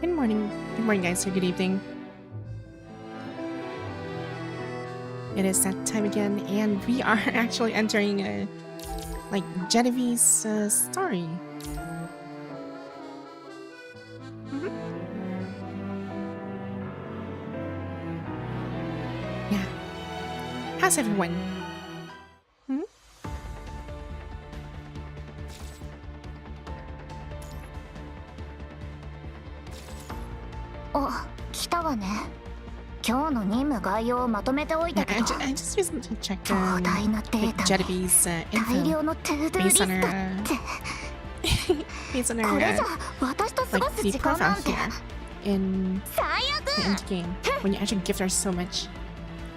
Good morning guys, or good evening. It is that time again, and we are actually entering like Jiedavie's story. Yeah. How's everyone? Hmm? お、来たわね。今日の任務概要をまとめておいたけど、 I just recently checked 膨大なデ like ータね。 Jiedavie's 大量 info のトゥードゥーリ based スト on っ her て。 based on これ her じゃ私と過ご like す the 時間 profile なんて here in 最 the 悪。 end game when you actually gift her so much.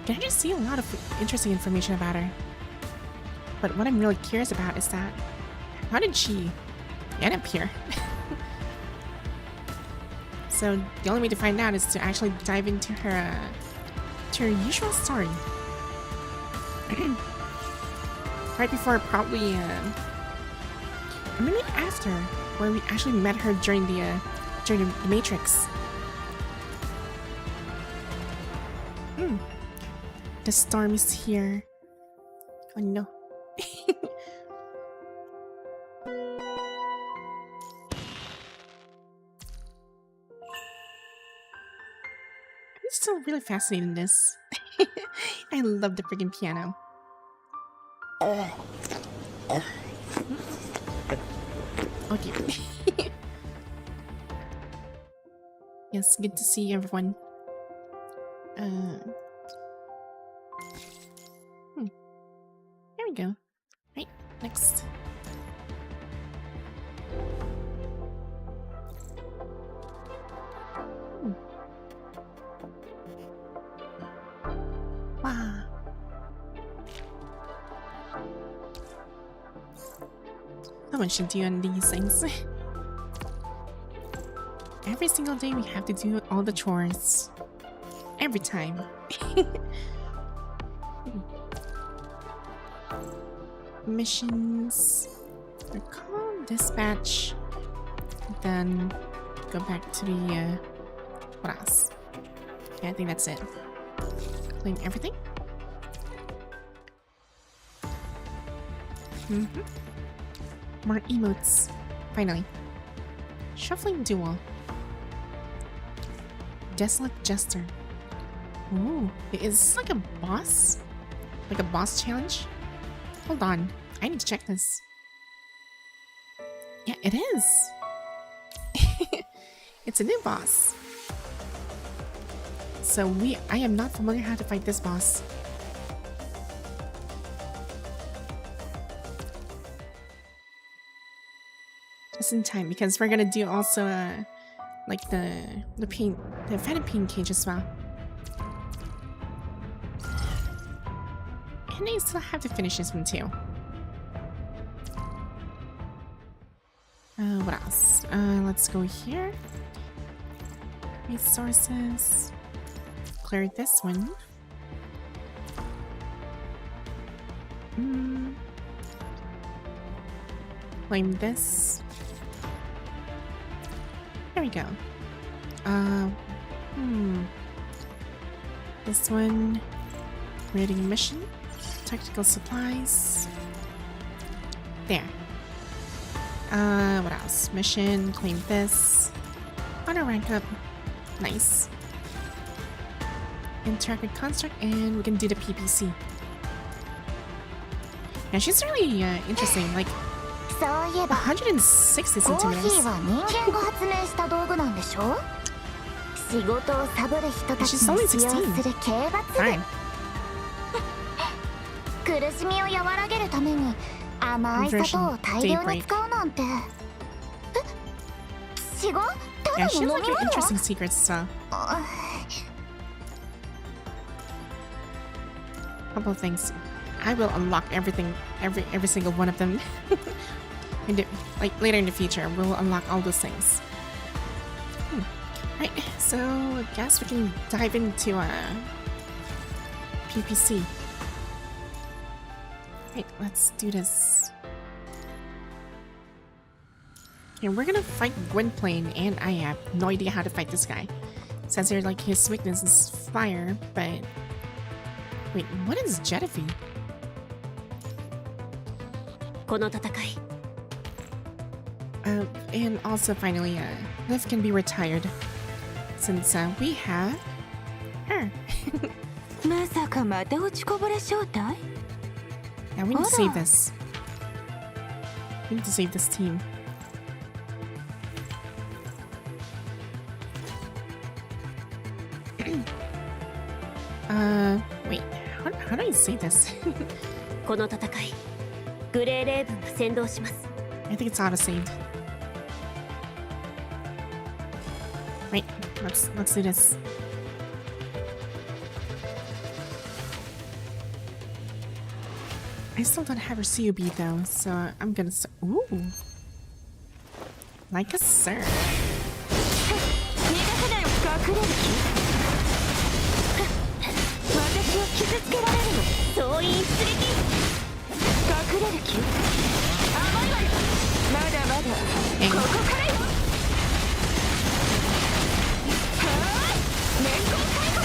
You can actually see a lot of interesting information about her. But what I'm really curious about is that how did she end up here? So the only way to find out is to actually dive into her usual story. Right before, probably or maybe after, where we actually met her during the Matrix. The storm is here. Oh no. I'm still really fascinated in this. I love the freaking piano. Okay. Yes, good to see everyone. There we go. Right, next. Wow. Someone should do on these things. Every single day we have to do all the chores. Every time. Missions. Recall, dispatch. Then go back to the, what else? Yeah, I think that's it. Claim everything. More emotes. Finally. Shuffling duel. Desolate Jester. Ooh, is this like a boss? Like a boss challenge? Hold on, I need to check this. Yeah, it is. It's a new boss. So I am not familiar how to fight this boss. Just in time, because we're gonna do also like the Phantom Pain cage as well. And I still have to finish this one too. What else? Let's go here. Resources. Clear this one. Claim this. There we go. This one. Rating mission. Tactical supplies. There. What else? Mission. Claim this. Auto rank up. Nice. Interact with construct, and we can do the PPC. Yeah, she's really interesting. Like 160 コーヒー centimeters. は人間が発明した道具なんでしょ。仕事をサボる人たちに使用する刑罰具。苦しみを和らげるために甘い砂糖を大量に使うなんて。違う？た Yeah, だ she の has 飲み like 物？ interesting secrets, so. Couple of things. I will unlock everything, every single one of them. Like later in the future, we'll unlock all those things. Right, so I guess we can dive into PPC. Right, let's do this. Okay, we're gonna fight Gwynplaine, and I have no idea how to fight this guy. Says here like his weakness is fire, but wait, what is Jiedavie? この戦い And also finally, Liv can be retired since we have her. まさかまた落ちこぼれ招待 Now we need to save this. We need to save this team. Wait, how do I save this? この戦いグレーレーブンが先導します I think it's auto-saved. Wait, let's do this. I still don't have her COB though, so I'm gonna ooh. Like a sir. 逃がせない隠れる気私を傷つけられるの総員出撃隠れる気甘いわよまだまだここからよはーい年功開発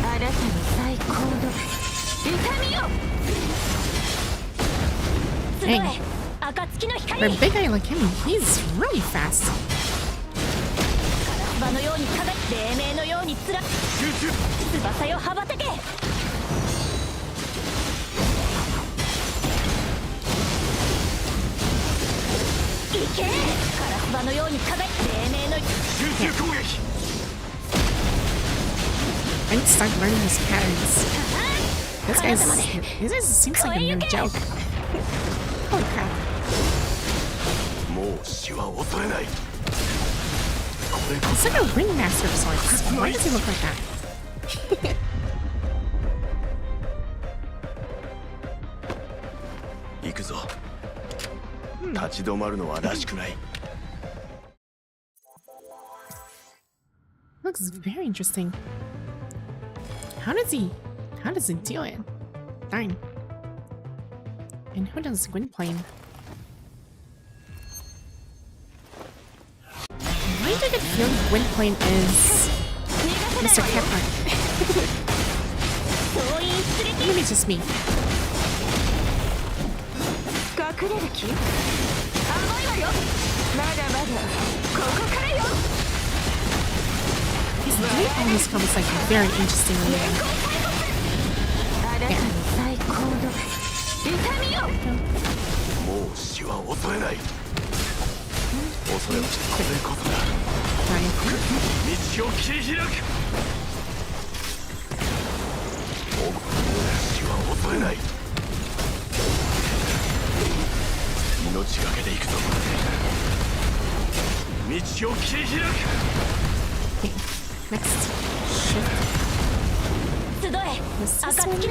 あなたの最高の痛みよすごい Dang. 暁の For 光 a big guy like him, he's really fast. ガラス葉のように輝き黎明のようにつら翼よ羽ばたけ行けガラス葉のように輝き黎明の集中攻撃 I need to start learning his patterns. This seems like a mere joke. Holy crap. もう死は恐れない。 It's like a ringmaster of sorts. Why does he look like that? 行くぞ。立ち止まるのはらしくない。 Looks very interesting. How does he do it? Darn. And who does Gwynplaine? Why did it feel Gwynplaine is Mr. Caphart? Maybe it's just me. He's doing all these comments like very interestingly. Yeah. もう死は恐れない。恐れはこれこそだ。道を切り開く。もう死は恐れない。命がけで行くぞ。道を切り開く。 Next shift. This one. And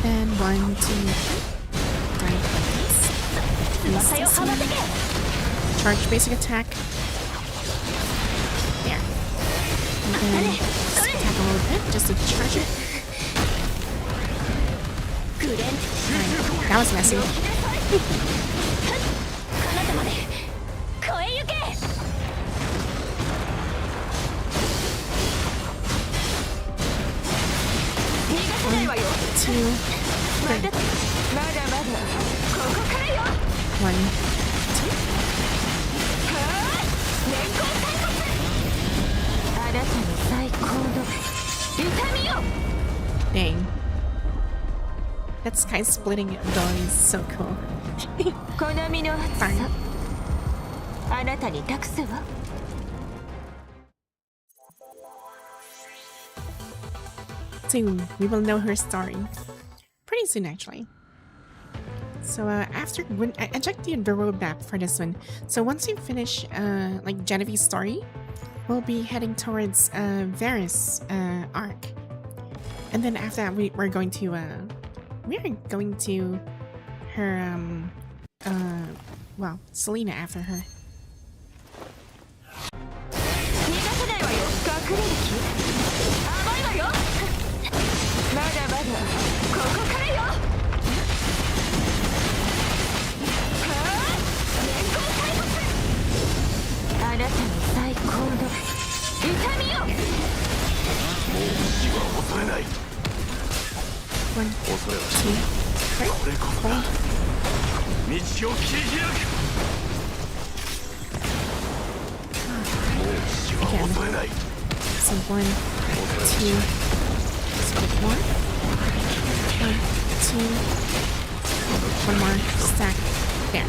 then 1, 2, 3. Dive like this. Use this one. Charge basic attack. There. And then just attack a little bit just to charge it. Alright, that was messy. Two, three. 1, 2. Dang. That sky splitting ability is so cool. Fine. Soon we will know her story. Pretty soon, actually. So after I checked the roadmap for this one. So once we finish like Jiedavie's story, we'll be heading towards Varys arc, and then after that we're going to her well, Selena after her. One, two, three, four. Again. So 1, 2. Split more. 1, 2. One more stack. There.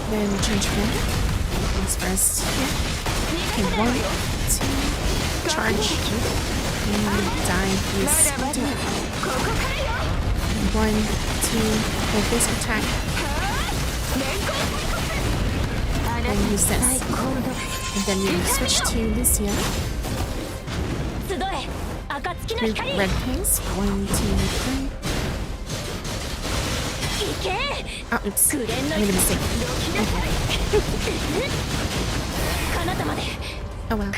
Then change again. Things first. Here. Okay, 1, 2. Charge. And dive. Use. Do it. 1, 2. Hold this attack. And use this. And then we switch to Lucia. 3 red pings. 1, 2, 3. Oh, oops. I made a mistake. Oh well.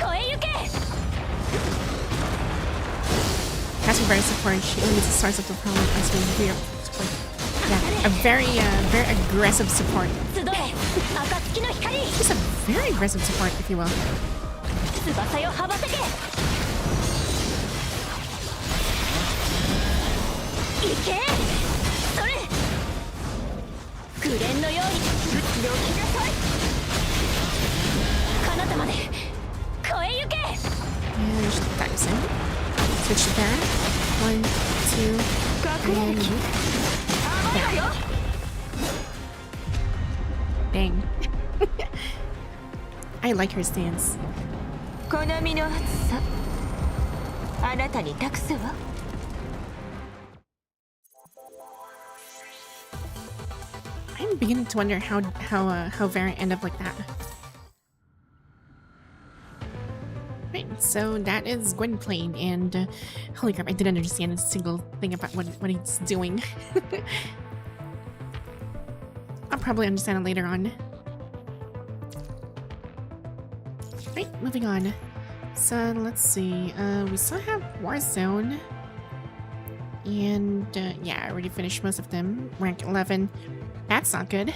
Has to be very support. She only starts up the problem as we hear support. Yeah, a very aggressive support. Just a very aggressive support, if you will. And just dives in. Switch to that. 1, 2, and there. Dang. I like her stance. I'm beginning to wonder how Varen ended up like that. Right, so that is Gwynplaine, and holy crap, I didn't understand a single thing about what he's doing. I'll probably understand it later on. Right, moving on. So let's see. We still have Warzone, And yeah, I already finished most of them. Rank 11. That's not good.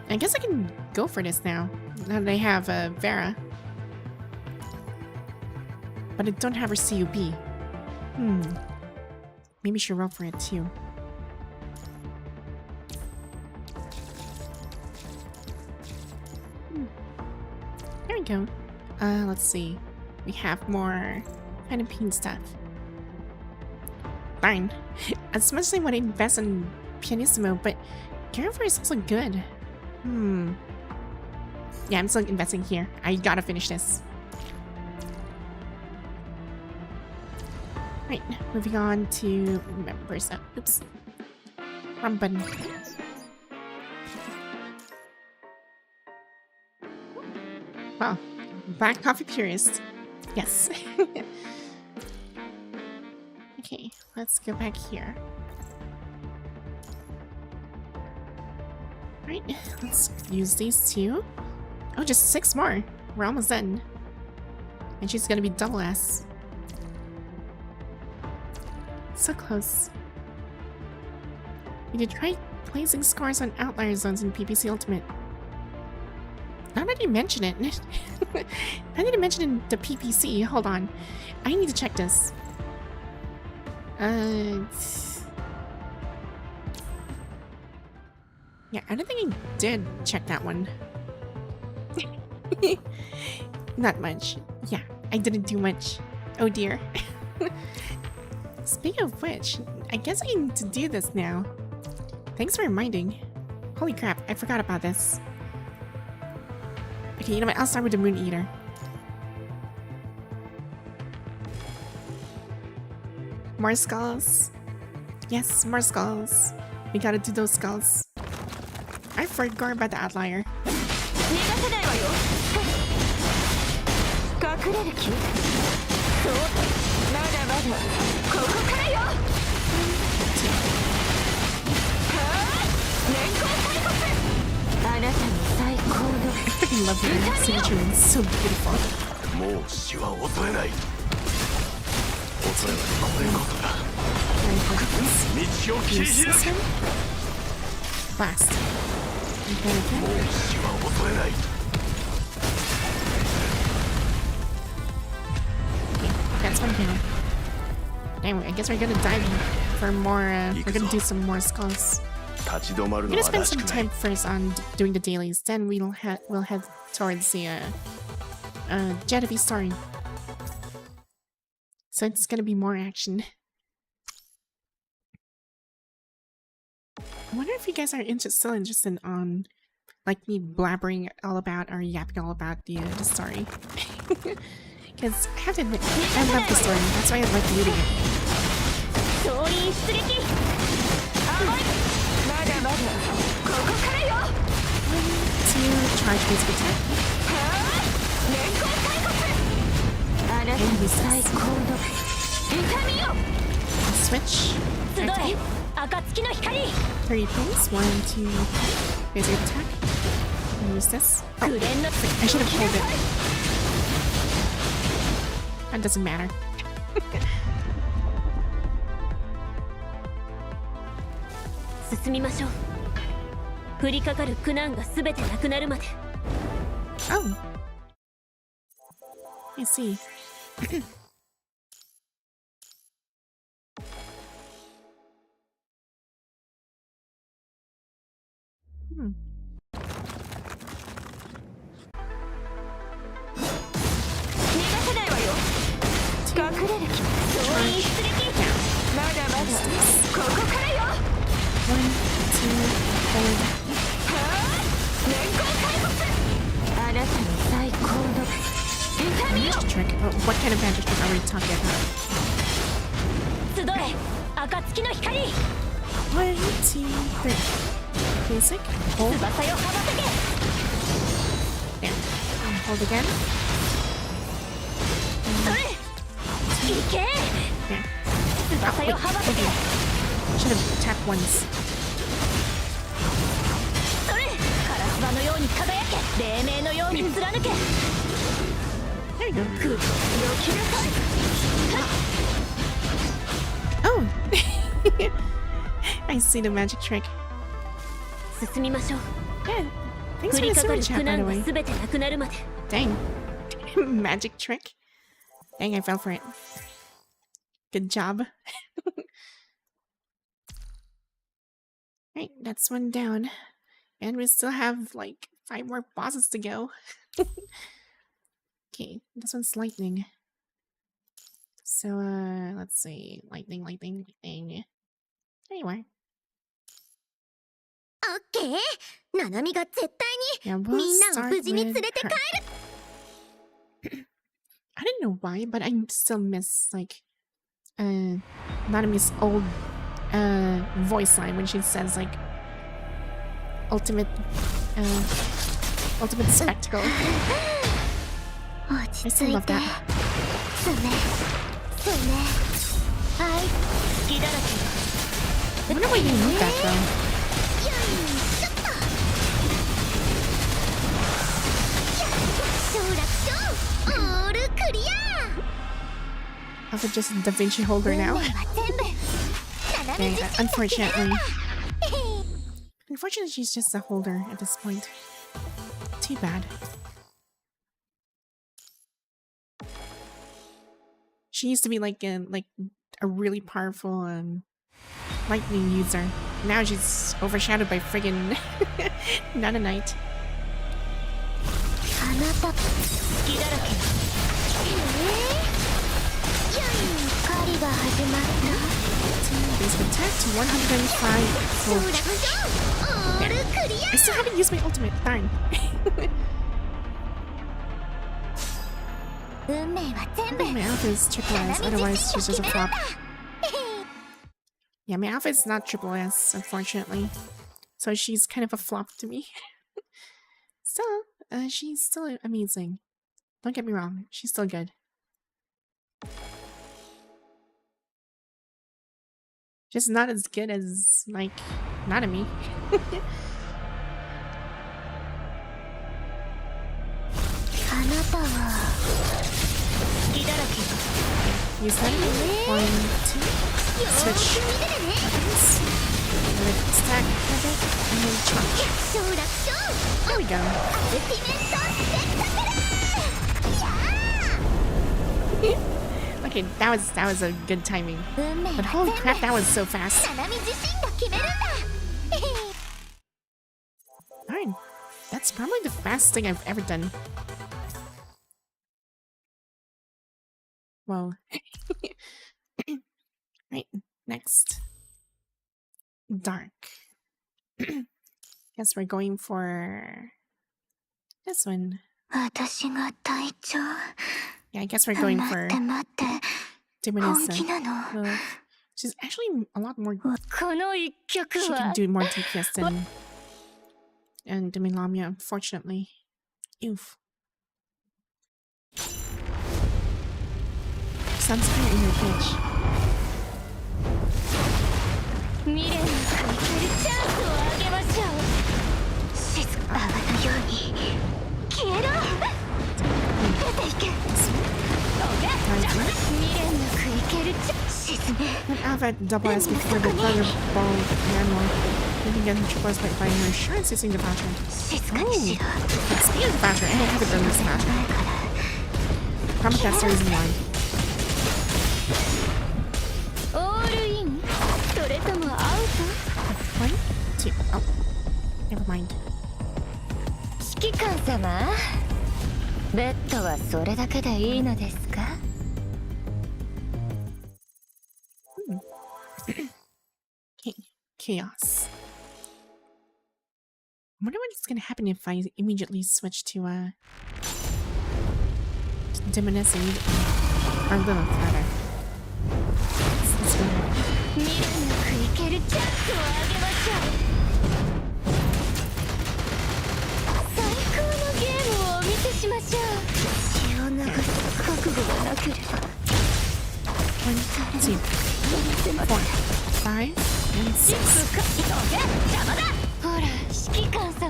I guess I can go for this now. Now that I have Vera. But I don't have her CUB. Maybe she roll for it too. There we go. Let's see. We have more kind of pink stuff. Fine. As much as I want to invest in Pianissimo, but Garifer is also good. Yeah, I'm still investing here. I gotta finish this. Right, moving on to members. Oops. Wrong button. Wow. Black coffee purist. Yes. Okay, let's go back here. Right, let's use these two. Oh, just 6 more. We're almost done. And she's gonna be double S. So close. We did try placing scores on outlier zones in PPC Ultimate. Now that you mention it. I need to mention in the PPC. Hold on. I need to check this. Yeah, I don't think I did check that one. Not much. Yeah, I didn't do much. Oh dear. Speaking of which, I guess I need to do this now. Thanks for reminding. Holy crap, I forgot about this. Okay, you know what? I'll start with the Moon Eater. More skulls. Yes, more skulls. We gotta do those skulls. I forgot about the outlier. I freaking love her signature. It's so beautiful. Blast. Okay. That's one down. Anyway, I guess we're gonna dive for more. We're gonna do some more skulls. We're gonna spend some time first on doing the dailies, then we'll head towards the Jiedavie story. So it's gonna be more action. I wonder if you guys are still interested on like me blabbering all about or yapping all about the story. Because I have to admit, I love the story. That's why I like reading it. 1, 2, charge basic attack. And resist. Switch. Activate. 30 pins. 1, 2, basic attack. And use this. Oh, I should have pulled it. That doesn't matter. Oh. I see. Trick. What kind of magic trick are we talking about? 1, 2, 3. Basic. Hold. There. Hold again. There. Oh, wait, okay. Should have attacked once. There you go. see the magic trick. 進みましょう Yeah, thanks 降 for り the かか super る chat, 苦 by the 難が way. 全てなくなるまで Dang. Magic trick. Dang, I fell for it. Good job. Right, that's one down. And we still have like 5 more bosses to go. Okay, this one's lightning. So, let's see. Lightning. Anyway. オッケーナナミが絶対 Yeah, に we'll みんなを start 無事に with 連れて帰 her. I don't know why, but I still miss like Nanami's old voice line when she says like ultimate spectacle. る I 落ち still 着い love て that. すねすねはい隙だら I wonder why you need that though. よいしょっと承諾書オールクリア I could just Da Vinci hold her 運命 now. は全部ナナミ Dang, 自身 unfortunately. Unfortunately, she's just a holder at this point. Too bad. She used to be like a really powerful lightning user. Now she's overshadowed by friggin' Nana Knight. あなた隙だらけよい狩りが始まった Basic attack to 105 承 full 諾 charge. 書オールクリア I still haven't used my ultimate. Darn. 運命は全部 My alpha is triple S, otherwise she's just a flop. Yeah, my alpha is not triple S, unfortunately. So she's kind of a flop to me. So, she's still amazing. Don't get me wrong, she's still good. Just not as good as, like, Nanami. あなたは 隙だらけ Use that. 1, 2. よー Switch. く見ててね Weapons. With stack, pivot, and then charge. 承諾書 There we go. アルティメントスペクタクルや Okay, that was a good timing. ー運命 But は holy 全 crap, 部 that was so fast. ナナミ自身が決めるんだ Alright. That's probably the fastest thing I've ever done. Well. Right, next. Dark. Guess we're going for this one. 私が隊長 Yeah, I guess we're going 待 for って待って本 Demonessa. 気なの Well, she's actually a lot more. この一曲 She は can do more DPS than and Demilamia, unfortunately. Oof. Sunscreen in your pitch. 未練の空気にチャンスをあげましょう静か泡のように消えろ出ていけどけ邪魔だ未練なくいけるチャンス沈め Let Alpha double S before the Thunder Ball Animal. You can get triple S by buying her insurance using the voucher. 静かにしろ Speaking of the voucher, I haven't done this voucher. 前から Promise that series in line. オールインそれともアウ 1, 2. Oh, never mind. ト指揮官様ベッドはそれだけでいいのですか Chaos. I wonder what's gonna happen if I immediately switch to Demonessa or Lilith rather. Let's go. 未練なくいけるチャンスをあげましょう最高のゲームをお見せしましょう血を流す覚悟がなければ 1, 2, 4, 5, and 6. 邪魔だほら指揮官様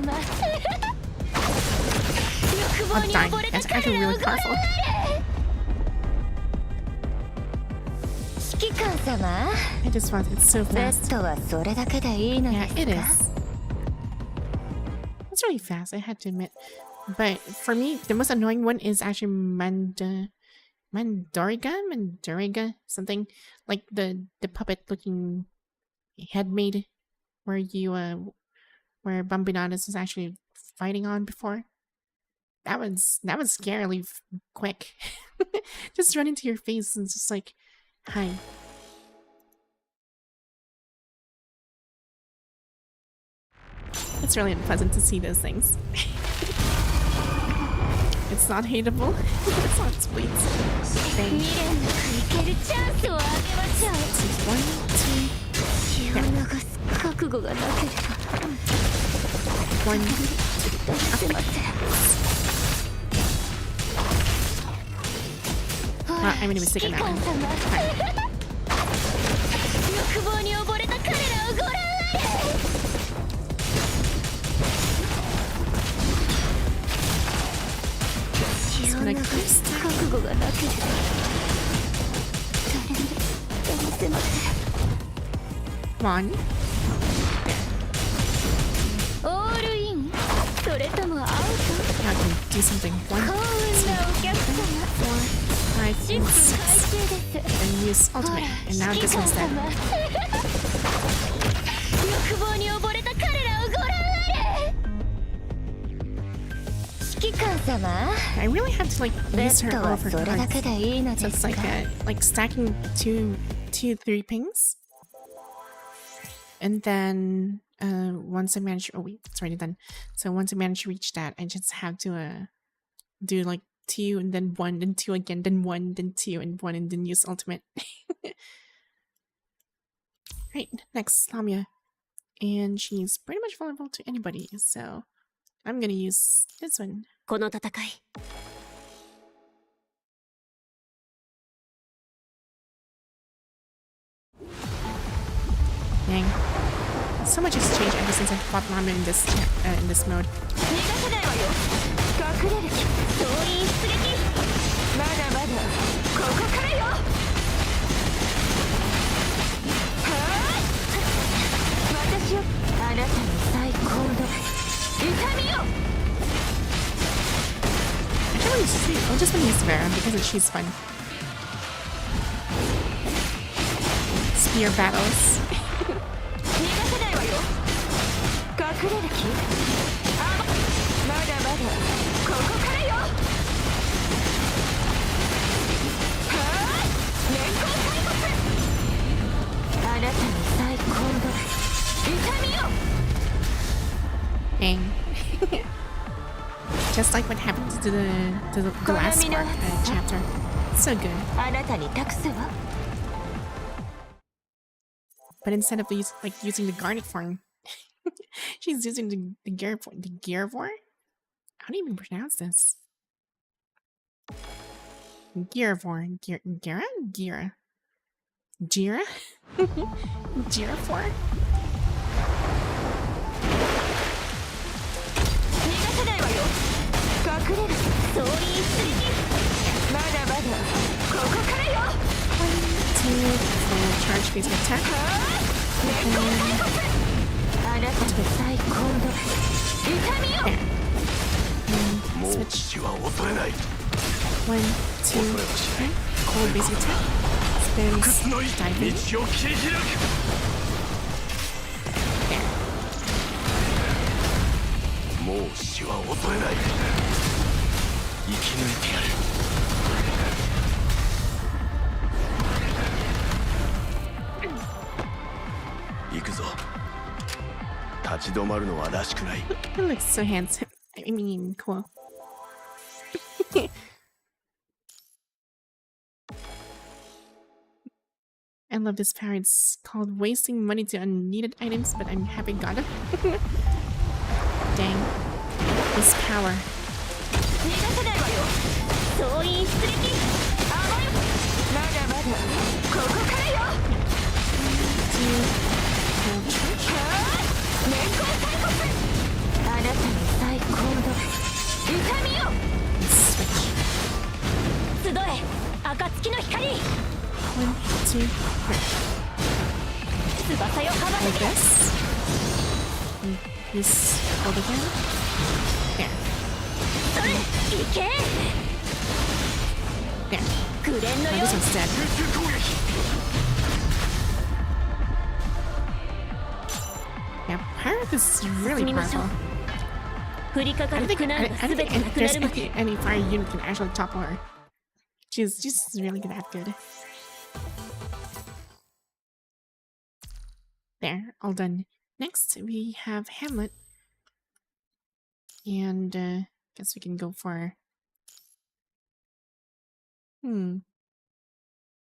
欲望 Oh, に dang. 溺れた That's 彼 actually らを really ご覧 powerful. あれ I just want it so fast. Yeah, it is. It's really fast, I had to admit. But for me, the most annoying one is actually Mandoriga, something like the puppet looking head made where you where Bambinadas was actually fighting on before. That was scarily quick. Just run into your face and just like, hi. It's really unpleasant to see those things. It's not hateable. It's not sweet. Dang. One, two, there. One, two, I'm gonna be sick on that one. Like this. Come on. Now I can do something. 1, 2, 3, 4, 5, 6. And use ultimate. And now this one's dead. I really have to like use her over cards. So it's like stacking two 3 pings. And then once I manage, oh wait, it's already done. So once I manage to reach that, I just have to do like 2 and then 1, then 2 again, then 1, then 2 and 1, and then use ultimate. Right, next Lamia, and she's pretty much vulnerable to anybody, so I'm gonna use this one. Dang. So much has changed ever since I fought Lamia in this mode. I just want to use Vera because she's fun. Spear battles. Dang. Just like what happened to the last part, chapter. So good. But instead of using the garnet form, she's using the gear form. The gear form? How do you even pronounce this? Gear form. Gira? Gira? Gira? Gira form? Charge basic attack. Switch. 1, 2, 3. Cold basic attack. Spins. Dive in. He looks so handsome. I mean, cool. I love this power. It's called wasting money to unneeded items, but I'm happy got it. Dang. This power. 集え暁の光 1, 2, 3. 翼よ羽ばた Like け this. This hold again. There. それいけ There. 紅蓮の Now よ this one's dead. 集中攻撃 Yeah, Pirate is really 進みましょう powerful. 降りかか I る don't think, 苦難 I が don't 全て think なくな there's るまで any fire unit can actually topple her. She's really that good. There, all done. Next, we have Hamlet. And, guess we can go for...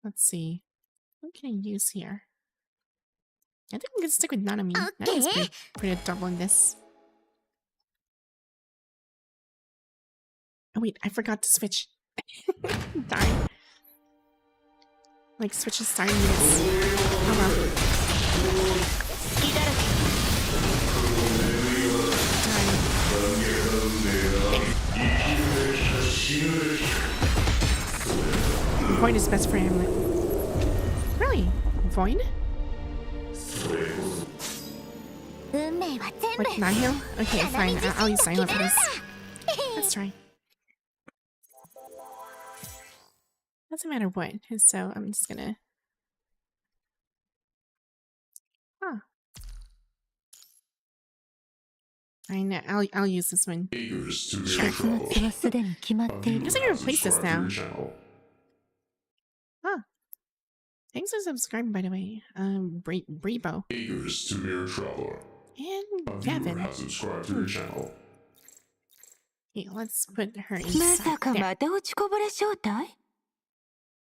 Let's see. What can I use here? I think I'm gonna stick with Nanami. Nanami's pretty adorable in this. Oh wait, I forgot to switch. Darn. Like, switch to star units. Oh well. 好きだらけ Darn. Void is best for Hamlet. Really? Void? 運命は全部 With Nihil? Okay, fine. I'll use Silent for this. Let's try. Doesn't matter what, so I'm just gonna... Huh. Fine, I'll use this one. Sure. 結末はすでに決まってい I る guess I can replace this now. Huh. Thanks for subscribing, by the way. Brebo. And Gavin. Okay, let's put her ま inside. さか There. また落ちこぼれ招待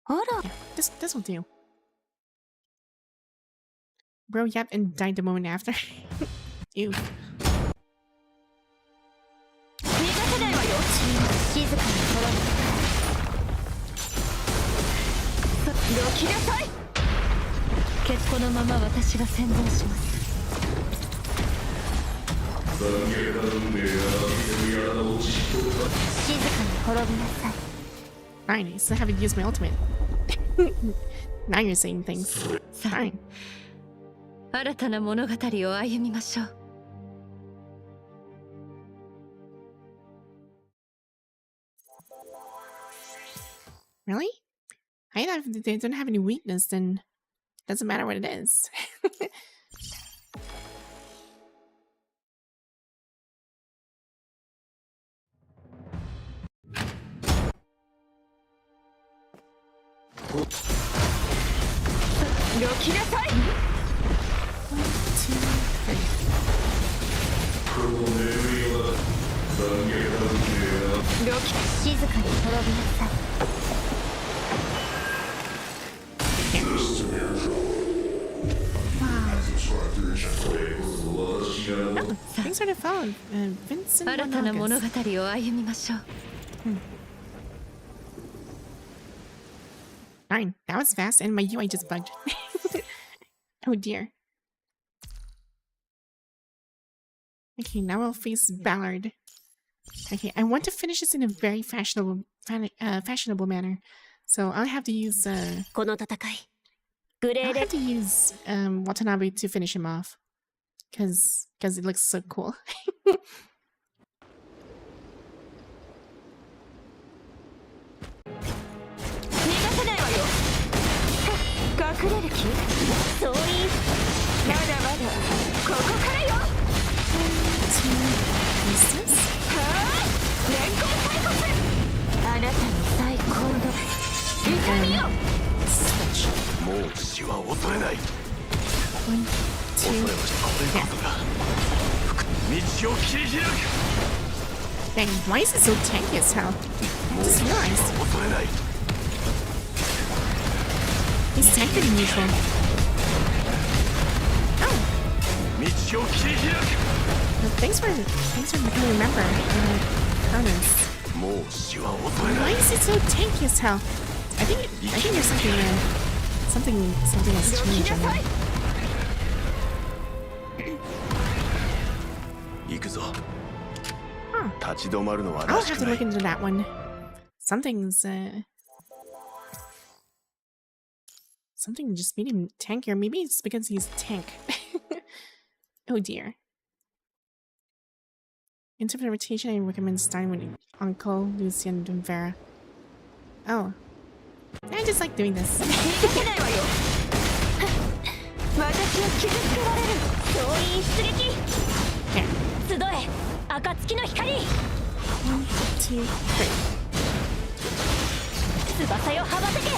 あら Yeah, this will do. Bro, yep, and died the moment after. Ew. 逃がせないわよ静かに滅どきなさいぶ結婚のまま私が先導します静かに滅びなさい Fine, I still haven't used my ultimate. Now you're saying things. さあ Fine. 新たな物語を歩みましょう Really? I thought if they don't have any weakness, then it doesn't matter what it is. One, 2, 3. 静かに滅びなさい Oh, thanks for the phone, Vincent. 新たな物語 Monagas. を歩みましょう Fine, that was fast, and my UI just bugged. Oh dear. Okay, now we'll face Ballard. Okay, I want to finish this in a very fashionable manner, so I'll have to use この戦いグレ I'll ーレ have to use Watanabe to finish him off, because it looks so cool. 逃がせないわよ隠れる気そういまだまだここからよ Two pieces. 連行開国あなたの最高の痛みよ Switch. もう死は恐れない One, 恐れ two. はこれこそが道を切り開く Dang, why is it so tanky as hell? もう Just 死 realized は恐れない he's tankier than usual. Oh, 道を切り開く well, thanks for making me remember. Cronus. もう死は恐れな Why い is it so tanky as hell? I think there's something has どき changed. なさい行くぞ Huh. 立ち止まるのは I'll らし have く to な look い into that one. Something's Something just made him tankier. Maybe it's because he's tank. Oh dear. Interpretation, I recommend starting with Uncle, Lucian, and Vera. Oh. I just like doing this. There. 1, 2, 3. 翼よ羽ばたけ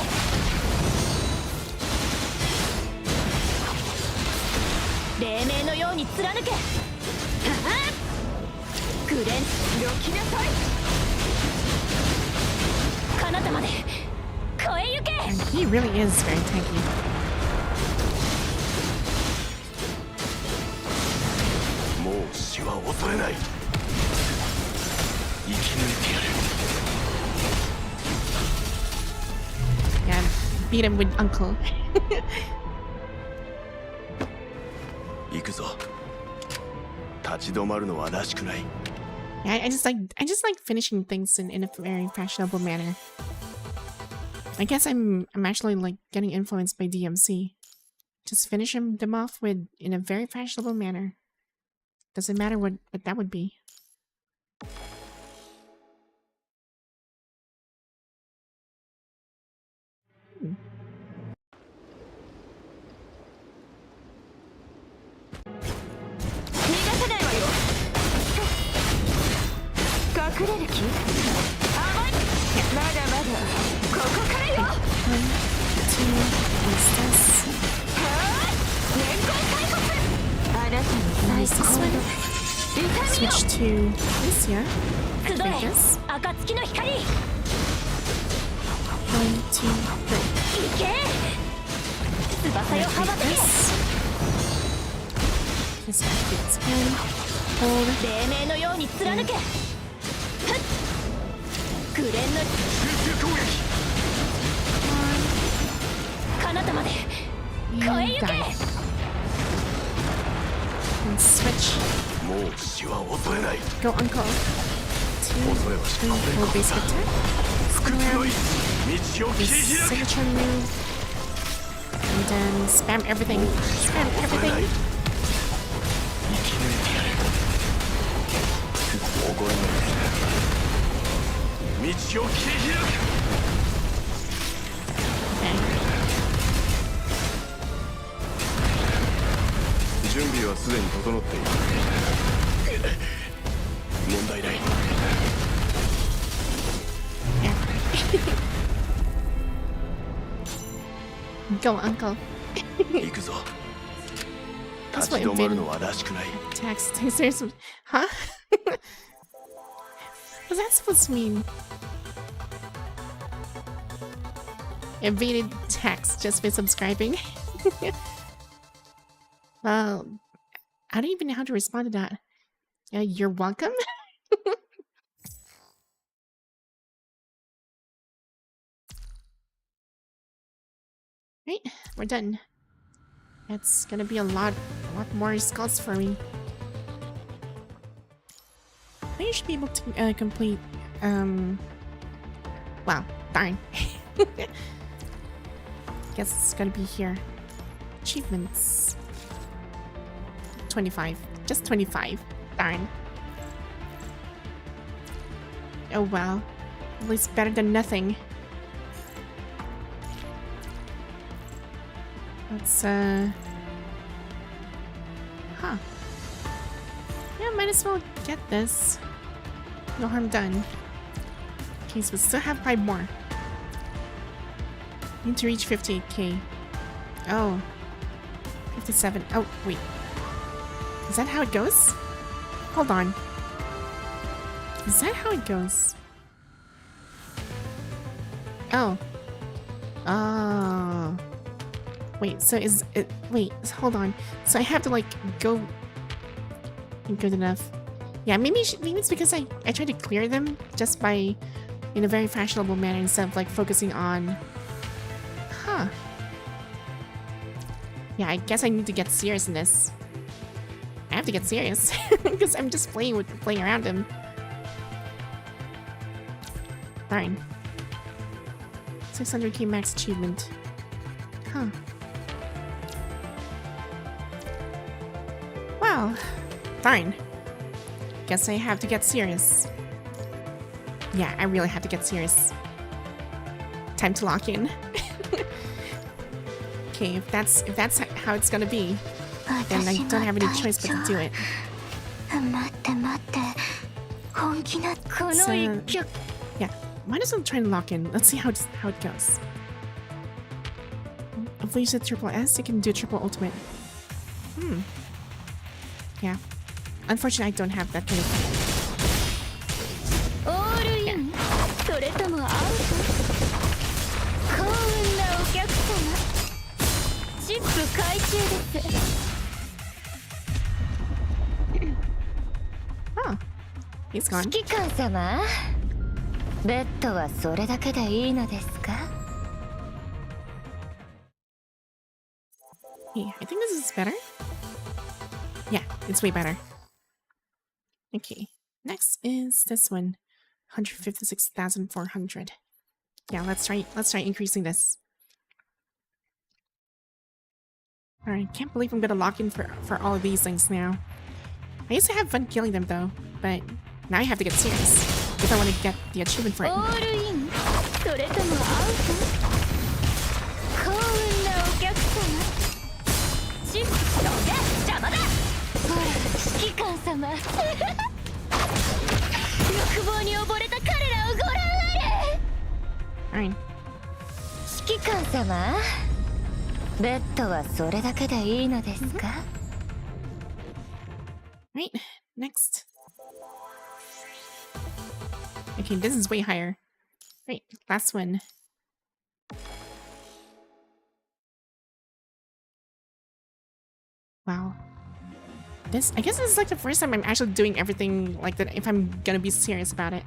黎明のように貫けグレンどきなさい彼方まで越えゆけ And he really is very tanky. もう死は恐れない。生き抜いてやる。 Yeah, beat him with Uncle. 行くぞ。立ち止まるのはらしくない。 Yeah, I just like finishing things in a very fashionable manner. I guess I'm actually like getting influenced by DMC. Just finish them off with in a very fashionable manner. Doesn't matter what that would be. Switch to Lucia. Activate this. 暁の光 1, 2, 3. 行け翼よ羽ばたけ This activates again. Hold. 黎明のように貫けグレンの彼方まで越えゆけ And switch. もう死は恐れない。 Go Uncle. 2, 3, hold basic attack. 不屈の意道を切 His り開け。 signature move. And then spam everything. Spam everything. 生き抜いてやる。おごらない。道を切り開く。 Okay. 準備はすでに整っている。問題ない。 Yeah. Go Uncle. 行くぞ。 That's 立 what ち止まる invaded のはらしくない。 text. Seriously. Huh? What's that supposed to mean? Evaded text just by subscribing? Well, I don't even know how to respond to that. You're welcome? Right, we're done. That's gonna be a lot more skulls for me. I think I should be able to complete, wow, darn. Guess it's gonna be here. Achievements. 25. Just 25. Darn. Oh well. At least better than nothing. Let's, huh. Yeah, might as well get this. No harm done. Okay, so we still have 5 more. Need to reach 58k. Oh. 57. Oh, wait. Is that how it goes? Hold on. Is that how it goes? Oh. Oh. Wait, so is it... Wait, hold on. So I have to, like, go... Good enough. Yeah, maybe it's because I tried to clear them just by... in a very fashionable manner instead of, like, focusing on... Huh. Yeah, I guess I need to get serious in this. I have to get serious. Because I'm just playing around him. Darn. 600k max achievement. Huh. Well, darn. Guess I have to get serious. Yeah, I really have to get serious. Time to lock in. Okay, if that's how it's gonna be, then I don't have any choice but to do it. So, yeah, might as well try and lock in. Let's see how it goes. If we use a triple S, you can do triple ultimate. Yeah. Unfortunately, I don't have that kind of thing. Oh, he's gone. 指揮官様、ベッドはそれだけでいいのですか? Hey, I think this is better. Yeah, it's way better. Okay, next is this one, 156,400. Yeah, let's try increasing this. Alright, can't believe I'm gonna lock in for all of these things now. I used to have fun killing them though, but now I have to get serious if I want to get the achievement for it. Alright. 指揮官様、ベッドはそれだけでいいのですか? Right, next. Okay, this is way higher. Right, last one. Wow. I guess this is like the first time I'm actually doing everything like that if I'm gonna be serious about it.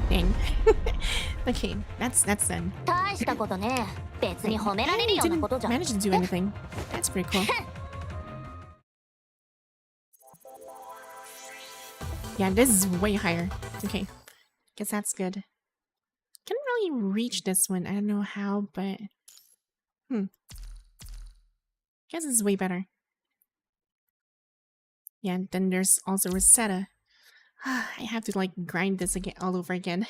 Dang. Okay, that's done. Didn't manage to do anything. That's pretty cool. Yeah, this is way higher. Okay, guess that's good. Couldn't really reach this one. I don't know how, but guess it's way better. Yeah, and then there's also Rosetta. I have to like grind this again all over again.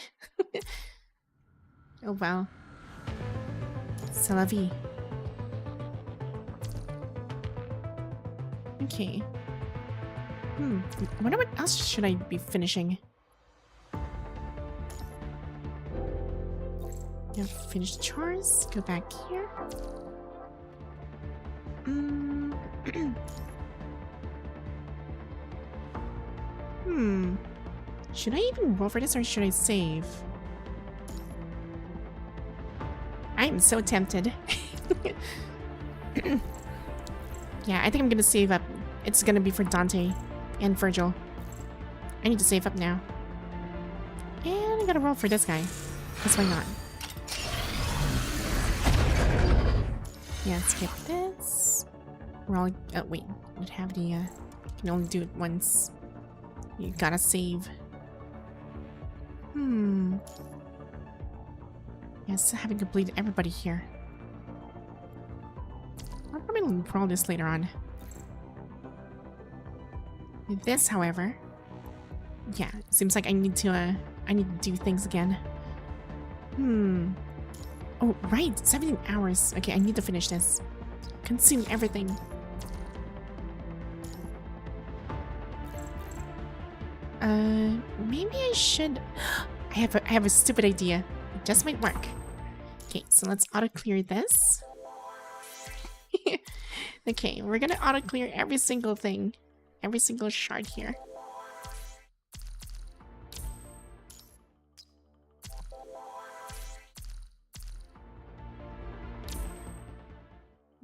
Oh wow. C'est la vie. Okay. I wonder what else should I be finishing? Yeah, finish chores, go back here. Should I even roll for this or should I save? I'm so tempted. Yeah, I think I'm gonna save up. It's gonna be for Dante and Virgil. I need to save up now. And I gotta roll for this guy. Because why not? Yeah, skip this. Roll. Oh, wait. Would have the. You can only do it once. You gotta save. Yes, I haven't completed everybody here. I'll probably roll this later on. With this, however, yeah, seems like I need to do things again. Oh, right, 17 hours. Okay, I need to finish this. Consume everything. Maybe I should. I have a stupid idea. It just might work. Okay, so let's auto clear this. Okay, we're gonna auto clear every single thing, every single shard here.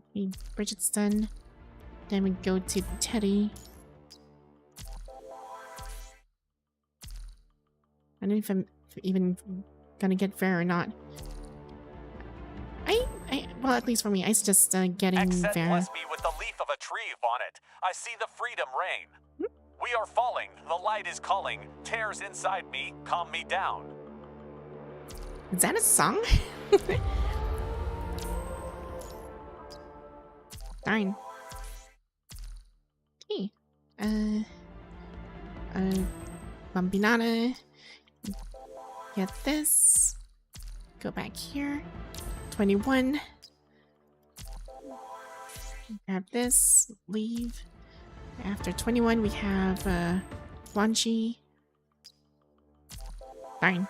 Okay, Bridget's done. Then we go to Teddy. I don't know if I'm even gonna get there or not. Well, at least for me, I suggest getting Excelynne there. bless me with the leaf of a tree upon it. I see the freedom reign. We are falling. The light is calling. Tears inside me, calm me down. Is that a song? Darn. Okay. Bambinata. Get this. Go back here. 21. Grab this. Leave. After 21, we have Wanchi. Darn.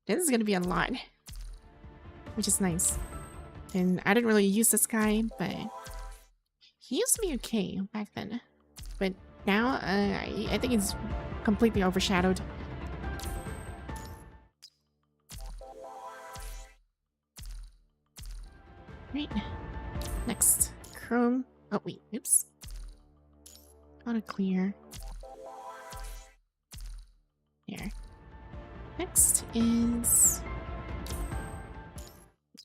This is gonna be a lot. Which is nice. And I didn't really use this guy, but he used to be okay back then. But now, I think it's completely overshadowed. Right. Next. Chrome. Oh, wait. Oops. Auto clear. There. Next is...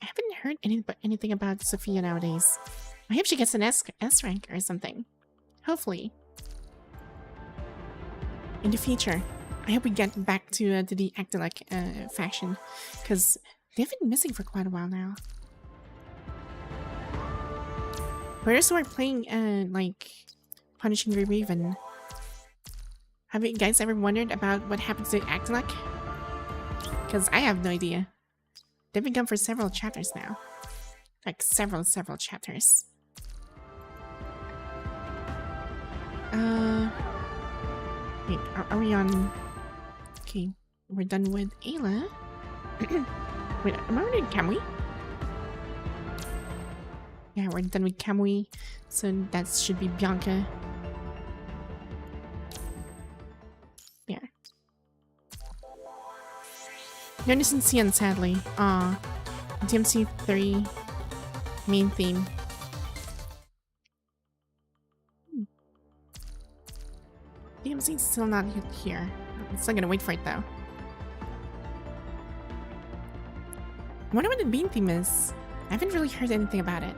I haven't heard anything about Sophia nowadays. I hope she gets an S rank or something. Hopefully. In the future. I hope we get back to the Epilogue faction. Because they've been missing for quite a while now. For those who are playing, like, Punishing the Raven, have you guys ever wondered about what happens to Epilogue? Because I have no idea. They've been gone for several chapters now. Like, several chapters. Wait, are we on... Okay, we're done with Ayla. Wait, am I already in Kamui? Yeah, we're done with Kamui, so that should be Bianca. There. No Nissan Xian, sadly. Aw. DMC 3 main theme. DMC's still not here. I'm still gonna wait for it though. I wonder what the main theme is. I haven't really heard anything about it.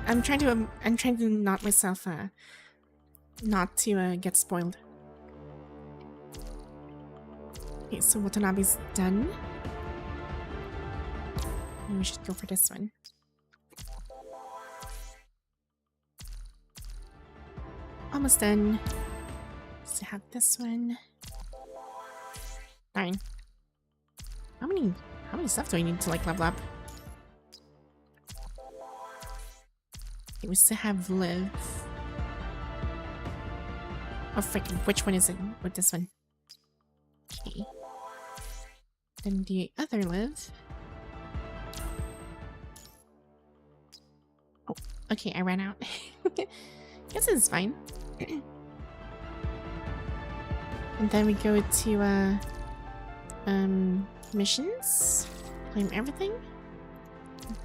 I'm trying to not myself not to get spoiled. Okay, so Watanabe's done. Maybe we should go for this one. Almost done. Still have this one. Darn. How many stuff do I need to like level up? Okay, we still have live. Oh frick, which one is it? With this one? Okay. Then the other live. Oh, okay, I ran out. Guess it's fine. And then we go to missions. Claim everything.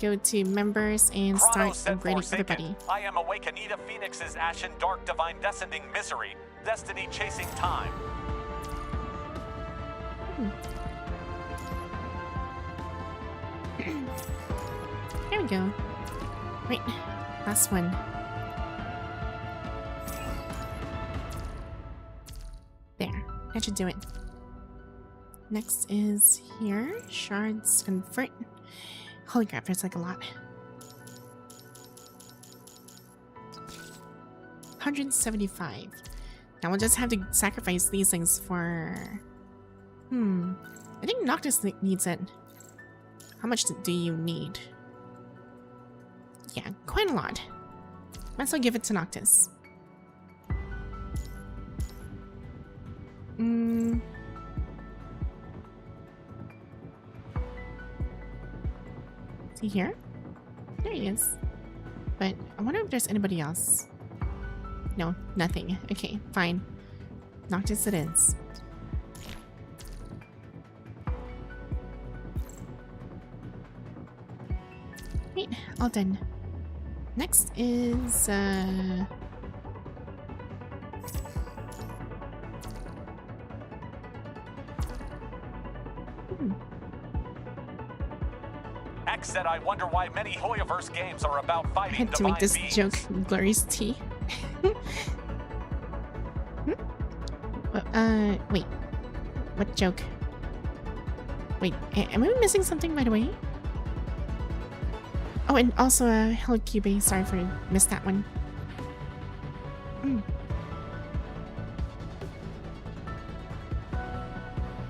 Go to members and start upgrading everybody. I am awake Anita Phoenix's ashen dark divine descending misery. Destiny chasing time. There we go. Right. Last one. There. That should do it. Next is here. Shards convert. Holy crap, there's like a lot. 175. Now we'll just have to sacrifice these things for... I think Noctis needs it. How much do you need? Yeah, quite a lot. Might as well give it to Noctis. Is he here? There he is. But I wonder if there's anybody else. No, nothing. Okay, fine. Noctis it is. Right, all done. Next is X said, I wonder why many Hoyoverse games are about I fighting had to divine make this beings. joke. Glory's tea. Wait. What joke? Wait, am I missing something, by the way? Oh, and also, hello, Cube. Sorry for missed that one.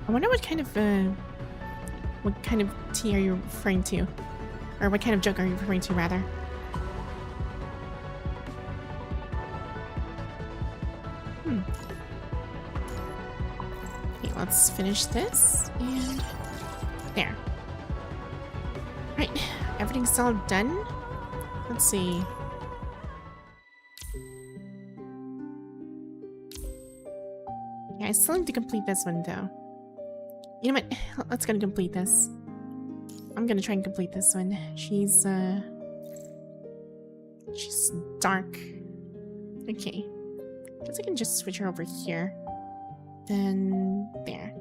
I wonder what kind of tea are you referring to? Or what kind of joke are you referring to, rather? Okay, let's finish this, and there. Right, everything's all done. Let's see. Yeah, I still need to complete this one, though. You know what? Let's go and complete this. I'm gonna try and complete this one. She's dark. Okay. Guess I can just switch her over here. Then there.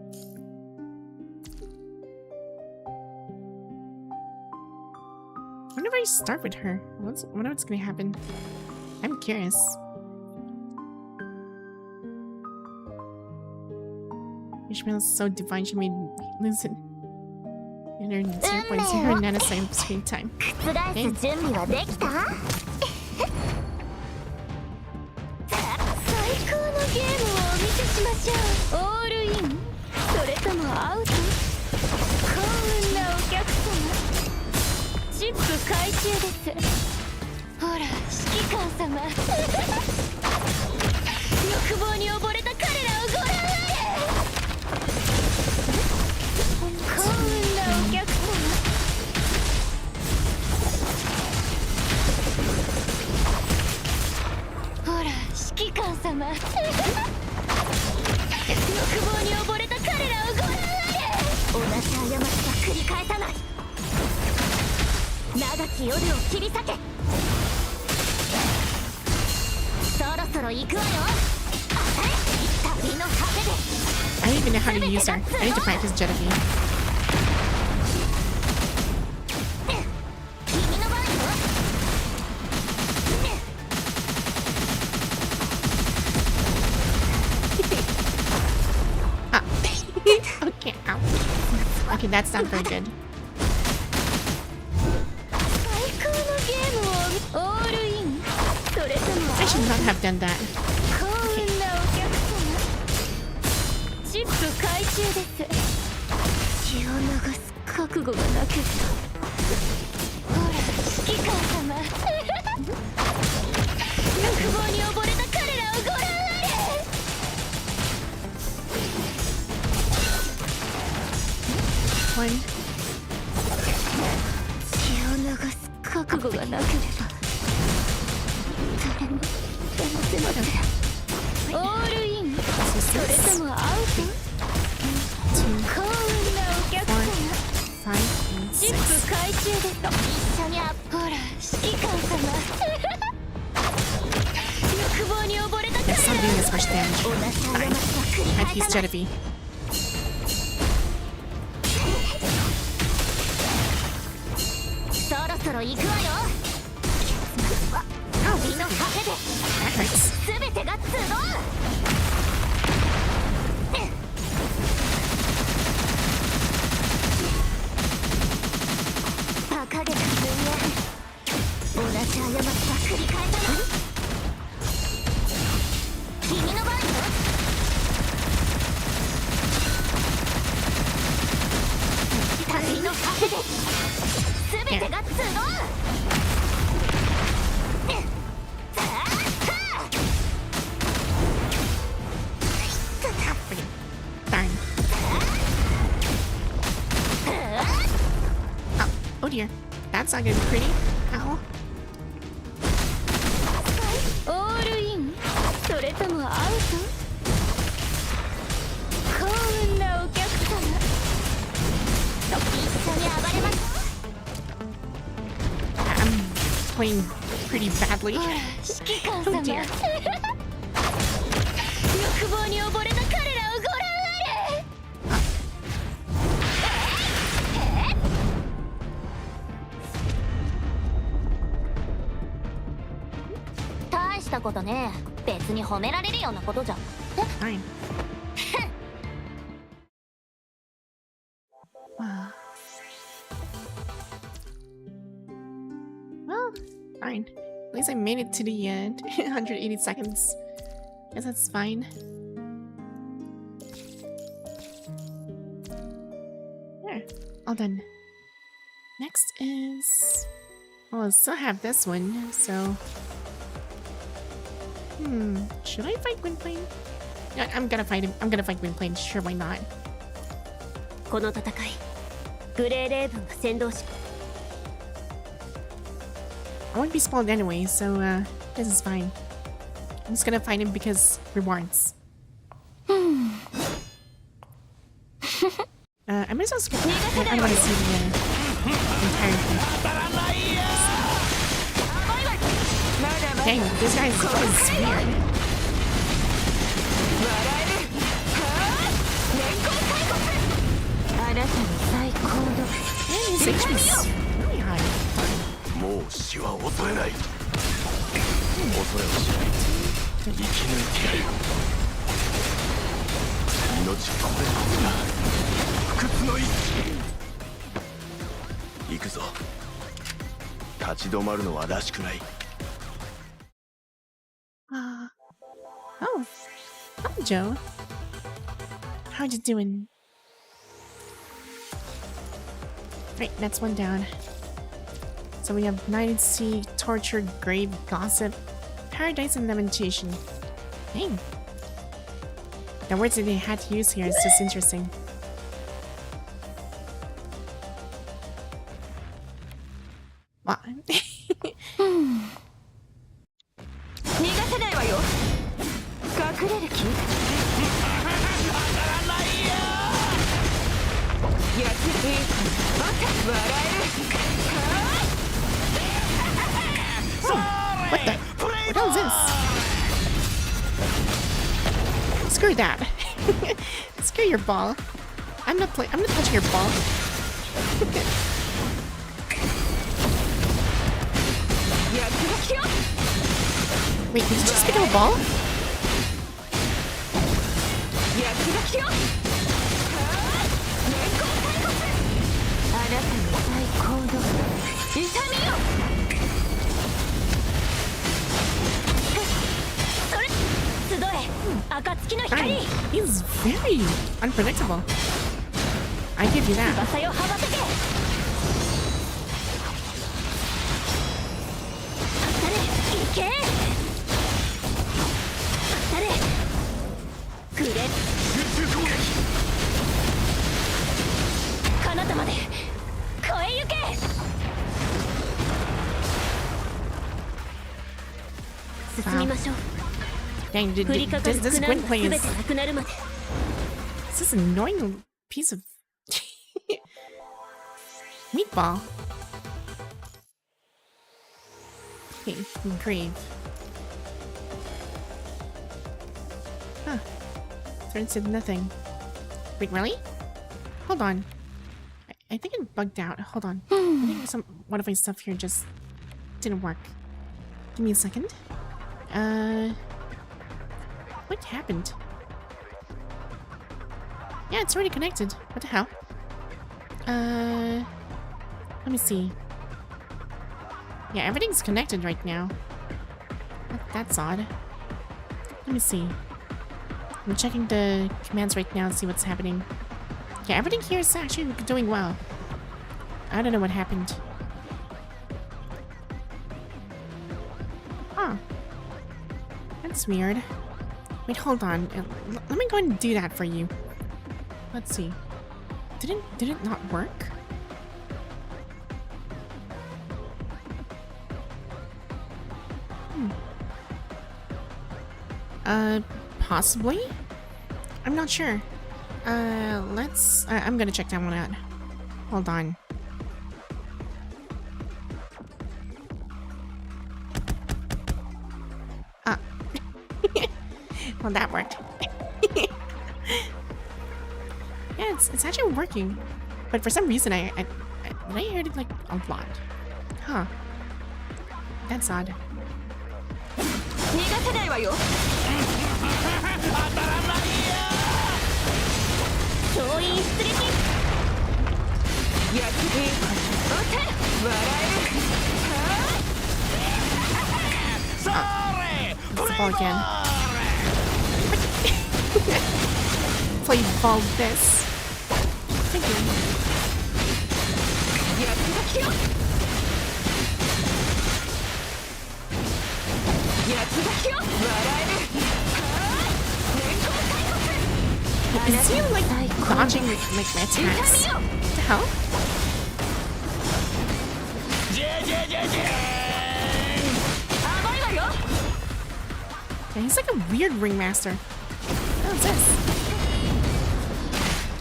I wonder if I start with her. I wonder what's gonna happen. I'm curious. Ishmael is so divine, she made listen. You learned 0.0 nanosecond screen time. 覆す準備はできた？最高のゲームをお見せしましょう。オールインそれともアウト？幸運なお客様。チップ回収です。ほら指揮官様。欲望に溺れた彼らをご覧あれ。幸運なお客様。ほら指揮官様。欲望に溺れた彼らをご覧あれ。同じ過ちは繰り返さない。長き夜を切り裂け。そろそろ行くわよ。旅の果てで。I don't even know how to use her. I need to practice Jiedavie. 君の番よ。Okay, ow. Okay, that's not very good. 最高のゲームをオールインそれとも I should not have done that. 幸運なお客様。チップ回収です。血を流す覚悟がなければ。ほら指揮官様。欲望に溺れた彼らをご覧あれ。One. 血を流す覚悟がなければ誰も騙せません。オールインそれともアウト？ Two, 幸運なお客様。 5, and チッ 6. プ回収ですと一緒にほら指揮官様。欲望に溺れた彼 Yes, I'm ら doing this much damage. 同じ過ちは繰り I've 返 used さない。 Jiedavie. そろそろ行くわよ。旅の果てで That hurts. 全てが集う。馬鹿げた人間。同じ過ちは繰り返さない。君の番よ。旅の果てで全てが集う。Darn. Oh dear. That's not gonna be pretty. Ow. オールインそれともアウト？幸運なお客様。一緒に暴れます。I'm playing pretty badly. ほら指揮官 Oh 様。 dear. 欲望に溺れた彼らをご覧あれ。ことね。別に褒められるようなことじゃ。 Fine. Wow. Well, fine. At least I made it to the end. 180 seconds. Guess that's fine. There. All done. Next is... Well, I still have this one, so... Should I fight Gwynplaine? Yeah, I'm gonna fight him. I'm gonna fight Gwynplaine. Sure, why not? この戦い、グレーレーブンが先導し I won't be spoiled anyway, so this is fine. I'm just gonna fight him because rewards. I might as well skip that. I don't want to see the entire thing. Dang, this guy's weird. And his HP's really high. もう死は恐れない。恐れはしない。生き抜いてやる。命これこそが不屈の意志。行くぞ。立ち止まるのはらしくない。Oh, hi Joe. How you doing? Right, that's one down. So we have Night at Sea, Torture, Grave, Gossip, Paradise, and Lamentation. Dang. The words that they had to use here is just interesting. Wow. 隠れる気？What the? What the hell is this? Screw that. Screw your ball. I'm not touching your ball. Wait, did you just pick up a ball? Fine. He's very unpredictable. I give you that. Dang, this Gwynplaine is... This is an annoying piece of... meatball. Okay, Grave. Huh. Turns into nothing. Wait, really? Hold on. I think it bugged out. Hold on. I think one of my stuff here just didn't work. Give me a second. What happened? Yeah, it's already connected. What the hell? Let me see. Yeah, everything's connected right now. That's odd. Let me see. I'm checking the commands right now to see what's happening. Yeah, everything here is actually doing well. I don't know what happened. Huh. That's weird. Wait, hold on. Let me go and do that for you. Let's see. Did it not work? Possibly? I'm not sure. Let's... I'm gonna check that one out. Hold on. Well, that worked. Yeah, it's actually working. But for some reason, I heard it like a lot. Huh. That's odd. せないわよ。総員出撃。やつにおて笑える。 It's a ball again. Play ball this. Thank you. やつがきよ。やつがきよ。笑える。年功開国。 Is he like dodging like my attacks? What the hell? Yeah, he's like a weird ringmaster. What is this?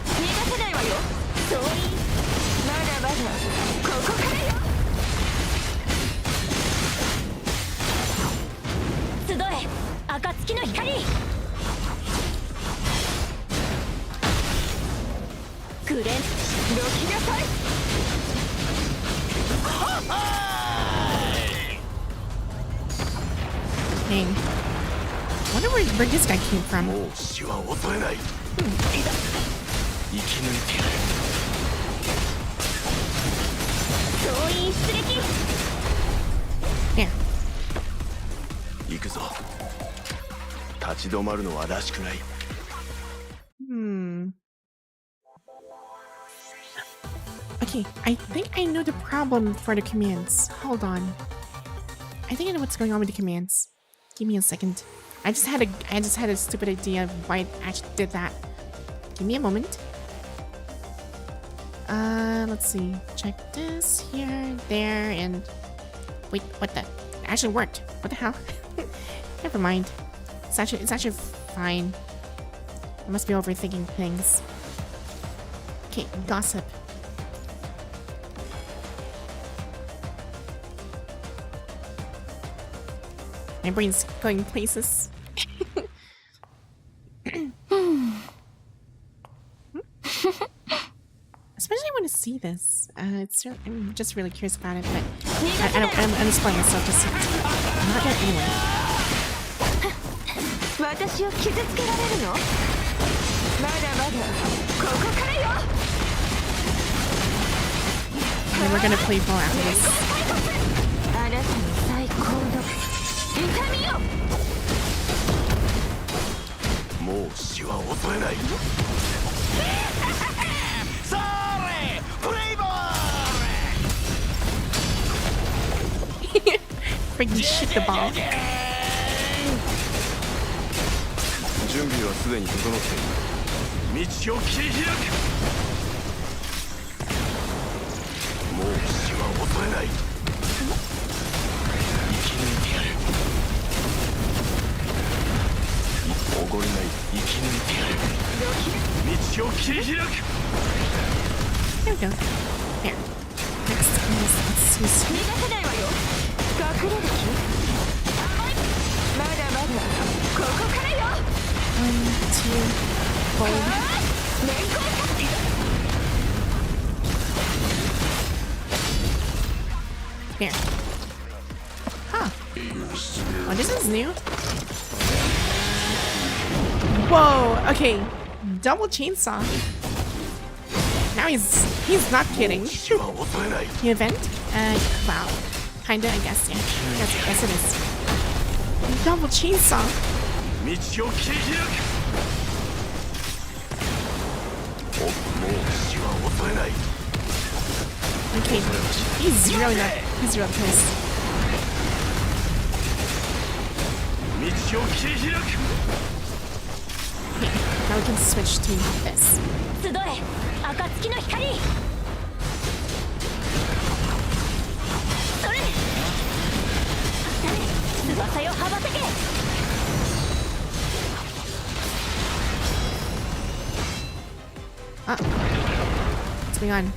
逃がせないわよ。総員。まだまだここからよ。集え暁の光。グレンどきなさい。 Dang. I wonder where this guy came from. もう死は恐れない。生き抜いてやる。総員出撃。 Yeah. 行くぞ。立ち止まるのはらしくない。 Okay, I think I know the problem for the commands. Hold on. I think I know what's going on with the commands. Give me a second. I just had a stupid idea of why I actually did that. Give me a moment. Let's see. Check this here, there, and wait, what the? It actually worked. What the hell? Never mind. It's actually fine. I must be overthinking things. Okay, gossip. My brain's going places. Especially when I see this. I'm just really curious about it, but I'm spoiling myself just not yet anyway. 私を傷つけられるの？まだまだここからよ。 And we're gonna play ball after this. あなたの最高の痛みよ。もう死は恐れない。それプレイボール。 Freaking shit the ball. 準備はすでに整っている。道を切り開く。もう死は恐れない。生き抜いてやる。おごりない。生き抜いてやる。道を切り開く。 There we go. There. Next is let's see. 逃がせないわよ。隠れる気？まだまだここからよ。 1, 2, fold. 年功開国。 Here. Huh. Oh, this is new. Whoa. Okay. Double chainsaw. Now he's not kidding. 死は恐れない。 The event? Wow. Kinda, I guess. Yeah. Yes, it is. Double chainsaw. 道を切り開く。もう死は恐れない。 Okay. He's real pissed. 道を切り開く。 Okay. Now we can switch to this. 集え暁の光。それ。翼よ羽ばたけ。 What's going on?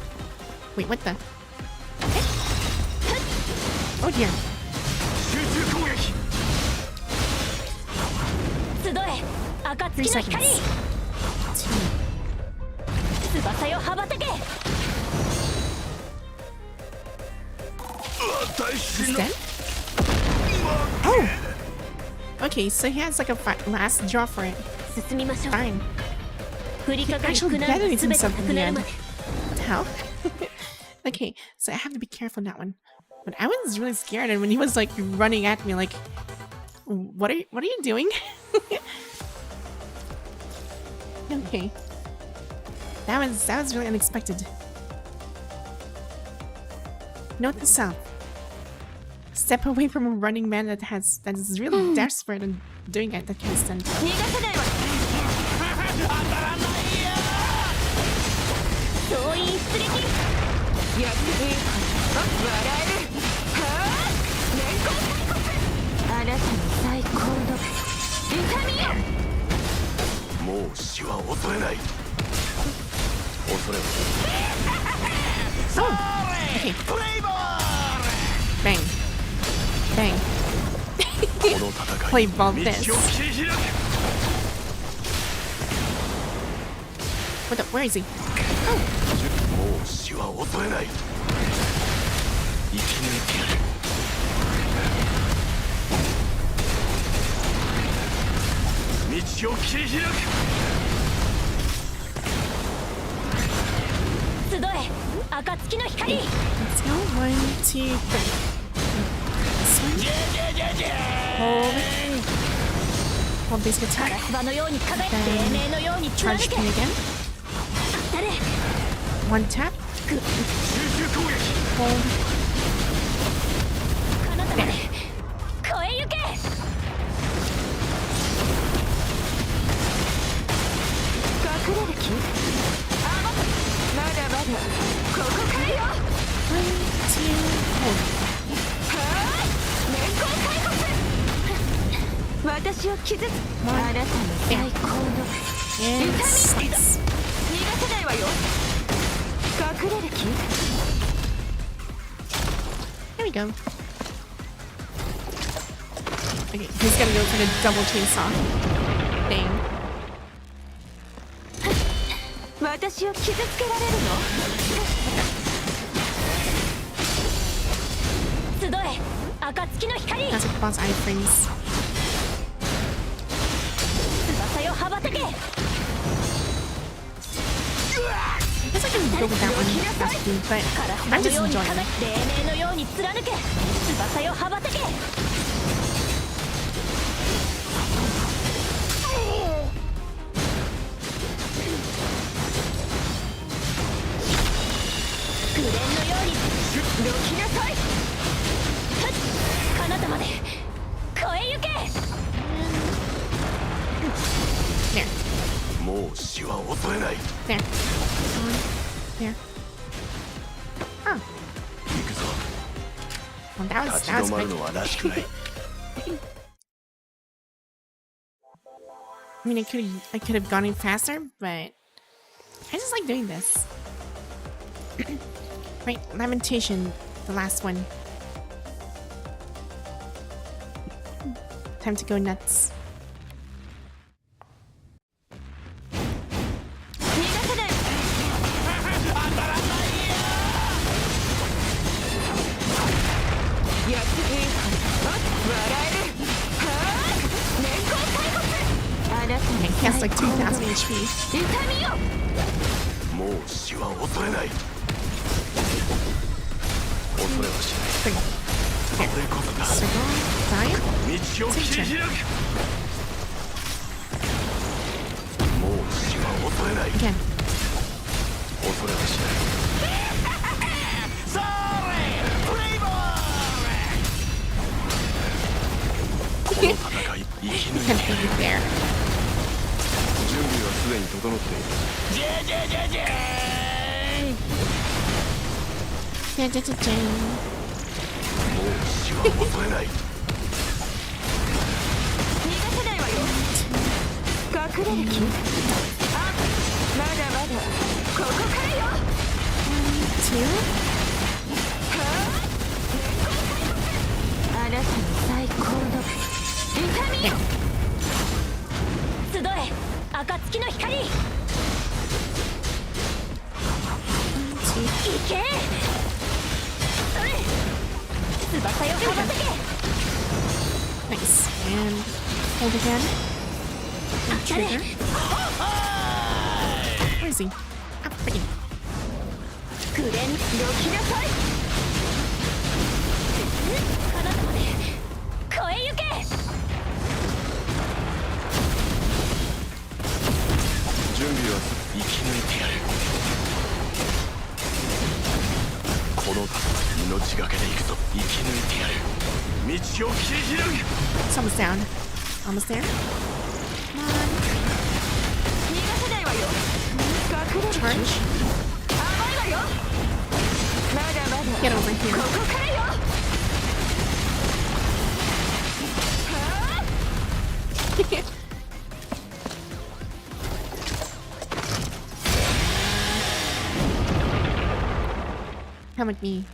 Wait, what the? Oh dear. 集中攻撃。集え暁 3 seconds. の光。 2. 翼よ羽ばたけ。 大 He's 死の。 dead? Oh! Okay, so he has like a last draw for it. 進みましょう Fine. 降り He かかる actually 苦難が deadens 全て himself な in く the なる end. まで What the hell? Okay, so I have to be careful on that one. But I was really scared, and when he was like running at me, like, what are you doing? Okay, that was really unexpected. Note to self: step away from a running man that is really desperate and doing it that kind of stunt. 逃がせないわ総員出撃やっていい笑えるはあ年功最骨あなたの最高の痛みよもう死は恐れない恐れは Oh, okay. Bang, bang. この戦 Play い ball 道を this. 切り開く What the? Where is he? もう死は恐れない生き抜いてやる道を切り開く集え暁の光 Let's go. 1, 2, 3. This one. Hold basic ガ attack. ラス場のように輝き黎明のように貫 Charge け pin again. 当たれ One tap. 集中攻撃 Hold. 彼方まで超えゆけ隠れる気あまだまだここからよ 1, 2, hold. はーい年功最骨私を傷つあなたの最高の And 痛み slice. 逃がせないわよ隠れる気 There we go. Okay, he's gonna go for the double chainsaw thing. 私を傷つけられるの集え暁の光 That's like boss iframes. 翼よ羽ばたけ I guess I can go with that one faster, but カラス I'm の just ように enjoying 輝 it. き黎明のように貫け翼よ羽ばたけ紅蓮のようにどきなさいふっ彼方まで超えゆけ There, もう死は恐れない there. There. Oh, 行くぞ well, that 立ち was 止まる quick. のはらしくない I mean, I could have gone in faster, but I just like doing this. Right, Lamentation, the last one. Time to go nuts. 逃がせないやっていい笑えるはぁ年功最骨あなた Okay, の he has 最 like 高の 2,000 HP. 痛みよもう死は恐れない恐れはしない Three. それこそが Circle, giant. 道を切り開くもう死は恐れない Again. 恐れはしないそれプレイボールこの戦い生き You 抜い can't て beat it there. 準備はすでに整っている Ja-ja-ja-ja. もう死は恐れない逃がせないわよ隠れる気あまだまだここからよ Two. あなたの最高の痛みよ集え暁の光行 Two. けそれ翼よ羽ばたけ Nice. And hold again. And trigger. Where is he? Ah, freaking. グレンどきなさいあなたまで越えゆけ準備は生き抜いてやるこの命がけで行くぞ生き抜いてやる道を切り開く It's almost down. Almost there. Come on. 逃がせないわよ隠れる Charge. 甘いわよまだまだ Get over here. ここからよ Come with me.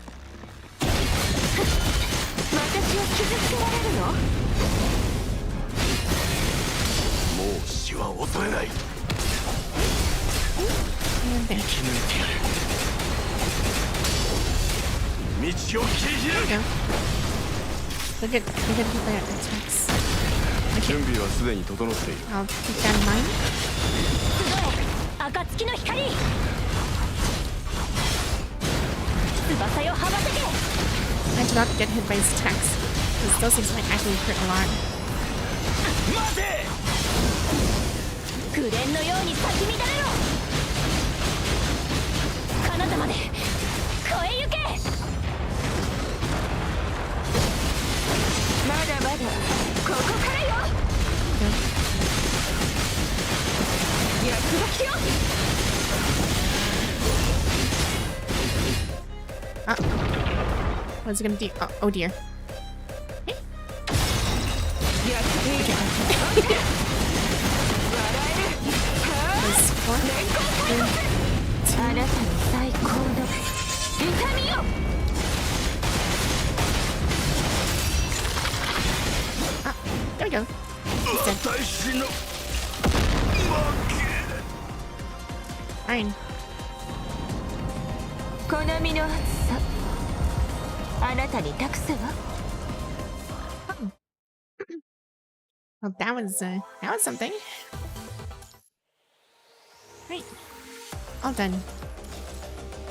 私を傷つけられるのもう死は恐れない And 生 there. き抜いてやる道を切り There 開 we go. We're good. We're good with that attacks. く準備はすでに整っている I'll keep that in mind. 暁の光翼よ羽ばたけ I do not get hit by his attacks. Because those things might actually hurt a lot. 待てグレンのように咲き乱れろ彼方まで越えゆけまだまだここからよ躍動よ What's it gonna do? Oh dear. あなたの最高の痛みよ There we go. 私の負け Fine. 好みの熱さあなたに託すわ Well, that was something. Right. All done.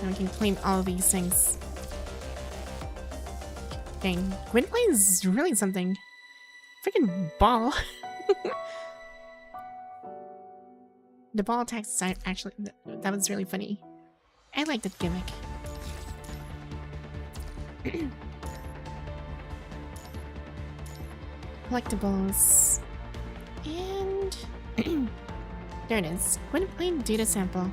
Now we can claim all these things. Dang. Gwynplaine is really something. Freaking ball. The ball attacks are actually... That was really funny. I like that gimmick. Collectibles. And... there it is. Gwynplaine data sample.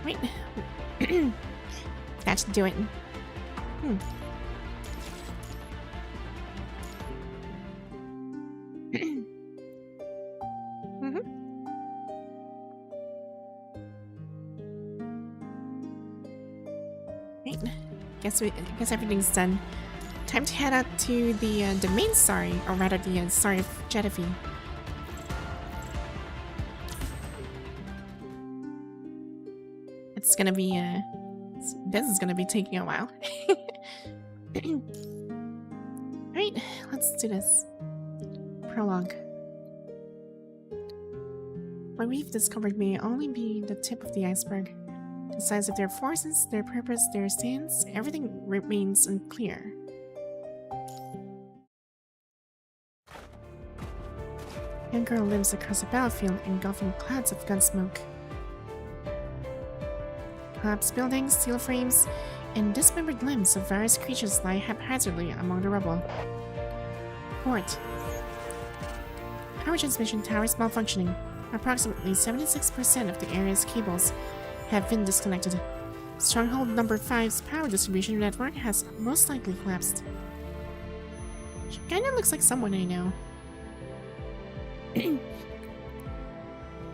Right. That should do it. Right. Guess everything's done. Time to head out to the main story, or rather the story of Jiedavie. It's gonna be this is gonna be taking a while. Alright, let's do this. Prologue. What we've discovered may only be the tip of the iceberg. The size of their forces, their purpose, their stance, everything remains unclear. Young girl lives across a battlefield engulfing clouds of gunsmoke. Collapsed buildings, steel frames, and dismembered limbs of various creatures lie haphazardly among the rubble. Port. Power transmission towers malfunctioning. Approximately 76% of the area's cables have been disconnected. Stronghold number 5's power distribution network has most likely collapsed. She kinda looks like someone I know.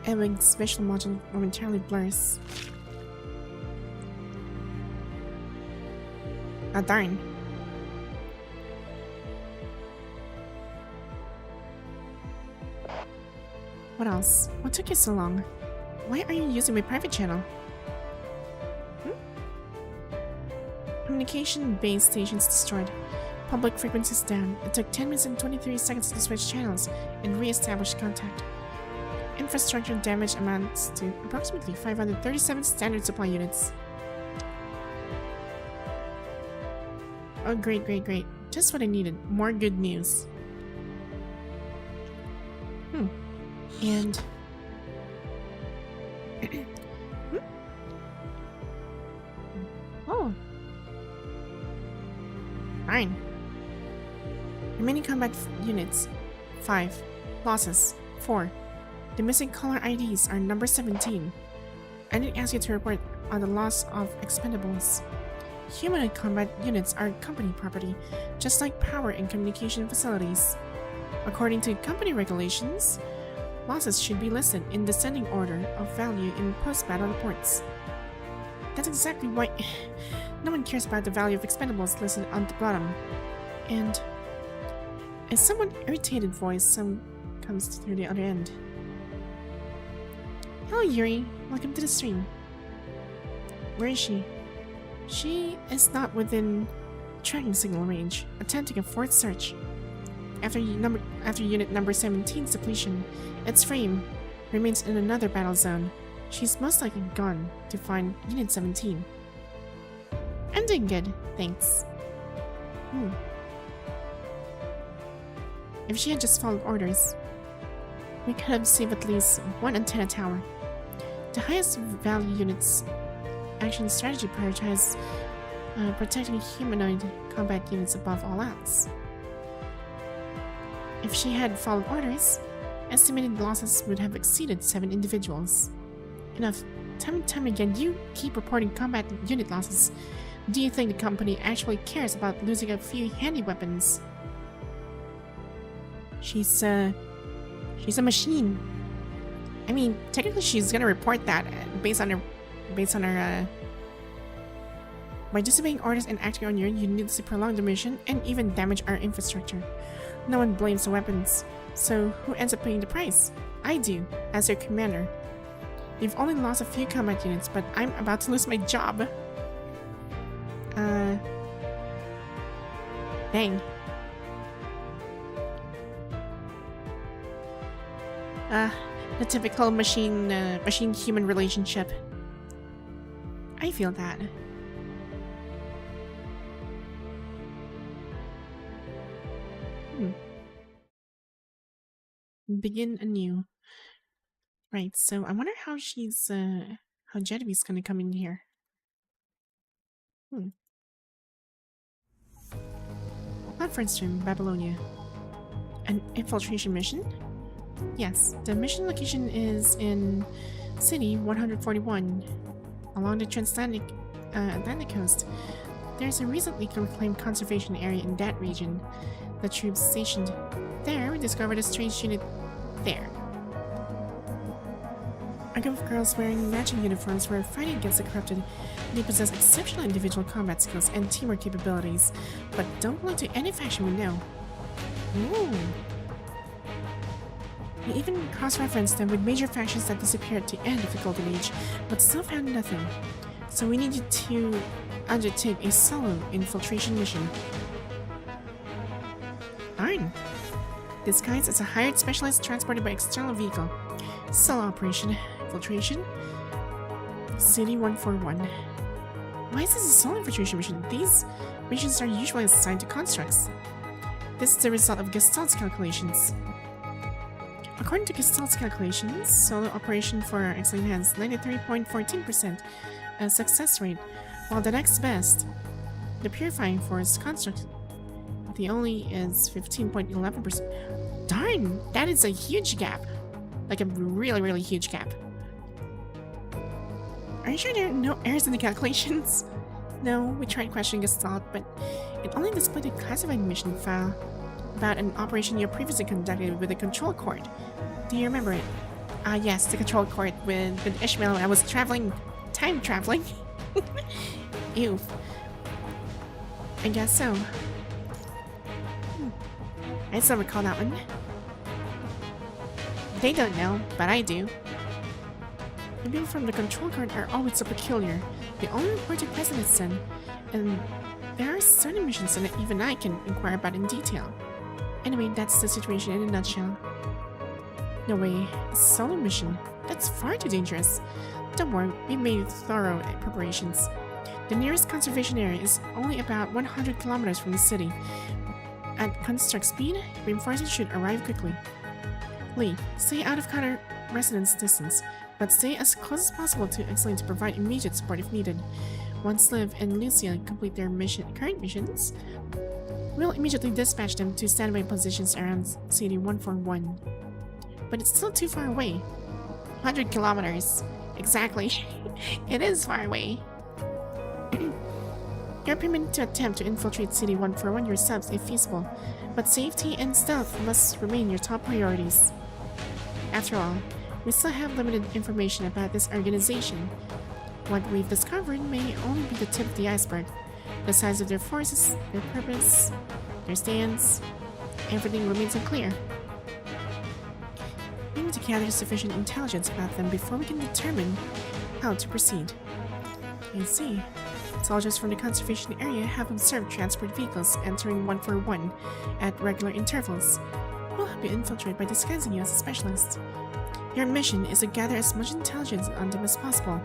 Ewing's visual module momentarily blurs. Ah, darn. What else? What took you so long? Why are you using my private channel? Communication base stations destroyed. Public frequencies down. It took 10 minutes and 23 seconds to switch channels and re-establish contact. Infrastructure damage amounts to approximately 537 standard supply units. Oh, great, great, great. Just what I needed. More good news. And... Oh. Fine. Remaining combat units, 5. Losses, 4. The missing caller IDs are number 17. I didn't ask you to report on the loss of expendables. Humanoid combat units are company property, just like power and communication facilities. According to company regulations, losses should be listed in descending order of value in post-battle reports. That's exactly why no one cares about the value of expendables listed on the bottom. And a somewhat irritated voice comes through the other end. Hello, Yuri. Welcome to the stream. Where is she? She is not within tracking signal range. Attempting a fourth search. After unit number 17's depletion, its frame remains in another battle zone. She's most likely gone to find Unit 17. I'm doing good, thanks. If she had just followed orders, we could have saved at least one antenna tower. The highest value unit's action strategy prioritizes protecting humanoid combat units above all else. If she had followed orders, estimated losses would have exceeded 7 individuals. Enough. Time and time again, you keep reporting combat unit losses. Do you think the company actually cares about losing a few handy weapons? She's a machine. I mean, technically she's gonna report that based on her by disobeying orders and acting on your unit, you need to prolong the mission and even damage our infrastructure. No one blames the weapons, so who ends up paying the price? I do, as your commander. You've only lost a few combat units, but I'm about to lose my job. Dang. The typical machine-human relationship. I feel that. Begin anew. Right, so I wonder how she's, how Jiedavie's gonna come in here. Conference room, Babylonia. An infiltration mission? Yes, the mission location is in City 141, along the transatlantic Atlantic coast. There's a recently reclaimed conservation area in that region. The troops stationed there discovered a strange unit there. A group of girls wearing matching uniforms were fighting against the corrupted. They possess exceptional individual combat skills and teamwork capabilities, but don't belong to any faction we know. Ooh. We even cross-referenced them with major factions that disappeared at the end of the Golden Age, but still found nothing. So we need you to undertake a solo infiltration mission. Darn. Disguised as a hired specialist transported by external vehicle. Solo operation. Infiltration. City 141. Why is this a solo infiltration mission? These missions are usually assigned to constructs. This is the result of Gestalt's calculations. According to Gestalt's calculations, solo operation for Excelynne has 93.14% success rate, while the next best, the Purifying Force construct, the only is 15.11%. Darn, that is a huge gap. Like a really, really huge gap. Are you sure there are no errors in the calculations? No, we tried questioning Gestalt, but it only displayed a classified mission file about an operation you previously conducted with a control cord. Do you remember it? Ah yes, the control cord with Ishmael when I was time traveling. Ew. I guess so. I still recall that one. They don't know, but I do. The people from the control card are always so peculiar. They only report to President Sun, and there are certain missions that even I can inquire about in detail. Anyway, that's the situation in a nutshell. No way, a solo mission? That's far too dangerous. Don't worry, we made thorough preparations. The nearest conservation area is only about 100 kilometers from the city. At construct speed, reinforcements should arrive quickly. Lee, stay out of counter residence distance, but stay as close as possible to Excelynne to provide immediate support if needed. Once Liv and Lucia complete their current missions, we'll immediately dispatch them to standby positions around CD-141. But it's still too far away. 100 kilometers. Exactly. It is far away. You're permitted to attempt to infiltrate CD-141 yourselves if feasible, but safety and stealth must remain your top priorities. After all, we still have limited information about this organization. What we've discovered may only be the tip of the iceberg. The size of their forces, their purpose, their stance, everything remains unclear. We need to gather sufficient intelligence about them before we can determine how to proceed. I see. Soldiers from the conservation area have observed transport vehicles entering 141 at regular intervals. We'll help you infiltrate by disguising you as a specialist. Your mission is to gather as much intelligence on them as possible,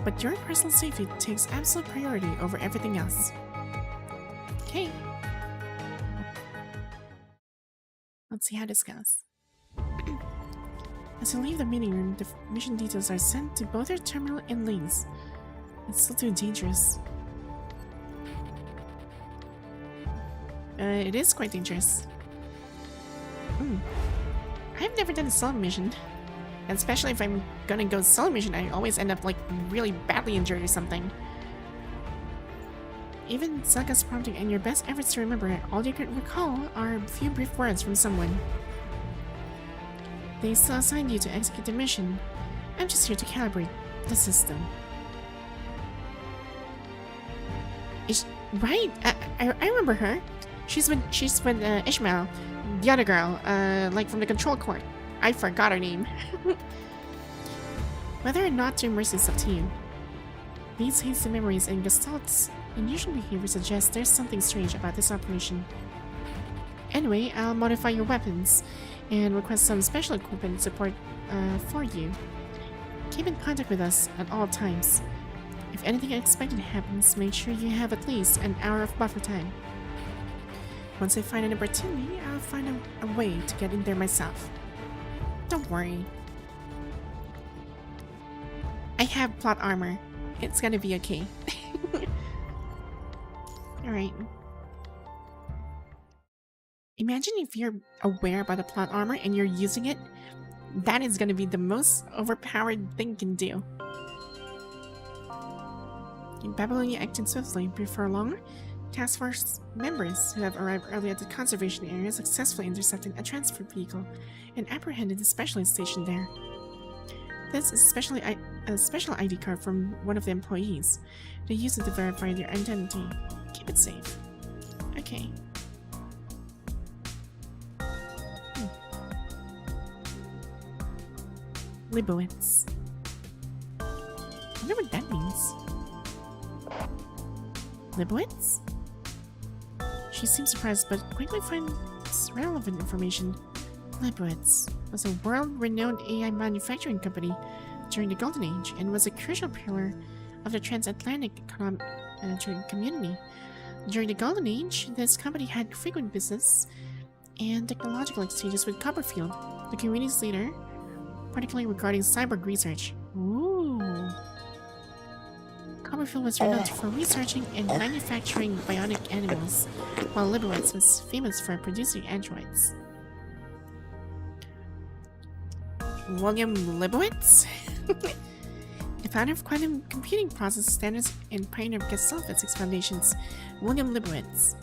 but your personal safety takes absolute priority over everything else. Okay. Let's see how this goes. As you leave the meeting room, the mission details are sent to both your terminal and Lynne's. It's still too dangerous. It is quite dangerous. I've never done a solo mission. And especially if I'm gonna go solo mission, I always end up like really badly injured or something. Even Saga's prompting and your best efforts to remember it, all you can recall are a few brief words from someone. They still assigned you to execute the mission. I'm just here to calibrate the system. Right? I remember her. She's with Ishmael, the other girl, like from the control court. I forgot her name. Whether or not to immerse is up to you. These hasty memories and gestalt's unusual behavior suggest there's something strange about this operation. Anyway, I'll modify your weapons and request some special equipment support for you. Keep in contact with us at all times. If anything unexpected happens, make sure you have at least an hour of buffer time. Once I find an opportunity, I'll find a way to get in there myself. Don't worry. I have plot armor. It's gonna be okay. Alright. Imagine if you're aware about the plot armor and you're using it. That is gonna be the most overpowered thing you can do. In Babylonia acting swiftly, before long, task force members who have arrived early at the conservation area successfully intercepted a transport vehicle and apprehended the specialist stationed there. This is a special ID card from one of the employees. They use it to verify their identity. Keep it safe. Okay. Libowitz. I wonder what that means. Libowitz? She seems surprised, but quickly finds relevant information. Libowitz was a world-renowned AI manufacturing company during the Golden Age and was a crucial pillar of the transatlantic community. During the Golden Age, this company had frequent business and technological exchanges with Copperfield, the community's leader, particularly regarding cyborg research. Ooh. Copperfield was renowned for researching and manufacturing bionic animals, while Libowitz was famous for producing androids. William Libowitz? The founder of quantum computing process standards and pioneer of gestalt physics foundations, William Libowitz.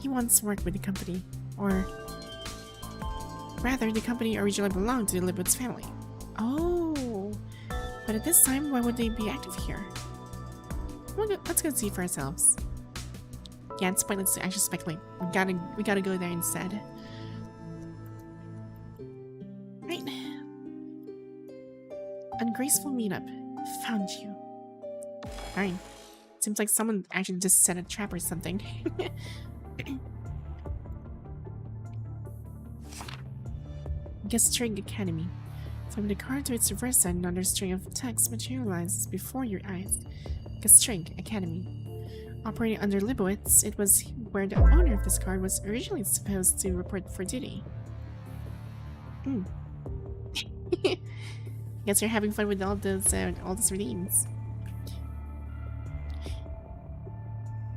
He once worked with the company, or rather, the company originally belonged to the Libowitz family. Oh, but at this time, why would they be active here? Let's go see for ourselves. Yeah, it's pointless to actually speculate. We gotta go there instead. Right. Ungraceful meetup. Found you. Alright. Seems like someone actually just set a trap or something. String Academy. From the card to its reverse side, another string of text materializes before your eyes. String Academy. Operating under Libowitz, it was where the owner of this card was originally supposed to report for duty. Guess you're having fun with all those redeems.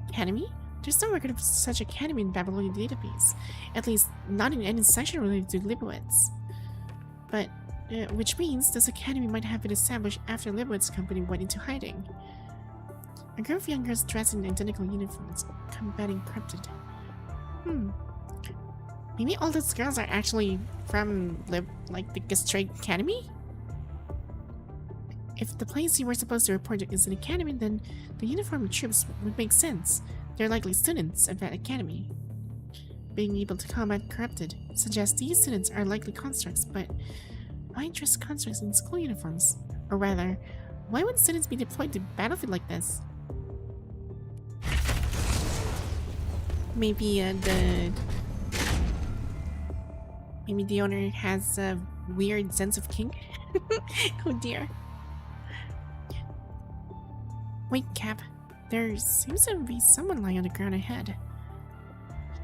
Academy? There's no record of such academy in Babylonian database. At least, not in any section related to Libowitz. But, which means this academy might have been established after Libowitz company went into hiding. A group of young girls dressed in identical uniforms, combating corrupted. Maybe all those girls are actually from, the Straight Academy? If the place you were supposed to report to is an academy, then the uniformed troops would make sense. They're likely students of that academy. Being able to combat corrupted suggests these students are likely constructs, but why dress constructs in school uniforms? Or rather, why would students be deployed to battlefield like this? Maybe maybe the owner has a weird sense of kink? Oh dear. Wait, Cap. There seems to be someone lying on the ground ahead.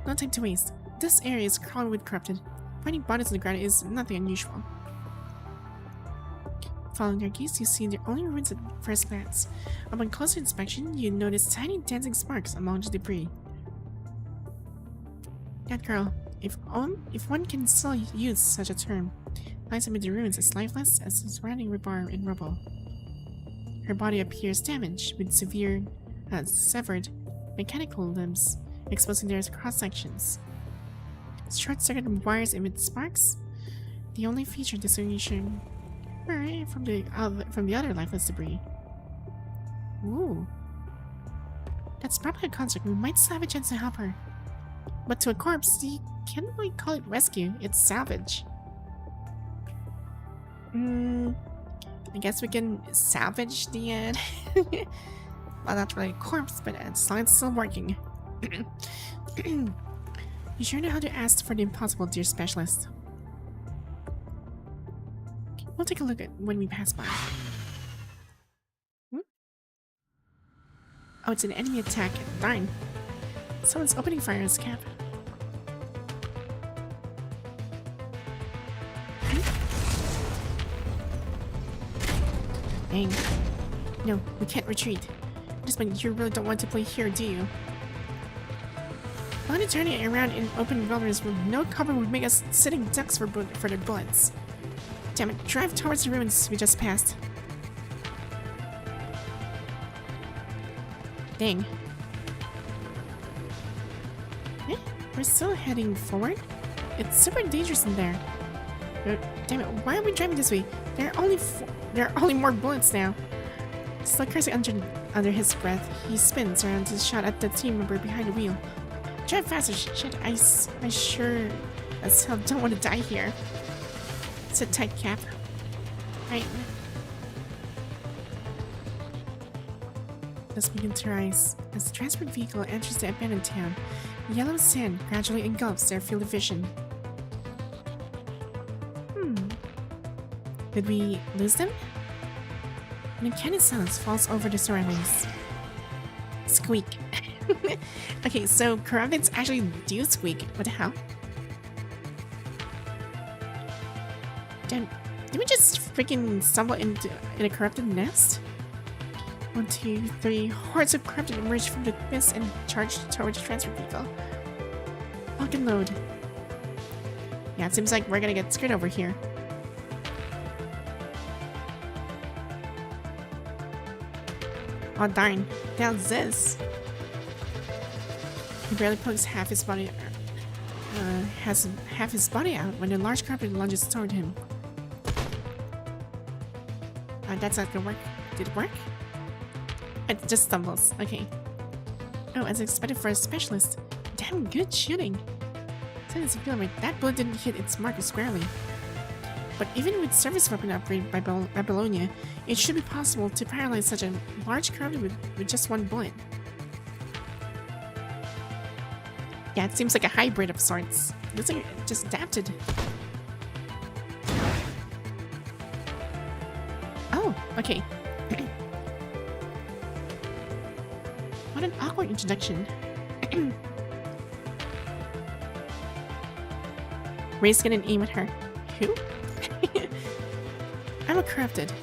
No time to waste. This area is crawling with corrupted. Finding bodies on the ground is nothing unusual. Following your gaze, you see the only ruins at first glance. Upon closer inspection, you notice tiny dancing sparks among the debris. That girl, if one can still use such a term, lies amid the ruins as lifeless as the surrounding rebar and rubble. Her body appears damaged, with severe, severed mechanical limbs, exposing their cross-sections. Short-circuited wires emit sparks, the only feature distinguishing her from the other lifeless debris. Ooh. That's probably a construct. We might still have a chance to help her. But to a corpse, you can't really call it rescue, it's salvage. I guess we can salvage the well, not really a corpse, but as long as it's still working. You sure know how to ask for the impossible, dear specialist. We'll take a look at when we pass by. Oh, it's an enemy attack. Darn. Someone's opening fire on his Cap. Dang. No, we can't retreat. Just mean you really don't want to play here, do you? Why turning around in open wilderness with no cover would make us sitting ducks for their bullets. Damn it, drive towards the ruins we just passed. Dang. We're still heading forward? It's super dangerous in there. Damn it, why are we driving this way? There are only more bullets now. Still cursing under his breath, he spins around to shot at the team member behind the wheel. Drive faster, shit, I sure as hell don't want to die here. Sit tight, Cap. Right. Let's begin to rise. As the transport vehicle enters the abandoned town, yellow sand gradually engulfs their field of vision. Did we lose them? An uncanny silence falls over the surroundings. Squeak. Okay, so corrupteds actually do squeak. What the hell? Did we just freaking stumble in a corrupted nest? 1, 2, 3. Hordes of corrupted emerge from the mist and charge towards the transfer vehicle. Lock and load. Yeah, it seems like we're gonna get screwed over here. Oh darn, how's this? He barely pokes half his body has half his body out when a large corrupted lunges toward him. That's not gonna work. Did it work? It just stumbles. Okay. Oh, as expected for a specialist. Damn good shooting. That bullet didn't hit its marker squarely. But even with service weapon upgrade by Babylonia, it should be possible to paralyze such a large crowd with just one bullet. Yeah, it seems like a hybrid of sorts. Looks like it just adapted. Oh, okay. What an awkward introduction. Ray's gonna aim at her. Who? I'm a corrupted.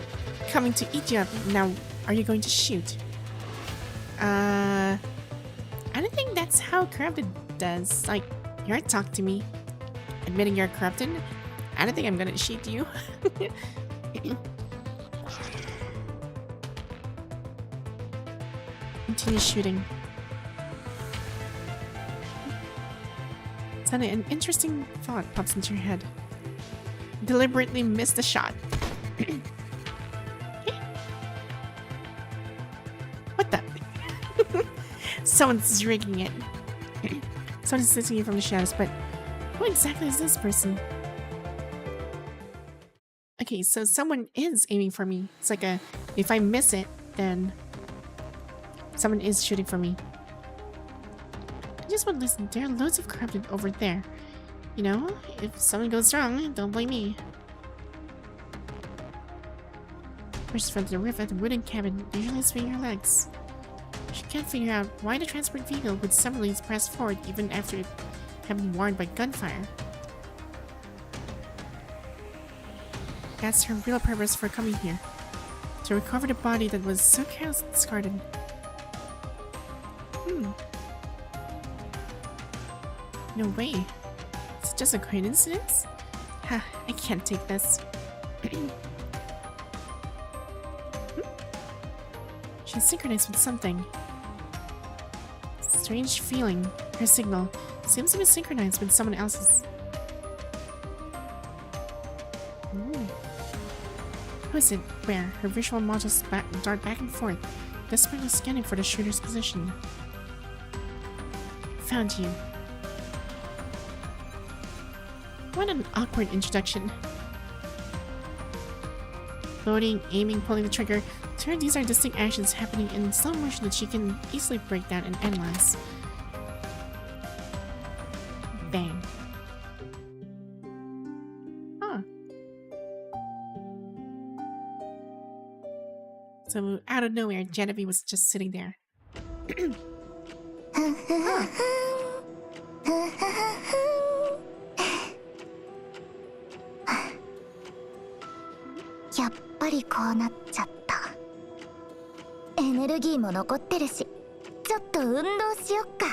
Coming to eat you up. Now, are you going to shoot? I don't think that's how corrupted does. Like, you're talk to me. Admitting you're corrupted? I don't think I'm gonna shoot you. Continue shooting. Suddenly, an interesting thought pops into your head. Deliberately miss the shot. What the? Someone's rigging it. Someone's listening from the shadows, but who exactly is this person? Okay, so someone is aiming for me. It's like a, if I miss it, then someone is shooting for me. I just want to listen. There are loads of corrupted over there. You know, if something goes wrong, don't blame me. First from the roof at the wooden cabin, usually swing your legs. She can't figure out why the transport vehicle would suddenly press forward even after it had been warned by gunfire. That's her real purpose for coming here. To recover the body that was so carelessly discarded. No way. Is it just a coincidence? Ha, I can't take this. She's synchronized with something. Strange feeling. Her signal seems to be synchronized with someone else's. Who is it? Where? Her visual modules dart back and forth, desperately scanning for the shooter's position. Found you. What an awkward introduction. Loading, aiming, pulling the trigger. To her, these are distinct actions happening in slow motion that she can easily break down and analyze. Bang. Huh. So out of nowhere, Jiedavie was just sitting there. Huh. やっぱりこうなっちゃった。エネルギーも残ってるし、ちょっと運動しよっか。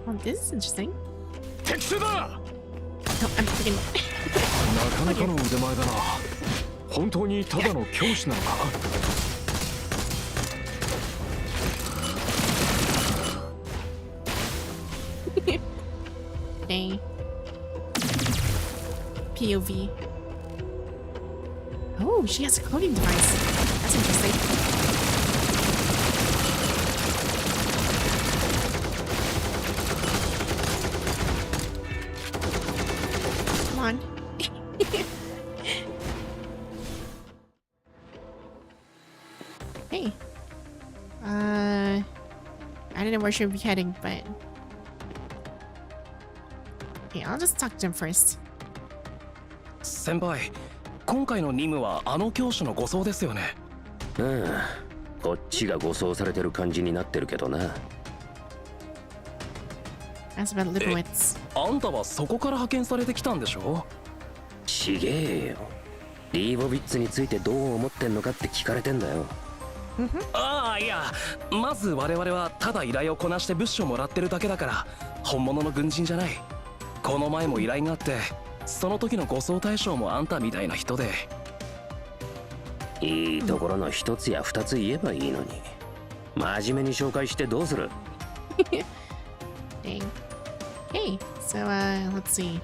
Well, this is interesting. 敵手だ。No, I'm freaking. なかなかの腕前だな。本当にただの教師なのか。A POV. Oh, she has a cloning device. That's interesting. Come on. Hey. I don't know where she'll be heading, but yeah, I'll just talk to him first. 先輩、今回の任務はあの教師の護送ですよね。うん、こっちが護送されてる感じになってるけどな。That's about Lipowitz. あんたはそこから派遣されてきたんでしょ？ちげえよ。リーボビッツについてどう思ってんのかって聞かれてんだよ。ああ、いや、まず我々はただ依頼をこなして物資をもらってるだけだから本物の軍人じゃない。この前も依頼があって、その時の護送対象もあんたみたいな人で。いいところの一つや二つ言えばいいのに。真面目に紹介してどうする？ Dang. Hey, so let's see.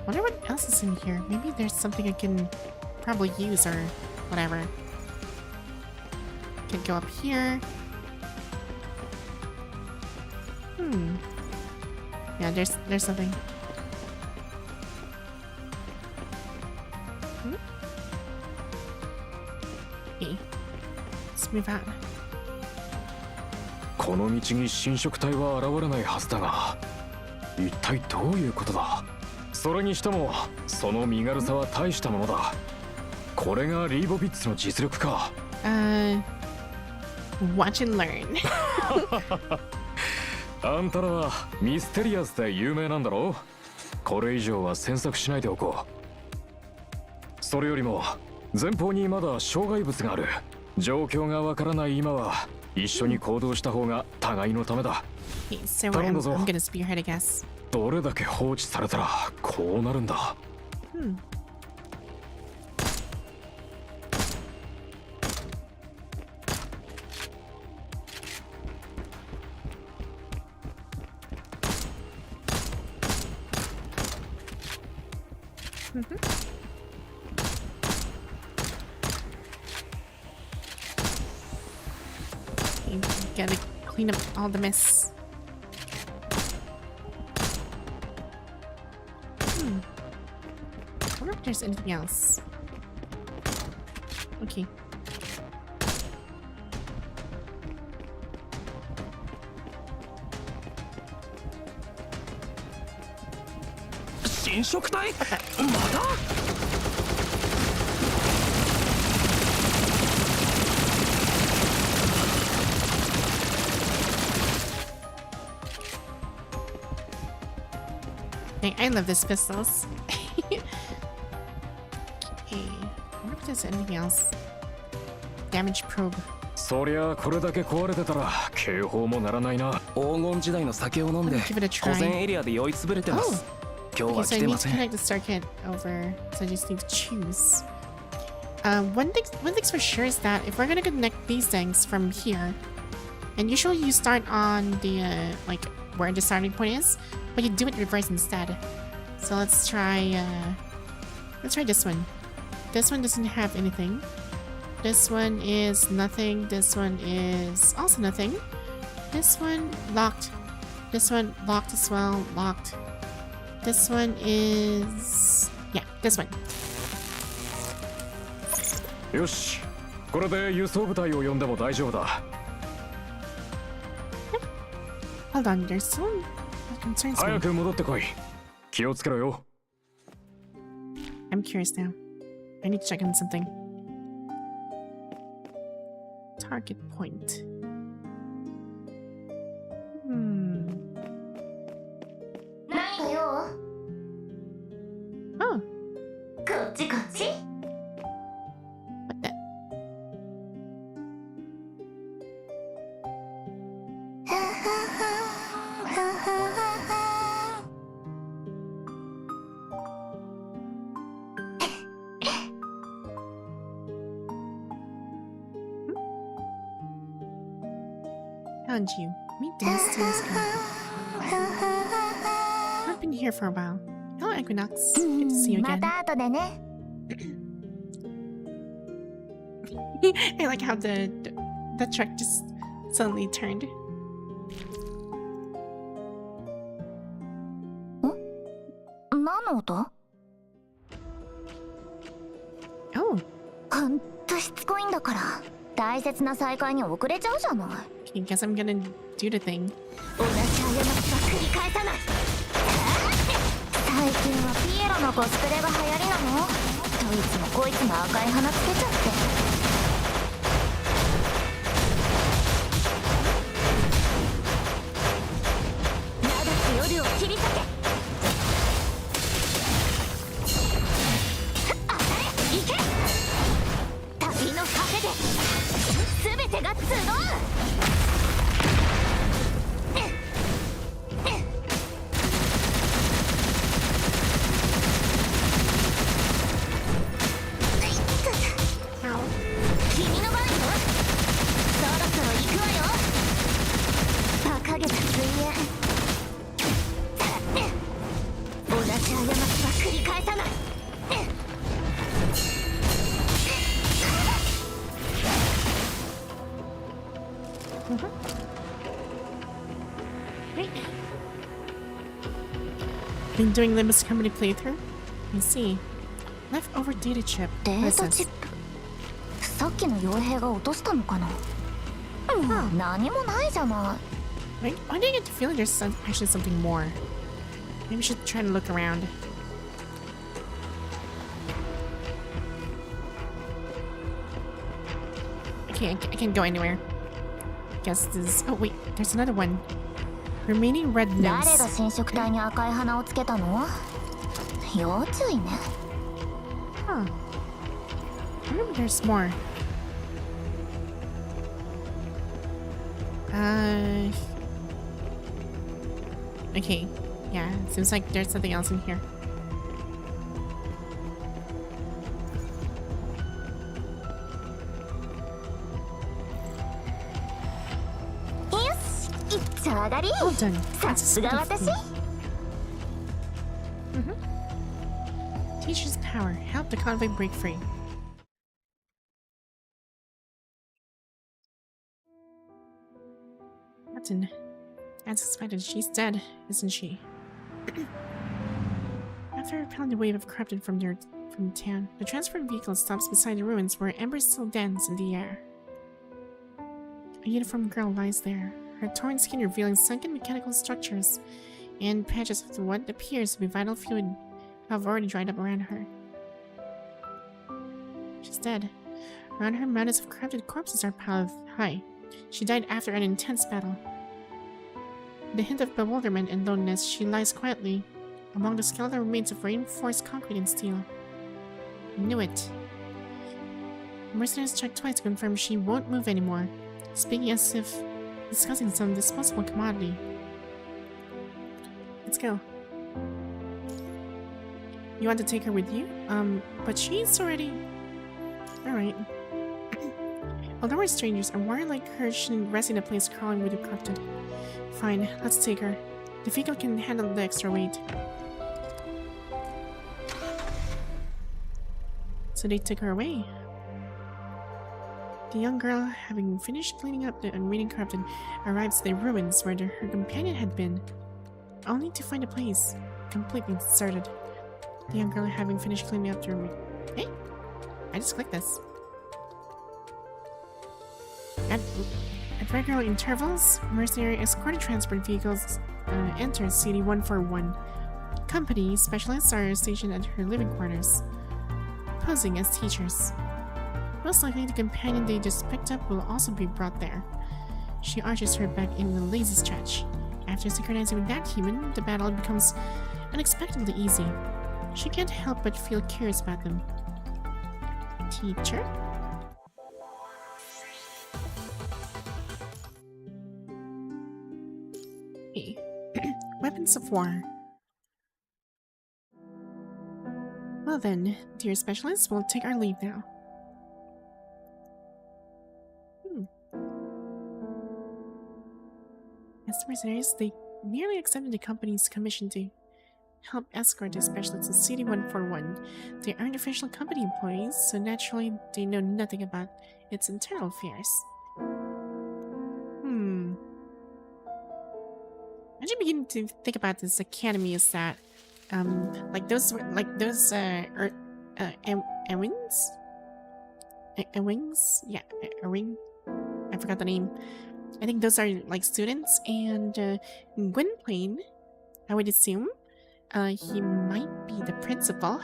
Wonder what else is in here. Maybe there's something I can probably use or whatever. Can go up here. Yeah, there's something. Okay. Let's move on. この道に侵食体は現れないはずだが、一体どういうことだ。それにしてもその身軽さは大したものだ。これがリーボビッツの実力か。Watch and learn. あんたらはミステリアスで有名なんだろう。これ以上は詮索しないでおこう。それよりも前方にまだ障害物がある。状況がわからない今は一緒に行動した方が互いのためだ。Okay, so I'm gonna spearhead, I guess. どれだけ放置されたらこうなるんだ。You gotta clean up all the mess. I wonder if there's anything else. Okay. 侵食体？また？I love these pistols. Okay. I wonder if there's anything else. Damage probe. そりゃこれだけ壊れてたら警報もならないな。黄金時代の酒を飲んで Give it a try. 保全エリアで酔いつぶれてます。今日 Okay, は so 来 I て need ま to せん。 connect the circuit over. So I just need to choose. One thing's for sure is that if we're gonna connect these things from here, and usually you start on the like where the starting point is, but you do it reverse instead. So let's try this one. This one doesn't have anything. This one is nothing. This one is also nothing. This one locked. This one locked as well. Locked. This one is... yeah, this one. よし、これで輸送部隊を呼んでも大丈夫だ。Hold on, there's some that concerns me. 早く戻ってこい。気をつけろよ。I'm curious now. I need to check on something. Target point. Hmm. なんかよ。 Oh, こっちこっち。 what the? 'Found you. Meet Dennis I've been here for a while. Hello, Equinox. Good to see you ま again. た後でね。 I like how the truck just suddenly turned. 何の音？ Oh, ほんとしつこいんだから大切な再会に遅れちゃうじゃない。 okay, guess I'm gonna do the thing. 同じ過ちは繰り返さない。最近はピエロのコスプレが流行りなの？どいつもこいつも赤い鼻つけちゃって。長く夜を切り裂け。当たれ、行け。旅の果てで全てが集う。君の番よ。そろそろ行くわよ。馬鹿げた水泳。同じ過ちは繰り返さない。 Been doing Limbus Company playthrough? I see. Leftover data chip. デ What ー is タチッ this? プ。さっきの傭兵が落としたのかな。何もないじゃない。Why do I get the feeling there's actually something more? Maybe we should try to look around. I can't go anywhere. Guess this. Oh wait, there's another one. Remaining red 誰 nose. が染色体に赤い花をつけたの？要注意ね。Huh. I remember there's more. Okay. Yeah, seems like there's something else in here. Well done. That's a Sa sweet私 Teacher's power. Help the convoy break free. Captain. As suspected, she's dead, isn't she? After repelling the wave of corrupted from the town, the transport vehicle stops beside the ruins where embers still dance in the air. A uniformed girl lies there, her torn skin revealing sunken mechanical structures and patches of what appears to be vital fluid have already dried up around her. She's dead. Around her, mountains of corrupted corpses are piled high. She died after an intense battle. With a hint of bewilderment and loneliness, she lies quietly among the skeletal remains of reinforced concrete and steel. I knew it. The mercenaries checked twice to confirm she won't move anymore, speaking as if discussing some disposable commodity. Let's go. You want to take her with you? But she's already... Alright. Although we're strangers, a warrior like her shouldn't rest in a place crawling with the corrupted. Fine, let's take her. The vehicle can handle the extra weight. So they took her away. The young girl, having finished cleaning up the unwitting corrupted, arrives at the ruins where her companion had been, only to find the place completely deserted. The young girl, having finished cleaning up the room. Hey! I just clicked this. At regular intervals, mercenary escorted transport vehicles enter CD-141. Company specialists are stationed at her living quarters, posing as teachers. Most likely the companion they just picked up will also be brought there. She arches her back in a lazy stretch. After synchronizing with that human, the battle becomes unexpectedly easy. She can't help but feel curious about them. Teacher? Hey. Weapons of war. Well then, dear specialists, we'll take our leave now. As mercenaries, they merely accepted the company's commission to help escort the specialists to CD-141. They aren't official company employees, so naturally they know nothing about its internal affairs. Imagine beginning to think about this academy is that, Ewings? Ewings? Yeah, Ewing? I forgot the name. I think those are like students, and Gwynplaine, I would assume, he might be the principal.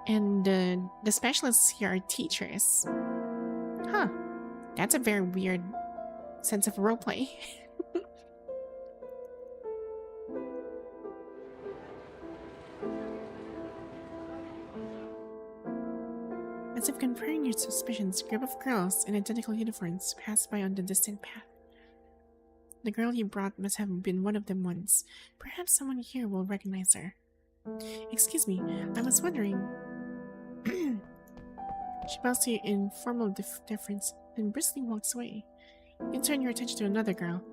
And the specialists here are teachers. Huh. That's a very weird sense of roleplay. As if confirming your suspicions, a group of girls in identical uniforms passed by on the distant path. The girl you brought must have been one of them once. Perhaps someone here will recognize her. Excuse me, I was wondering... She bows to you in formal deference, then briskly walks away. You turn your attention to another girl.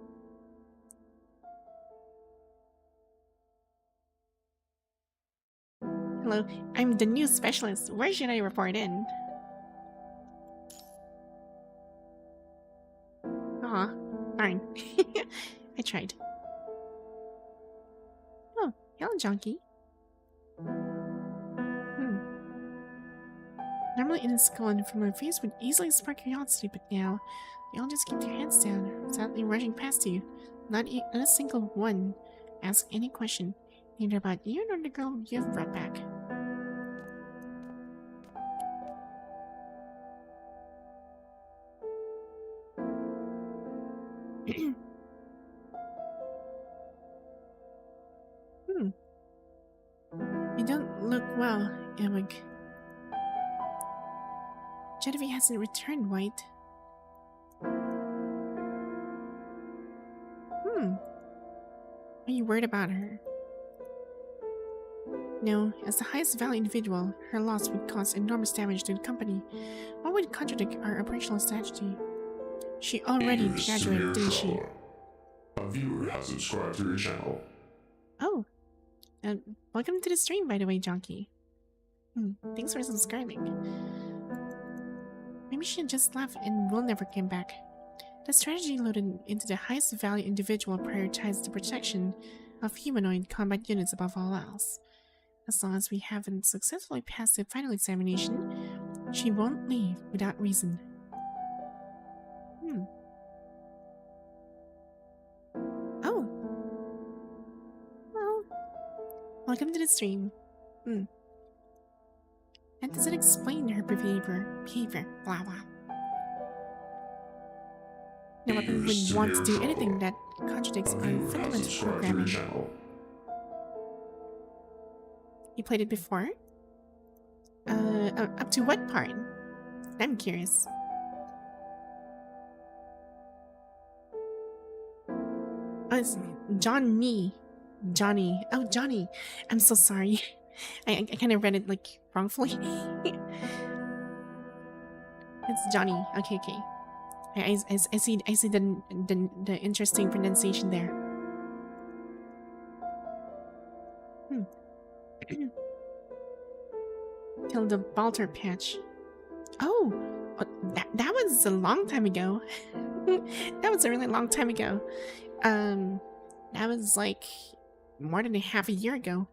Hello, I'm the new specialist. Where should I report in? Aw, fine. I tried. Oh, hello, Junkie. Normally in a skull and from my face would easily spark curiosity, but now you all just keep your heads down, silently rushing past you. Not a single one ask any question, neither about you nor the girl you've brought back. You don't look well, Emig. Jiedavie hasn't returned, White. Are you worried about her? No, as the highest value individual, her loss would cause enormous damage to the company. What would contradict our operational strategy? She already graduated, didn't she? A viewer has subscribed to your channel. Oh. Welcome to the stream, by the way, Junkie. Thanks for subscribing. Maybe she just left and will never come back. The strategy loaded into the highest value individual prioritizes the protection of humanoid combat units above all else. As long as we haven't successfully passed the final examination, she won't leave without reason. Oh. Well, welcome to the stream. That doesn't explain her behavior. Blah blah. No weapon would want to do anything that contradicts our fundamental programming. You played it before? Up to what part? I'm curious. Oh, it's Johnny. Oh, Johnny. I'm so sorry. I kind of read it like wrongfully. It's Johnny. Okay. I see the interesting pronunciation there. Till the Balter patch. Oh, that was a long time ago. That was a really long time ago. That was like more than half a year ago.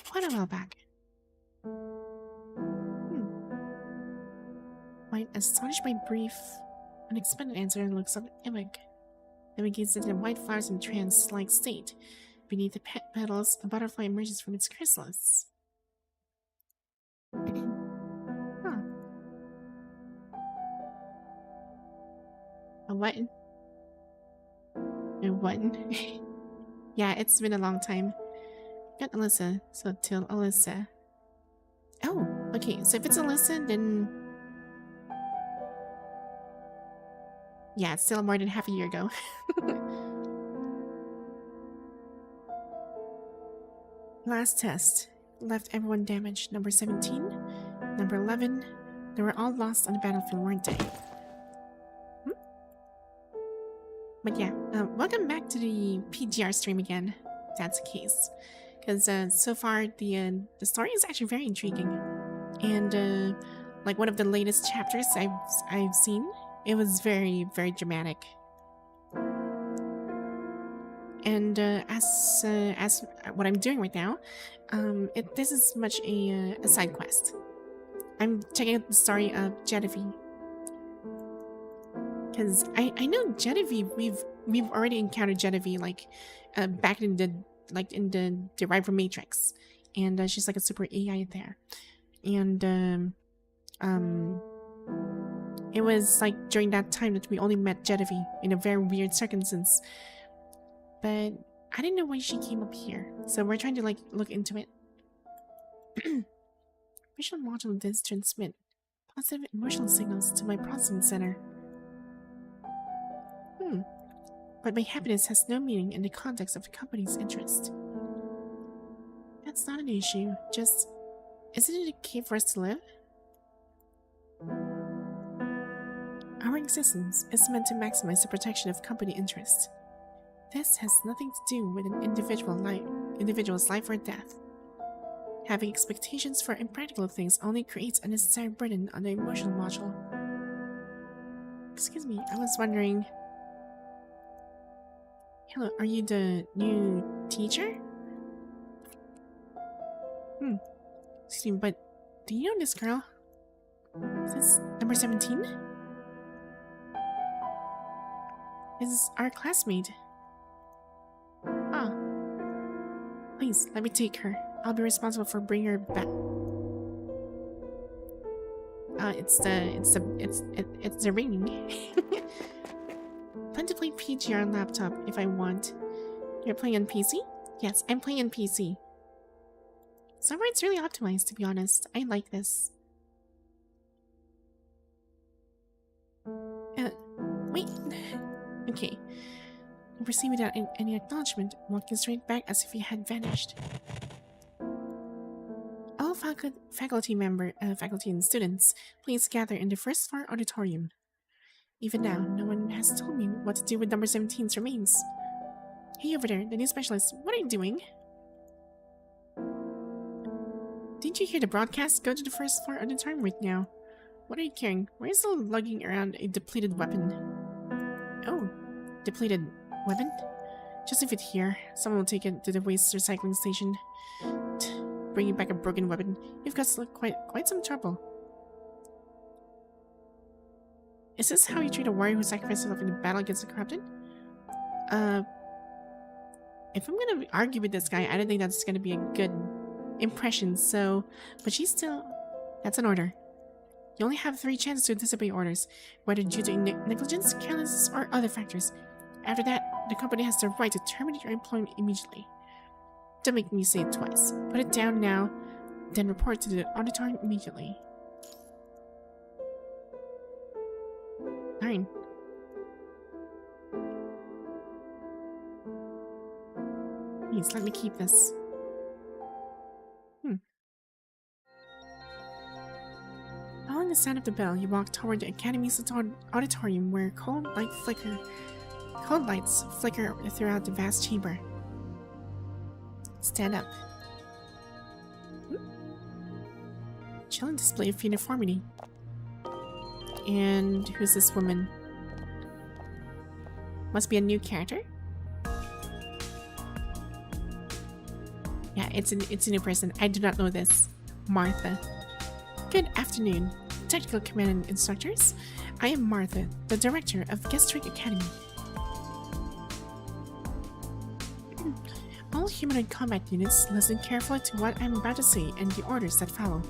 Quite a while back. White, astonished by brief, unexpected answer, looks up at Emig. Emig gazes at the white flowers in trance-like state. Beneath the petals, a butterfly emerges from its chrysalis. A what? A what? Yeah, it's been a long time. Got Alyssa, so till Alyssa. Oh, okay, so if it's Alyssa, then... yeah, it's still more than half a year ago. Last test. Left everyone damaged. Number 17, number 11. They were all lost on the battlefield, weren't they? But yeah, welcome back to the PGR stream again, if that's the case. Because so far, the story is actually very intriguing. And like one of the latest chapters I've seen, it was very, very dramatic. And as what I'm doing right now, this is much a side quest. I'm checking out the story of Jiedavie. Because I know Jiedavie, we've already encountered Jiedavie like back in the Derived from Matrix, and she's like a super AI there, and it was like during that time that we only met Jiedavie in a very weird circumstance, but I didn't know why she came up here, so we're trying to like look into it. Visual module does transmit positive emotional signals to my processing center. But my happiness has no meaning in the context of the company's interest. That's not an issue, just... isn't it okay for us to live? Our existence is meant to maximize the protection of company interest. This has nothing to do with an individual's life or death. Having expectations for impractical things only creates unnecessary burden on the emotional module. Excuse me, I was wondering... Hello, are you the new teacher? Excuse me, but do you know this girl? Is this number 17? This is our classmate. Ah. Please, let me take her. I'll be responsible for bringing her back. It's the ring. Plan to play PG on laptop if I want. You're playing on PC? Yes, I'm playing on PC. Somewhere it's really optimized, to be honest. I like this. Wait. Okay. You proceed without any acknowledgement, walking straight back as if he had vanished. All faculty and students, please gather in the first floor auditorium. Even now, no one has told me what to do with number 17's remains. Hey over there, the new specialist, what are you doing? Didn't you hear the broadcast? Go to the first floor auditorium right now. What are you carrying? Why are you still lugging around a depleted weapon? Oh, depleted weapon? Just leave it here. Someone will take it to the waste recycling station. Bringing back a broken weapon. You've got quite some trouble. Is this how you treat a warrior who sacrificed himself in a battle against the corrupted? If I'm gonna argue with this guy, I don't think that's gonna be a good impression, so... But she's still... That's an order. You only have 3 chances to anticipate orders, whether due to negligence, carelessness, or other factors. After that, the company has the right to terminate your employment immediately. Don't make me say it twice. Put it down now, then report to the auditorium immediately. Fine. Please, let me keep this. Following the sound of the bell, you walk toward the Academy's auditorium where cold lights flicker throughout the vast chamber. Stand up. Chilling display of uniformity. And who's this woman? Must be a new character? Yeah, it's a new person. I do not know this. Martha. Good afternoon, Technical Command Instructors. I am Martha, the Director of Gestric Academy. All humanoid combat units, listen carefully to what I'm about to say and the orders that follow.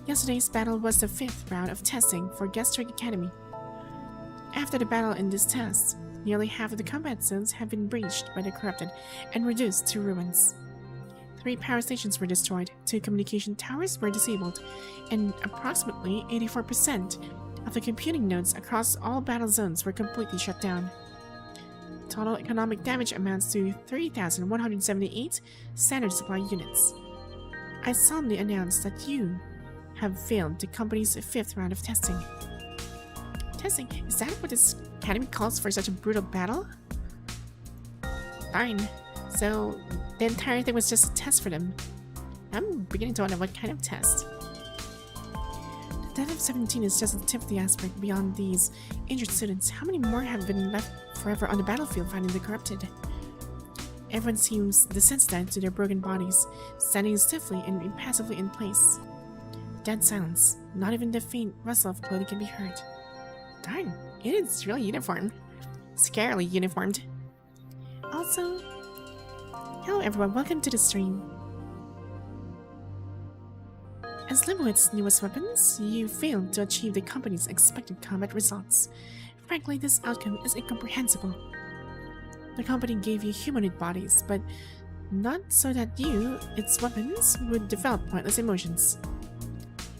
Yesterday's battle was the 5th round of testing for Gestric Academy. After the battle in this test, nearly half of the combat zones have been breached by the corrupted and reduced to ruins. 3 power stations were destroyed, 2 communication towers were disabled, and approximately 84% of the computing nodes across all battle zones were completely shut down. Total economic damage amounts to 3,178 standard supply units. I solemnly announce that you have failed the company's 5th round of testing. Testing? Is that what this academy calls for such a brutal battle? Fine. So, the entire thing was just a test for them. I'm beginning to wonder what kind of test. The death of 17 is just the tip of the iceberg. Beyond these injured students, how many more have been left forever on the battlefield fighting the corrupted? Everyone seems desensitized to their broken bodies, standing stiffly and impassively in place. Dead silence. Not even the faint rustle of clothing can be heard. Darn, it is really uniformed. Scarily uniformed. Also, hello everyone, welcome to the stream. As Limwit's newest weapons, you failed to achieve the company's expected combat results. Frankly, this outcome is incomprehensible. The company gave you humanoid bodies, but not so that you, its weapons, would develop pointless emotions.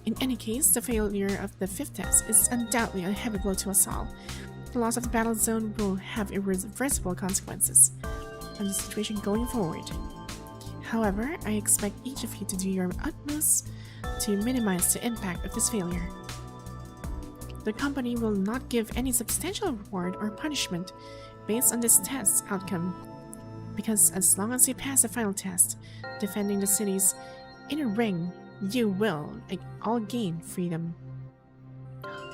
In any case, the failure of the 5th test is undoubtedly a heavy blow to us all. The loss of the battle zone will have irreversible consequences on the situation going forward. However, I expect each of you to do your utmost to minimize the impact of this failure. The company will not give any substantial reward or punishment based on this test's outcome, because as long as you pass the final test, defending the city's inner ring, you will all gain freedom.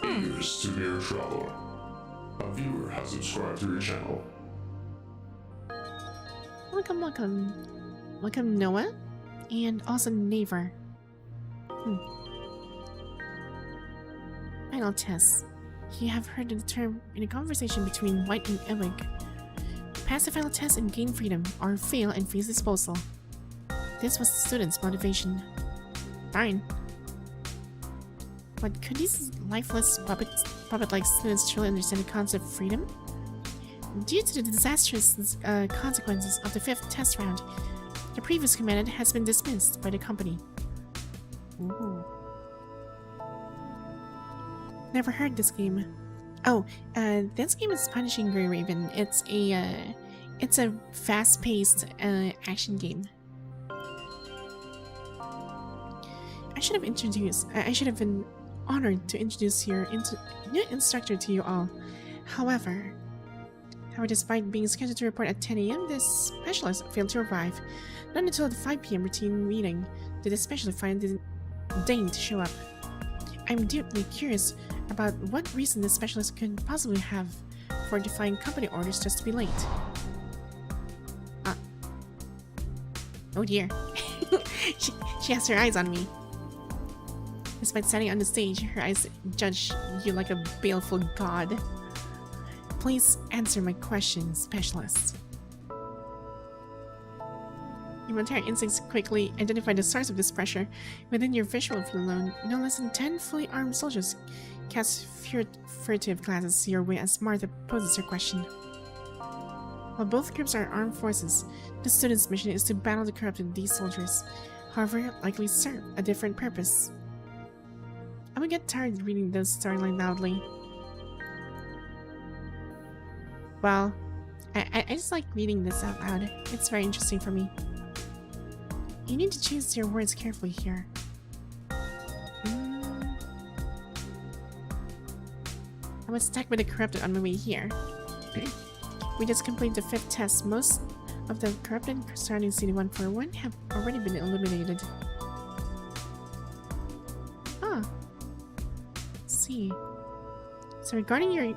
Ears to Dear Traveler. A viewer has subscribed to your channel. Welcome, welcome. Welcome, Noah, and also Naver. Final test. You have heard the term in a conversation between White and Ewig. Pass the final test and gain freedom, or fail and face disposal. This was the student's motivation. Fine. But could these lifeless puppet-like students truly understand the concept of freedom? Due to the disastrous consequences of the 5th test round, the previous commandant has been dismissed by the company. Ooh. Never heard this game. Oh, this game is Punishing Grey Raven. It's a fast-paced action game. I should have been honored to introduce your new instructor to you all. However, despite being scheduled to report at 10 AM, this specialist failed to arrive. Not until the 5 PM routine meeting did the specialist finally deign to show up. I'm deeply curious about what reason this specialist could possibly have for defying company orders just to be late. Oh dear. she has her eyes on me. Despite standing on the stage, her eyes judge you like a baleful god. Please answer my question, specialist. Your momentary instincts quickly identify the source of this pressure. Within your visual field alone, no less than 10 fully armed soldiers cast furtive glances your way as Martha poses her question. While both groups are armed forces, the student's mission is to battle the corrupt in these soldiers, however likely serve a different purpose. I would get tired reading this storyline loudly. Well, I just like reading this out loud. It's very interesting for me. You need to choose your words carefully here. I was stuck with the corrupted on my way here. We just completed the 5th test. Most of the corrupted surrounding CD-141 have already been eliminated. Ah. Let's see. So regarding your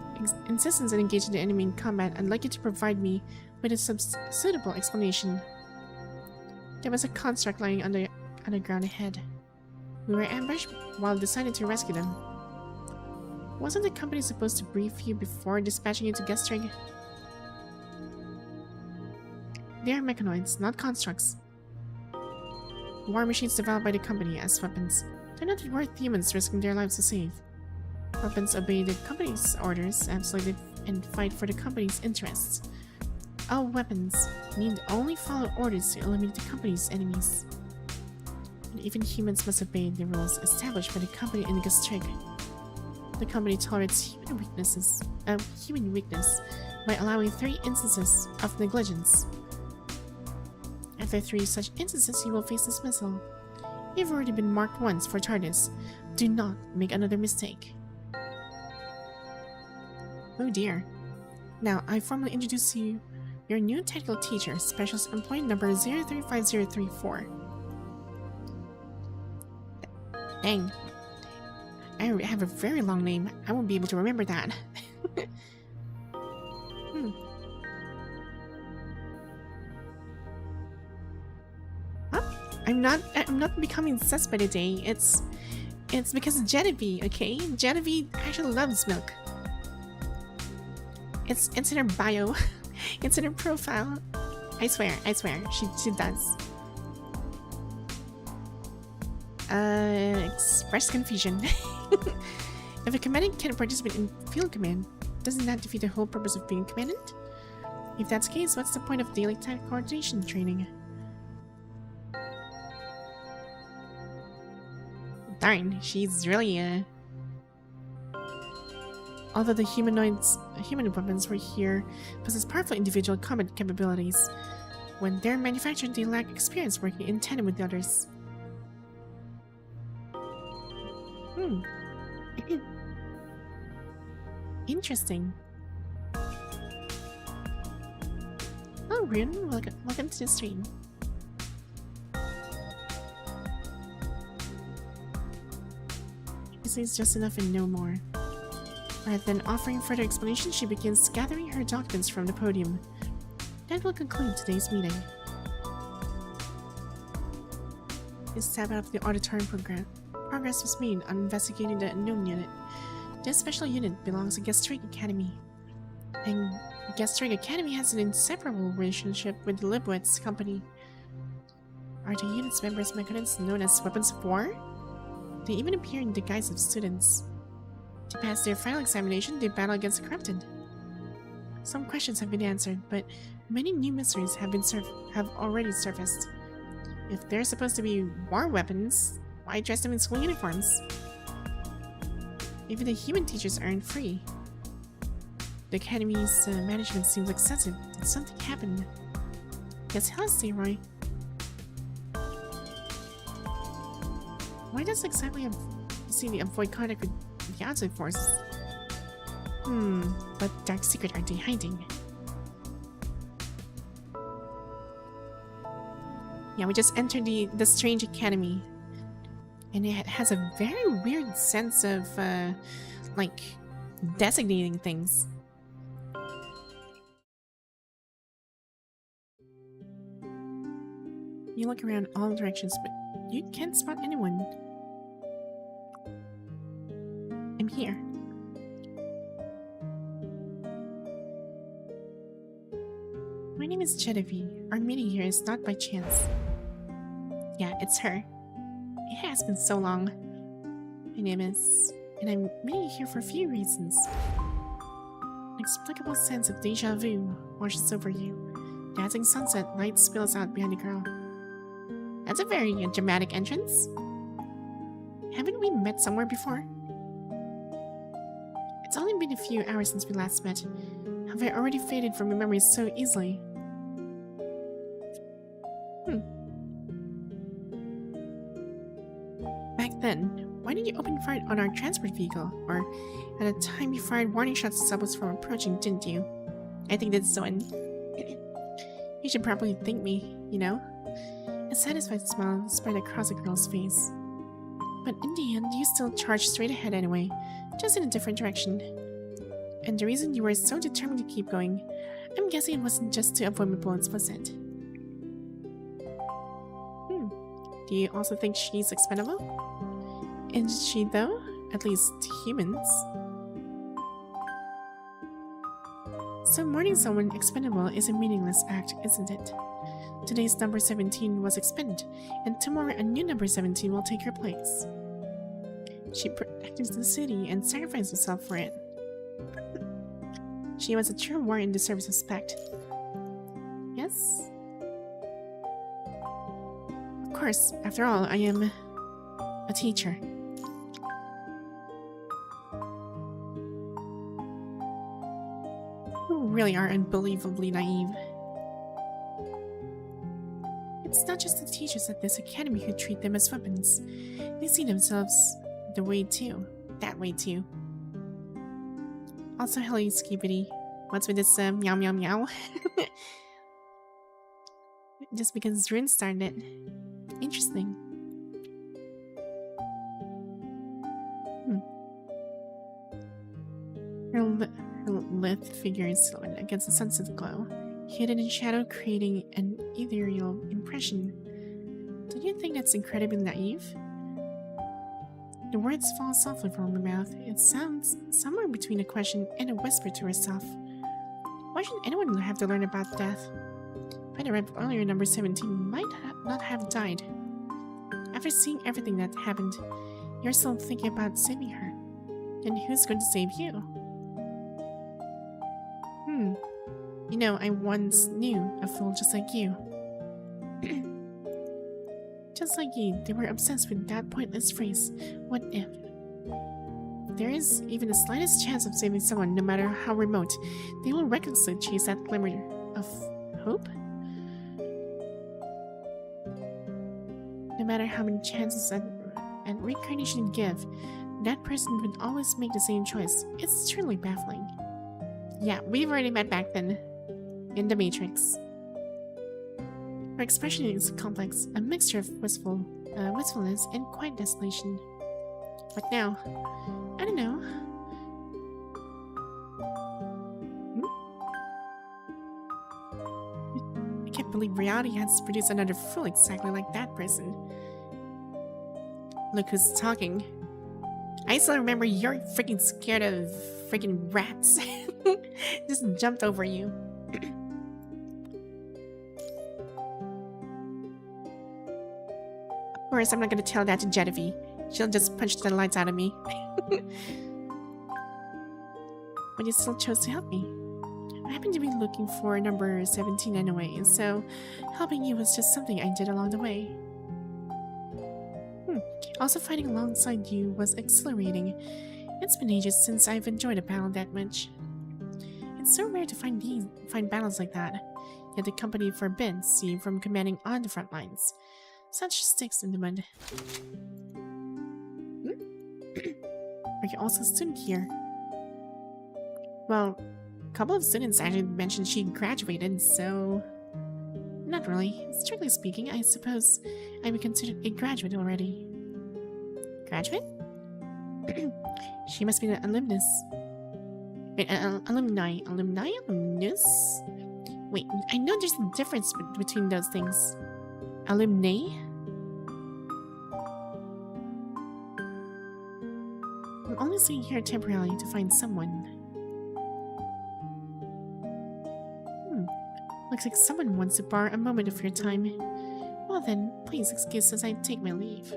insistence on engaging the enemy in combat, I'd like you to provide me with a suitable explanation. There was a construct lying on the ground ahead. We were ambushed while deciding to rescue them. Wasn't the company supposed to brief you before dispatching you to Gestrig? They are mechanoids, not constructs. War machines developed by the company as weapons. They're not worth humans risking their lives to save. Weapons obey the company's orders absolutely and fight for the company's interests. All weapons need only follow orders to eliminate the company's enemies. And even humans must obey the rules established by the company in Gestrig. The company tolerates human weakness by allowing 3 instances of negligence. After 3 such instances, you will face dismissal. You've already been marked once for tardiness. Do not make another mistake. Oh dear. Now, I formally introduce you your new technical teacher, Specialist Employee number 035034. Dang. I have a very long name. I won't be able to remember that. I'm not becoming sus by the day. It's because of Jiedavie, okay? Jiedavie actually loves milk. It's in her bio. It's in her profile. I swear, she does. Express confusion. If a commandant can participate in field command, doesn't that defeat the whole purpose of being commandant? If that's the case, what's the point of daily tactical coordination training? Darn, she's really Although the human weapons were here possess powerful individual combat capabilities, when they're manufactured, they lack experience working in tandem with the others. Interesting. Oh, Rune, welcome to the stream. This is just enough and no more. Rather than offering further explanation, she begins gathering her documents from the podium. That will conclude today's meeting. Let's tab out of the auditorium program. Progress was made on investigating the unknown unit. This special unit belongs to Gastric Academy. And Gastric Academy has an inseparable relationship with the Libwitz company. Are the unit's members mechanisms known as weapons of war? They even appear in the guise of students. To pass their final examination, they battle against the corrupted. Some questions have been answered, but many new mysteries have already surfaced. If they're supposed to be war weapons, why dress them in school uniforms? Even the human teachers aren't free. The Academy's management seems excessive. Did something happen? Yes, hello, Roy. Why does exactly Excelynne avoid contact with the outside forces? What dark secret are they hiding? Yeah, we just entered the Strange Academy. And it has a very weird sense of, like, designating things. You look around all directions, but you can't spot anyone. I'm here. My name is Jiedavie. Our meeting here is not by chance. Yeah, it's her. It has been so long. My name is... and I'm meeting you here for a few reasons. An inexplicable sense of deja vu washes over you. Dazzling sunset light spills out behind the girl. That's a very dramatic entrance. Haven't we met somewhere before? It's only been a few hours since we last met. Have I already faded from your memories so easily? Back then, why did you open fire on our transport vehicle? Or at a time you fired warning shots to stop us from approaching, didn't you? I think that's so You should probably thank me, you know? A satisfied smile spread across the girl's face. But in the end, you still charged straight ahead anyway, just in a different direction. And the reason you were so determined to keep going, I'm guessing it wasn't just to avoid my bullets, was it? Do you also think she's expendable? Is she though? At least to humans. So mourning someone expendable is a meaningless act, isn't it? Today's number 17 was expended, and tomorrow a new number 17 will take her place. She protected the city and sacrificed herself for it. She was a true warrior in the service of Spect. Yes? Of course, after all, I am a teacher. You really are unbelievably naive. It's not just the teachers at this academy who treat them as weapons. They see themselves the way too. That way too. Also, hello, Skibidi. What's with this meow meow meow? Just because Rune started it. Interesting. Her lithe figure is silhouetted against the sunset glow, hidden in shadow, creating an ethereal impression. Don't you think that's incredibly naive? The words fall softly from her mouth. It sounds somewhere between a question and a whisper to herself. Why should anyone have to learn about death? If I'd read earlier, number 17 might not have died. After seeing everything that happened, you're still thinking about saving her. And who's going to save you? You know, I once knew a fool just like you. Just like you, they were obsessed with that pointless phrase, what if? There is even the slightest chance of saving someone, no matter how remote, they will recklessly chase that glimmer of hope? No matter how many chances and reincarnation you give, that person would always make the same choice. It's truly baffling. Yeah, we've already met back then. In the Matrix. Her expression is complex, a mixture of wistfulness and quiet desolation. But now, I don't know. I can't believe reality has produced another fool exactly like that person. Look who's talking. I still remember you're freaking scared of freaking rats. Just jumped over you. Of course, I'm not gonna tell that to Jiedavie. She'll just punch the lights out of me. But you still chose to help me. I happened to be looking for number 17 anyway, so helping you was just something I did along the way. Also, fighting alongside you was exhilarating. It's been ages since I've enjoyed a battle that much. It's so rare to find battles like that, yet the company forbids you from commanding on the front lines. Such sticks in the mud. Are you also a student here? Well, a couple of students actually mentioned she graduated, so... Not really. Strictly speaking, I suppose I'd be considered a graduate already. Graduate? She must be an alumnus. Wait, alumni. Alumni? Alumnus? Wait, I know there's a difference between those things. Alumni? I'm only staying here temporarily to find someone. Looks like someone wants to borrow a moment of your time. Well then, please excuse as I take my leave.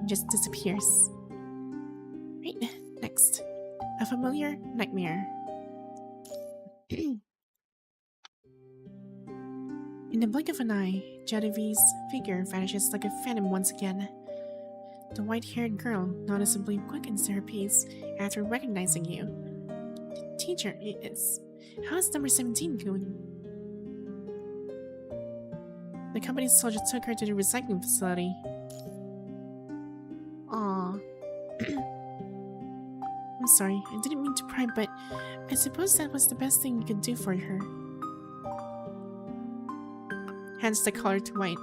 Just disappears. Right, next. A familiar nightmare. In the blink of an eye, Jiedavie's figure vanishes like a phantom once again. The white-haired girl noticeably quickens her pace after recognizing you. Teacher, how is number 17 doing? The company's soldier took her to the recycling facility. Aw. I'm sorry, I didn't mean to pry, but I suppose that was the best thing you could do for her. Hands the collar to White.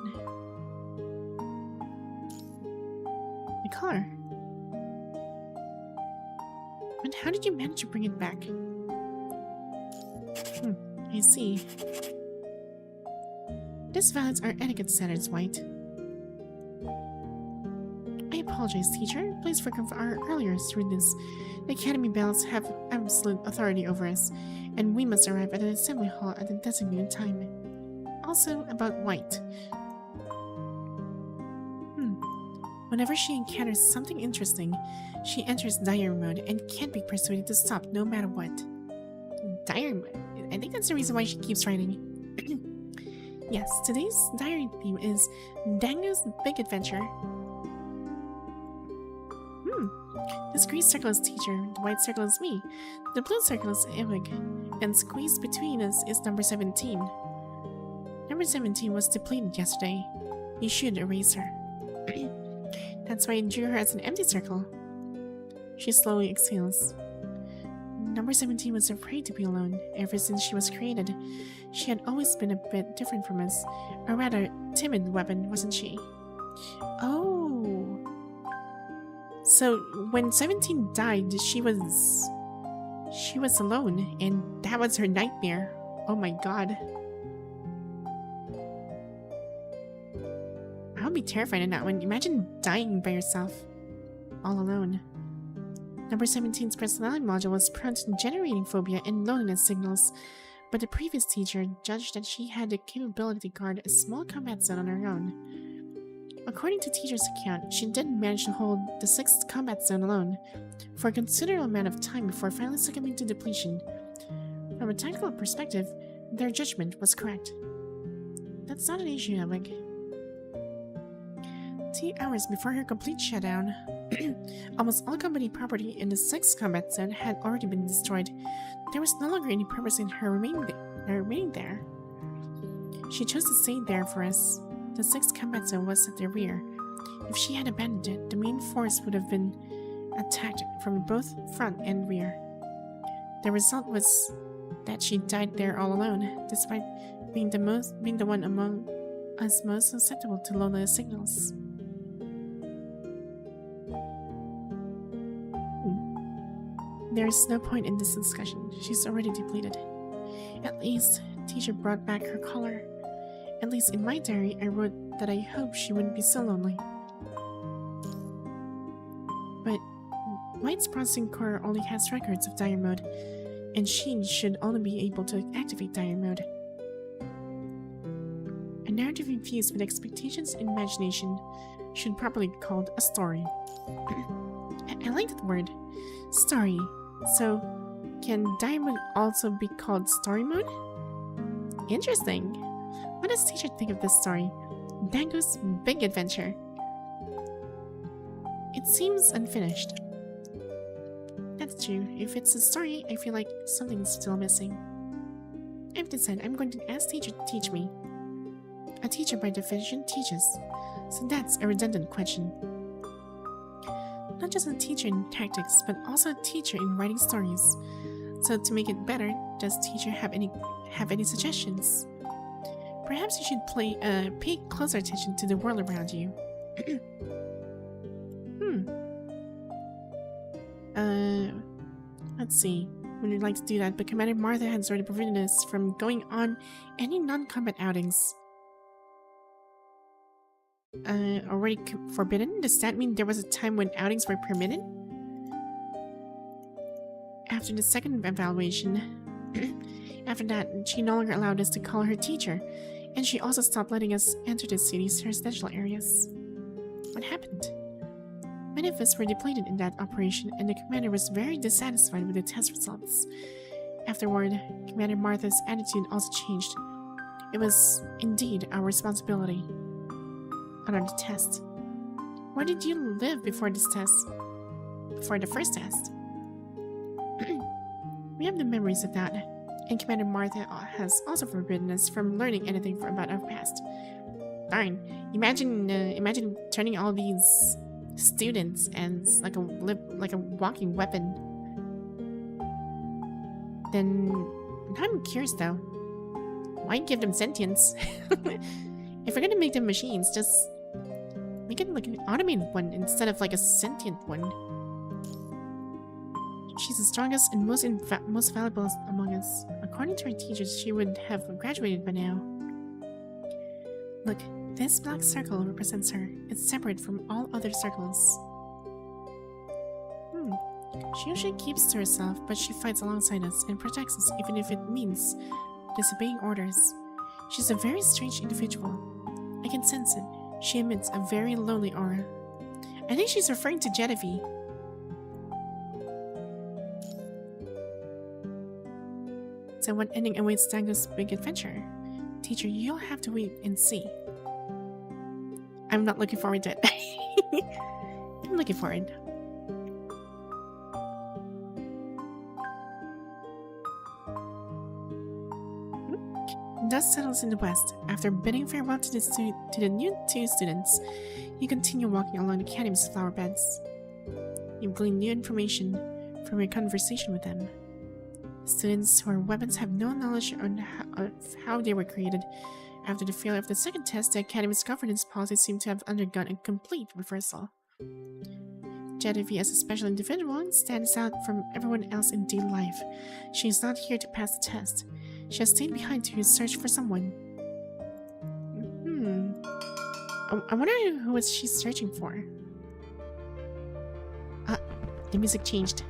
The collar? But how did you manage to bring it back? I see. This violates our etiquette standards, White. I apologize, teacher. Please forgive our earlier rudeness. The Academy bells have absolute authority over us, and we must arrive at the assembly hall at the designated time. Also, about White. Whenever she encounters something interesting, she enters diary mode and can't be persuaded to stop no matter what. Diary mode? I think that's the reason why she keeps writing. Yes, today's diary theme is Dango's Big Adventure. This green circle is teacher, the white circle is me, the blue circle is epilogue, and squeezed between us is number 17. Number 17 was depleted yesterday. You should erase her. That's why I drew her as an empty circle. She slowly exhales. Number 17 was afraid to be alone. Ever since she was created, she had always been a bit different from us. A rather timid weapon, wasn't she? Oh. So when 17 died, she was alone, and that was her nightmare. Oh my god. I would be terrified in that one. Imagine dying by yourself. All alone. Number 17's personality module was prone to generating phobia and loneliness signals, but the previous teacher judged that she had the capability to guard a small combat zone on her own. According to teacher's account, she did manage to hold the 6th combat zone alone for a considerable amount of time before finally succumbing to depletion. From a technical perspective, their judgment was correct. That's not an issue, Epilogue. 2 hours before her complete shutdown, almost all company property in the 6th combat zone had already been destroyed. There was no longer any purpose in her remaining there. She chose to stay there for us. The 6th combat zone was at the rear. If she had abandoned it, the main force would have been attacked from both front and rear. The result was that she died there all alone, despite being the one among us most susceptible to loneliness signals. There is no point in this discussion. She's already depleted. At least, teacher brought back her collar. At least in my diary, I wrote that I hoped she wouldn't be so lonely. But White's processing core only has records of dire mode, and she should only be able to activate dire mode. A narrative infused with expectations and imagination should properly be called a story. I like that word. Story. So, can dire mode also be called story mode? Interesting. What does teacher think of this story? Dango's Big Adventure. It seems unfinished. That's true. If it's a story, I feel like something's still missing. I've decided I'm going to ask teacher to teach me. A teacher by definition teaches, so that's a redundant question. Not just a teacher in tactics, but also a teacher in writing stories. So to make it better, does teacher have any suggestions? Perhaps you should pay closer attention to the world around you. Let's see. We would like to do that, but Commander Martha has already prevented us from going on any non-combat outings. Already forbidden? Does that mean there was a time when outings were permitted? After the second evaluation, after that, she no longer allowed us to call her teacher, and she also stopped letting us enter the city's residential areas. What happened? Many of us were depleted in that operation, and the commander was very dissatisfied with the test results. Afterward, Commander Martha's attitude also changed. It was indeed our responsibility. Another test. Where did you live before this test? Before the first test? We have no memories of that, and Commander Martha has also forbidden us from learning anything about our past. Darn! Imagine turning all these students as like a walking weapon. Then I'm curious though. Why give them sentience? If we're gonna make them machines, just make it like an automated one instead of like a sentient one. She's the strongest and most valuable among us. According to her teachers, she would have graduated by now. Look, this black circle represents her. It's separate from all other circles. She usually keeps to herself, but she fights alongside us and protects us even if it means disobeying orders. She's a very strange individual. I can sense it. She emits a very lonely aura. I think she's referring to Jiedavie. So what ending awaits Dango's Big Adventure? Teacher, you'll have to wait and see. I'm not looking forward to it. I'm looking forward. Dust settles in the west. After bidding farewell to the new two students, you continue walking along the canyon's flower beds. You glean new information from your conversation with them. Students whose weapons have no knowledge of how they were created. After the failure of the second test, the Academy's governance policy seemed to have undergone a complete reversal. Jiedavie, as a special individual, stands out from everyone else in daily life. She is not here to pass the test. She has stayed behind to search for someone. I wonder who is she searching for? The music changed.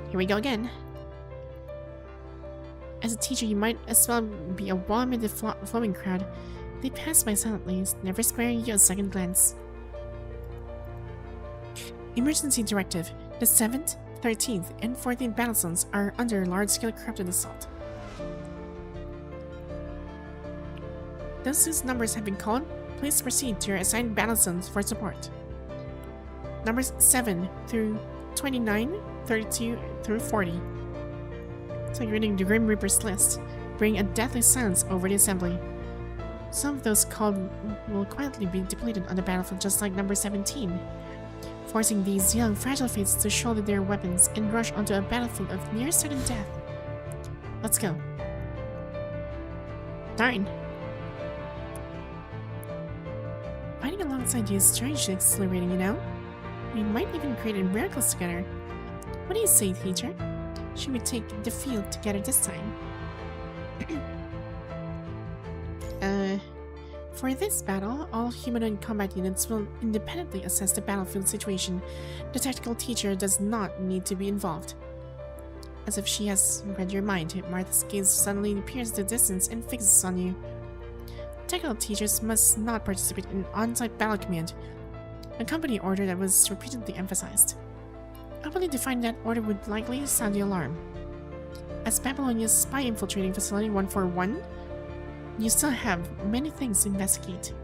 Here we go again. As a teacher, you might as well be a wall amid the flowing crowd. They pass by silently, never sparing you a second glance. Emergency directive. The 7th, 13th, and 14th battle zones are under large-scale corrupted assault. Those whose numbers have been called, please proceed to your assigned battle zones for support. Numbers 7 through 29, 32 through 40. It's like reading the Grim Reaper's list. Bring a deathly silence over the assembly. Some of those called will quietly be depleted on the battlefield, just like number 17, forcing these young, fragile fates to shoulder their weapons and rush onto a battlefield of near certain death. Let's go. Darn. Fighting alongside you is strangely exhilarating, you know? We might even create miracles together. What do you say, teacher? Should we take the field together this time? For this battle, all humanoid combat units will independently assess the battlefield situation. The tactical teacher does not need to be involved. As if she has read your mind, Martha's gaze suddenly appears in the distance and fixes on you. Technical teachers must not participate in on-site battle command, a company order that was repeatedly emphasized. Openly defined that order would likely sound the alarm. As Babylonia's spy infiltrating facility 141, you still have many things to investigate.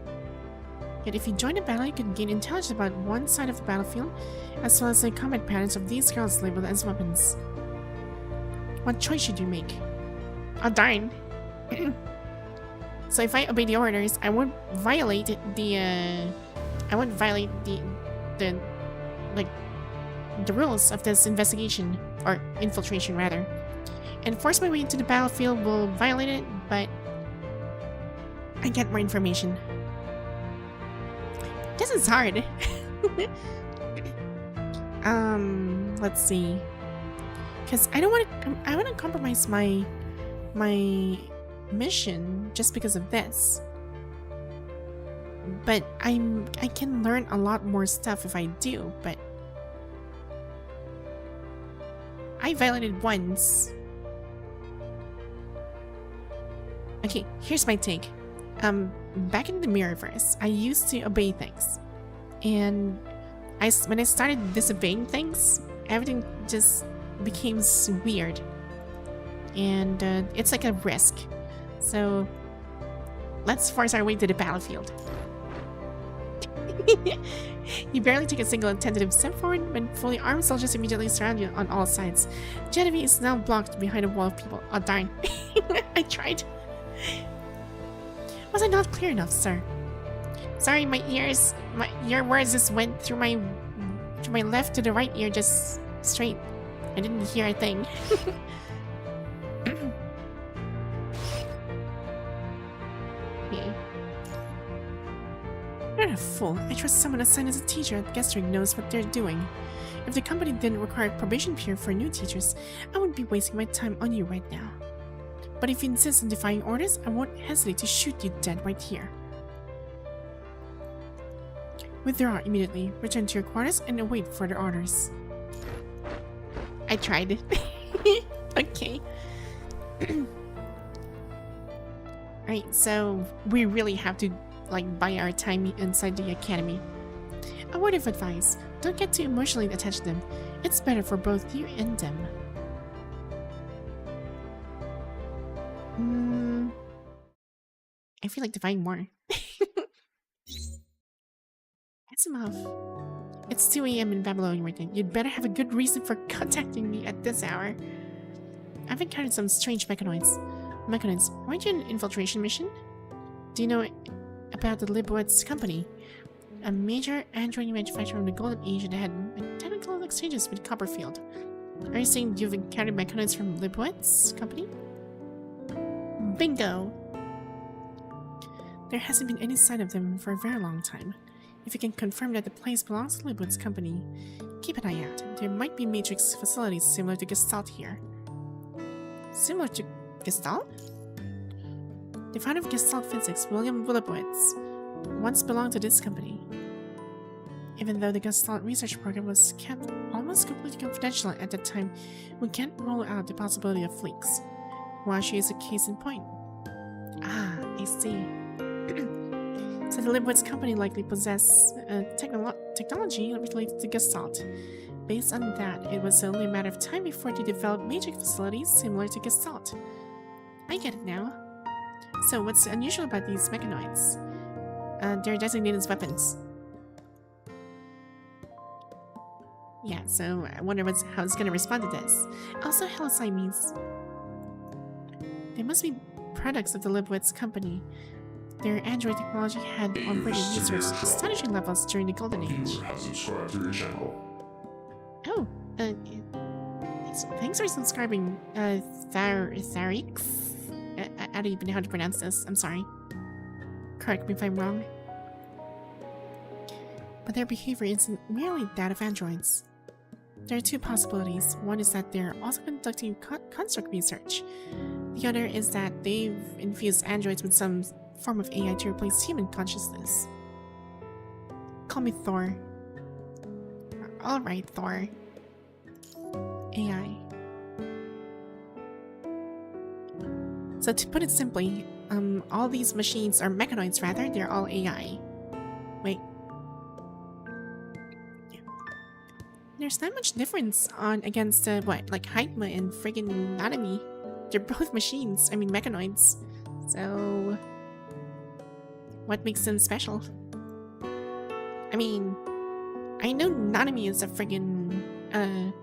Yet if you join the battle, you can gain intelligence about one side of the battlefield, as well as the combat patterns of these girls labeled as weapons. What choice should you make? Oh darn. So if I obey the orders, I won't violate the the rules of this investigation, or infiltration rather. And force my way into the battlefield will violate it, but I get more information. This is hard. Let's see. Because I want to compromise my mission just because of this. But I can learn a lot more stuff if I do, but I violated once. Okay, here's my take. Back in the Mirrorverse, I used to obey things, and when I started disobeying things, everything just became weird, and it's like a risk. So let's force our way to the battlefield. You barely take a single tentative step forward when fully armed soldiers immediately surround you on all sides. Jiedavie is now blocked behind a wall of people. Oh darn! I tried. Was I not clear enough, sir? Sorry, my ears, your words just went through my left to the right ear, just straight. I didn't hear a thing. Okay. You're a fool. I trust someone assigned as a teacher at Gestring knows what they're doing. If the company didn't require a probation period for new teachers, I wouldn't be wasting my time on you right now. But if you insist on defying orders, I won't hesitate to shoot you dead right here. Withdraw immediately, return to your quarters, and await further orders. I tried. Okay. Alright, so we really have to, like, buy our time inside the academy. A word of advice, don't get too emotionally attached to them. It's better for both you and them. I feel like defying more. Asimov. It's 2 AM in Babylon right now. You'd better have a good reason for contacting me at this hour. I've encountered some strange mechanoids. Weren't you on an infiltration mission? Do you know about the Libwoods company? A major android manufacturer from the Golden Age that had technical exchanges with Copperfield. Are you saying you've encountered mechanoids from Libwoods company? Bingo! There hasn't been any sign of them for a very long time. If you can confirm that the place belongs to Libwood's company, keep an eye out. There might be matrix facilities similar to Gestalt here. Similar to Gestalt? The founder of Gestalt Physics, William Willibowitz, once belonged to this company. Even though the Gestalt research program was kept almost completely confidential at that time, we can't rule out the possibility of leaks. Washi is a case in point. Ah, I see. So the Libwoods company likely possess technology related to Gestalt. Based on that, it was only a matter of time before they developed matrix facilities similar to Gestalt. I get it now. So what's unusual about these mechanoids? They're designated as weapons. Yeah, so I wonder how it's gonna respond to this. Also, hello Siamese. They must be products of the Libwoods company. Their android technology had already reached astonishing levels during the Golden Age. Viewer has subscribed to your channel. Oh, thanks for subscribing, Tharix. I don't even know how to pronounce this, I'm sorry. Correct me if I'm wrong. But their behavior isn't merely that of androids. There are two possibilities. One is that they're also conducting construct research. The other is that they've infused androids with some form of AI to replace human consciousness. Call me Thor. Alright, Thor. AI. So to put it simply, all these machines, or mechanoids rather, they're all AI. Wait. Yeah. There's not much difference on against what, like Haikma and friggin' Nanami. They're both machines, I mean mechanoids. So what makes them special? I mean, I know Nanami is a friggin'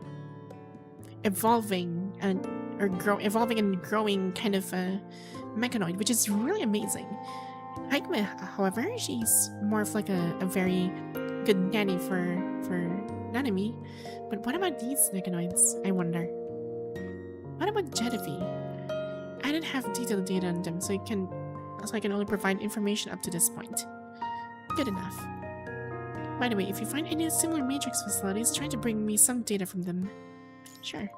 evolving and growing kind of mechanoid, which is really amazing. Haikma, however, she's more of like a very good nanny for Nanami. But what about these mechanoids, I wonder? What about Jiedavie? I didn't have detailed data on them, so I can only provide information up to this point. Good enough. By the way, if you find any similar Matrix facilities, try to bring me some data from them. Sure.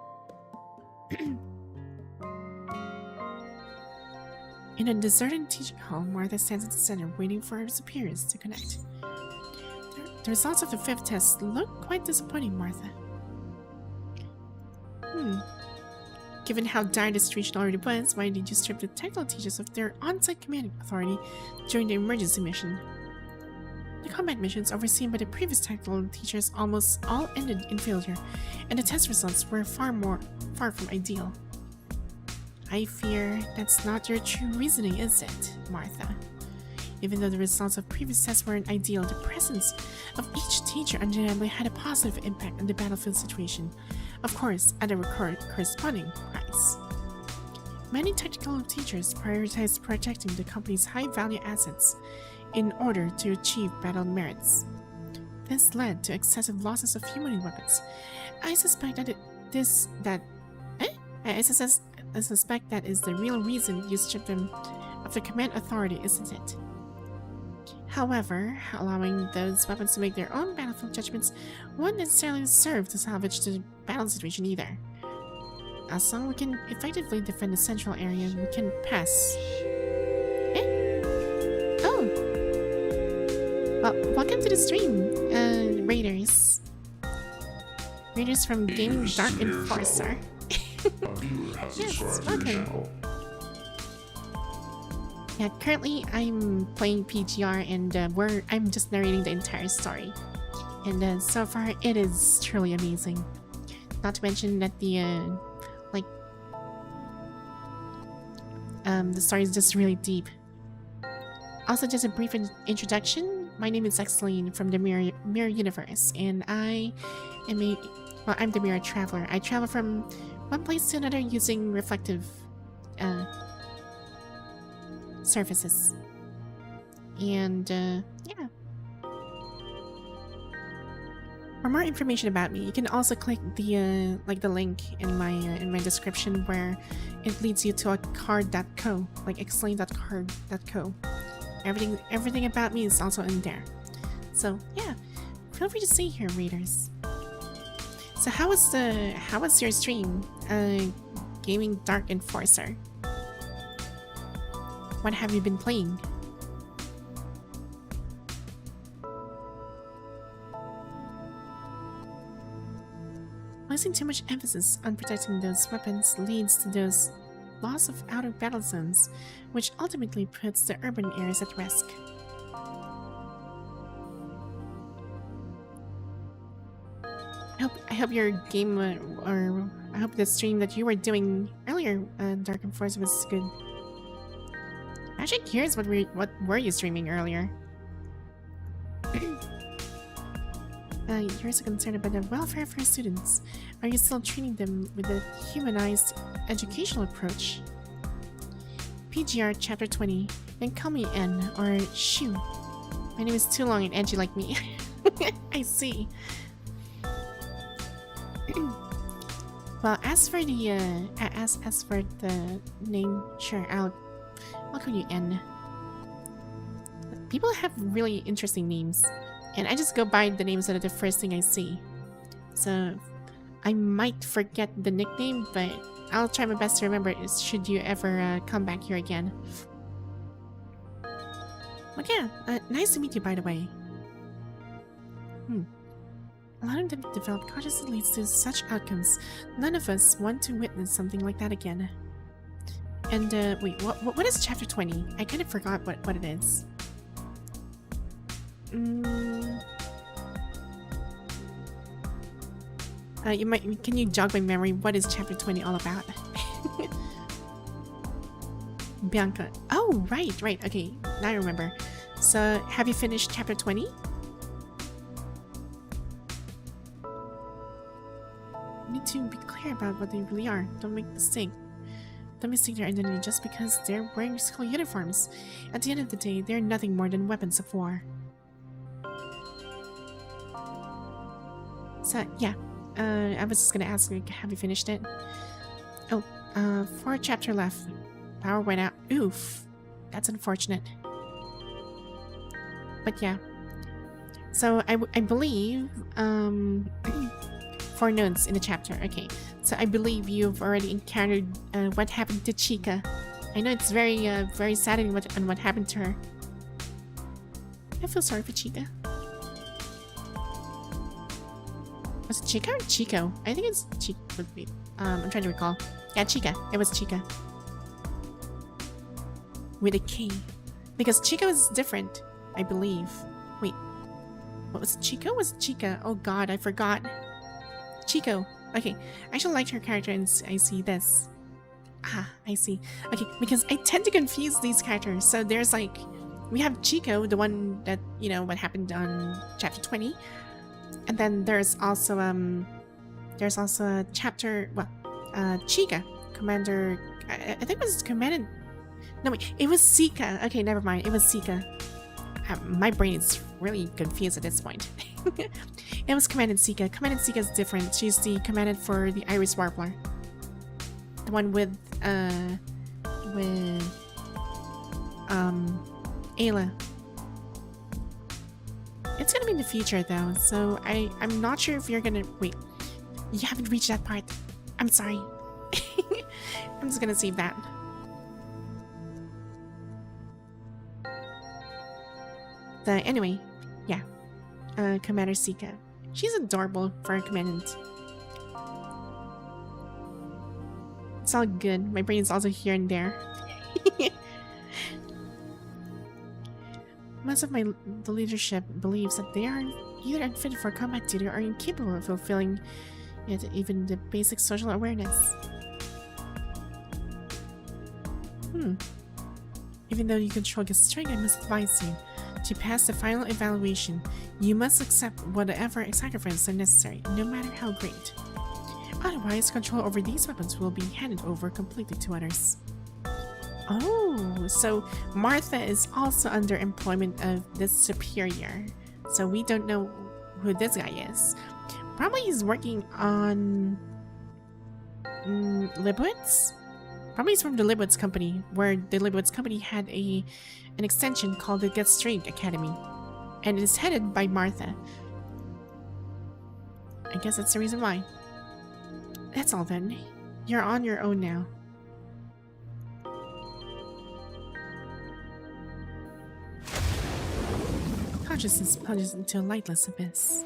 In a deserted teaching hall, Martha stands at the center, waiting for her superiors to connect. The results of the 5th test look quite disappointing, Martha. Given how dire the situation already was, why did you strip the technical teachers of their on-site commanding authority during the emergency mission? The combat missions overseen by the previous technical teachers almost all ended in failure, and the test results were far from ideal. I fear that's not your true reasoning, is it, Martha? Even though the results of previous tests weren't ideal, the presence of each teacher undeniably had a positive impact on the battlefield situation, of course at a corresponding price. Many technical teachers prioritized protecting the company's high-value assets in order to achieve battle merits. This led to excessive losses of human weapons. I suspect that I suspect that is the real reason you stripped them of the command authority, isn't it? However, allowing those weapons to make their own battlefield judgments won't necessarily serve to salvage the battle situation either. As long as we can effectively defend the central area, we can pass. Oh! Well, welcome to the stream, Raiders. Raiders from Gaming Dark Enforcer. Yes, welcome. Yeah, currently I'm playing PGR and I'm just narrating the entire story. And so far it is truly amazing. Not to mention that the story is just really deep. Also, just a brief introduction. My name is Excelynne from the Mirror Universe, and I'm the Mirror Traveler. I travel from one place to another using reflective surfaces. And yeah. For more information about me, you can also click the link in my description where it leads you to a card.co, like excelynne.card.co. Everything about me is also in there. So yeah, feel free to stay here, readers. So how was your stream, Gaming Dark Enforcer? What have you been playing? Placing too much emphasis on protecting those weapons leads to those loss of outer battle zones, which ultimately puts the urban areas at risk. I hope your game, or I hope the stream that you were doing earlier, Dark Enforcer, was good. I'm actually curious, what were you streaming earlier? You're so concerned about the welfare of your students. Are you still treating them with a humanized educational approach? PGR Chapter 20. Then call me N, or Shu. My name is too long and edgy like me. I see. Well, as for the name, sure, I'll call you N. People have really interesting names, and I just go by the names that are the first thing I see. So, I might forget the nickname, but I'll try my best to remember it should you ever come back here again. But yeah, nice to meet you, by the way. Allowing them to develop consciousness leads to such outcomes. None of us want to witness something like that again. And wait, what is chapter 20? I kind of forgot what it is. Can you jog my memory? What is chapter 20 all about? Bianca. Oh, right. Okay, now I remember. So, have you finished chapter 20? Need to be clear about what they really are. Don't make mistake. Don't mistake their identity just because they're wearing school uniforms. At the end of the day, they're nothing more than weapons of war. So, yeah. I was just gonna ask, have you finished it? Oh, 4 chapter left. Power went out. Oof. That's unfortunate. But yeah. So, I believe, 4 notes in the chapter. Okay. So, I believe you've already encountered, what happened to Chica. I know it's very, very saddening what happened to her. I feel sorry for Chica. Was it Chica or Chico? I think it's Chico. I'm trying to recall. Yeah, Chica. It was Chica. With a K. Because Chico is different, I believe. Wait. What was it? Chico? Was it Chica? Oh god, I forgot. Chico. Okay. I actually liked her character and I see this. Ah, I see. Okay, because I tend to confuse these characters. So there's like... We have Chico, the one that, you know, what happened on chapter 20. And then there's also a chapter, well, Chica, Commander, I think it was Commander, no wait, it was Sika. Okay, never mind, it was Sika. My brain is really confused at this point. It was Commander Sika. Commander Sika is different. She's the Commandant for the Iris Warbler. The one with Ayla. It's gonna be in the future though, so I'm not sure if you're gonna... Wait, you haven't reached that part. I'm sorry. I'm just gonna save that. But anyway, yeah. Commander Sika. She's adorable for a commandant. It's all good. My brain is also here and there. Most of the leadership believes that they are either unfit for combat duty or incapable of fulfilling even the basic social awareness. Even though you control your strength, I must advise you to pass the final evaluation. You must accept whatever sacrifices are necessary, no matter how great. Otherwise, control over these weapons will be handed over completely to others. Oh, so Martha is also under employment of this superior. So we don't know who this guy is. Probably he's working on Libwitz? Probably he's from the Libwitz company, where the Libwitz company had an extension called the Get Straight Academy. And it is headed by Martha. I guess that's the reason why. That's all then. You're on your own now. Consciousness plunges into a lightless abyss.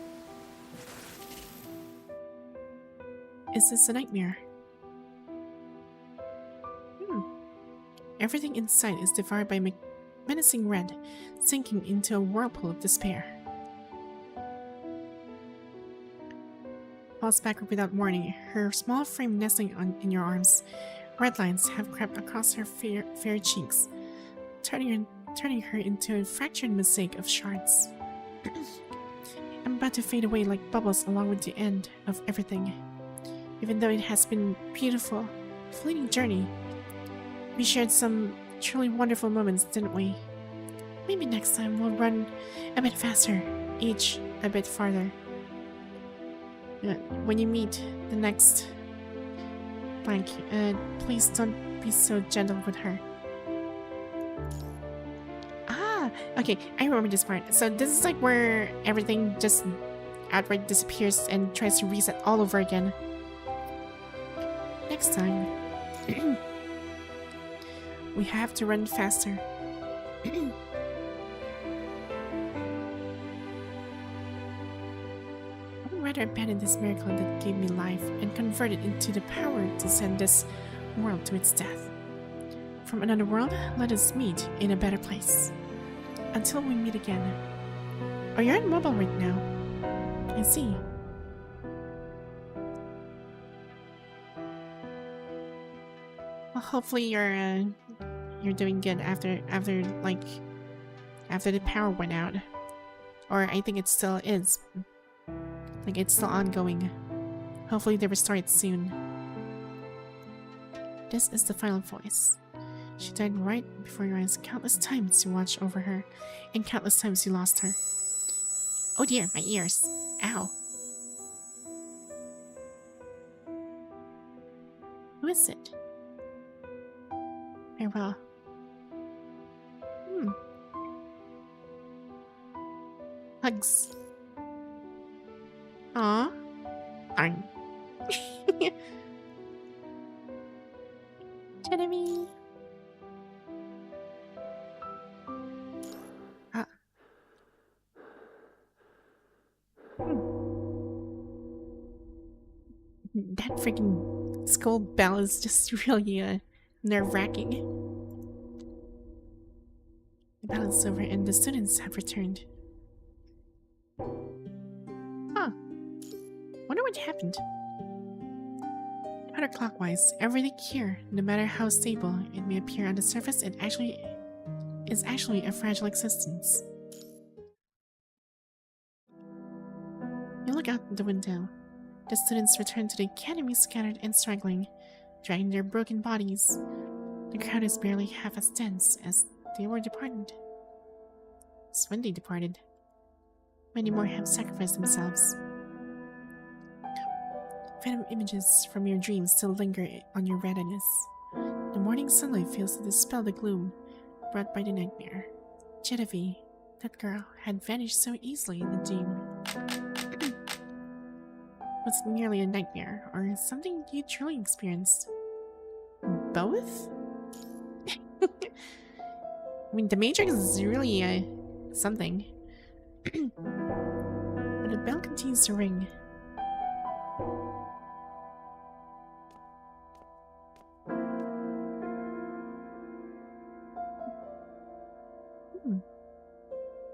Is this a nightmare? Everything in sight is devoured by menacing red, sinking into a whirlpool of despair. Falls backward without warning, her small frame nestling in your arms. Red lines have crept across her fair cheeks, turning her into a fractured mosaic of shards. I'm about to fade away like bubbles along with the end of everything. Even though it has been a beautiful, fleeting journey, we shared some truly wonderful moments, didn't we? Maybe next time we'll run a bit faster, each a bit farther. When you meet the next blank, please don't be so gentle with her. Ah, okay, I remember this part. So this is like where everything just outright disappears and tries to reset all over again. next time. We have to run faster. I would rather abandon this miracle that gave me life and convert it into the power to send this world to its death. From another world, let us meet in a better place. Until we meet again. Oh, you're on mobile right now. I see. Well, hopefully you're doing good after the power went out. Or I think it still is. Like, it's still ongoing. Hopefully they restore it soon. This is the final voice. She died right before your eyes. Countless times you watched over her, and countless times you lost her. Oh dear, my ears. Ow. Who is it? Farewell. Hugs. Aw. Darn. Jiedavie. That freaking school bell is just really nerve-wracking. The battle is over and the students have returned. Huh. Wonder what happened. Counterclockwise, everything here, no matter how stable it may appear on the surface, it is actually a fragile existence. You look out the window. The students return to the academy scattered and struggling, dragging their broken bodies. The crowd is barely half as dense as they were departed. As when they departed. Many more have sacrificed themselves. Phantom images from your dreams still linger on your retinas. The morning sunlight fails to dispel the gloom brought by the nightmare. Jiedavie, that girl, had vanished so easily in the dream. Was it merely a nightmare, or something you truly experienced? Both? I mean, the Matrix is really, something. But the bell continues to ring.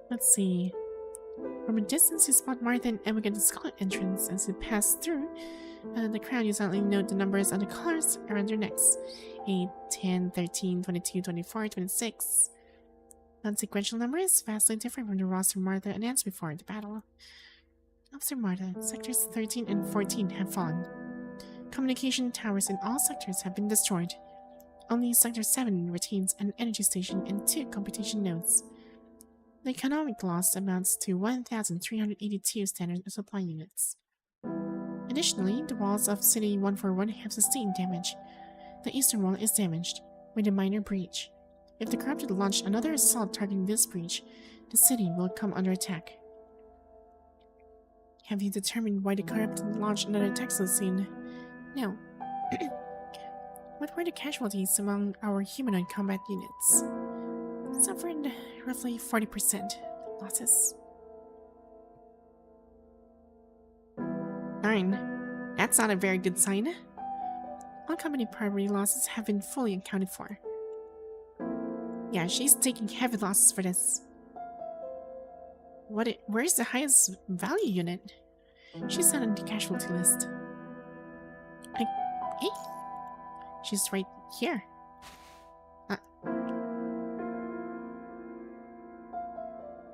Let's see. From a distance, you spot Martha and Emma at the skull entrance. As you pass through the crowd, you suddenly note the numbers on the collars around their necks. 8, 10, 13, 22, 24, 26. Non-sequential numbers, vastly different from the roster Martha announced before the battle. Officer Martha, sectors 13 and 14 have fallen. Communication towers in all sectors have been destroyed. Only Sector 7 retains an energy station and 2 computation nodes. The economic loss amounts to 1,382 standard supply units. Additionally, the walls of City 141 have sustained damage. The eastern wall is damaged, with a minor breach. If the Corrupted launch another assault targeting this breach, the city will come under attack. Have you determined why the Corrupted launched another attack so soon? No. What were the casualties among our humanoid combat units? Suffered roughly 40% losses. 9. That's not a very good sign. All company property losses have been fully accounted for. Yeah, she's taking heavy losses for this. Where's the highest value unit? She's not on the casualty list. Hey? She's right here.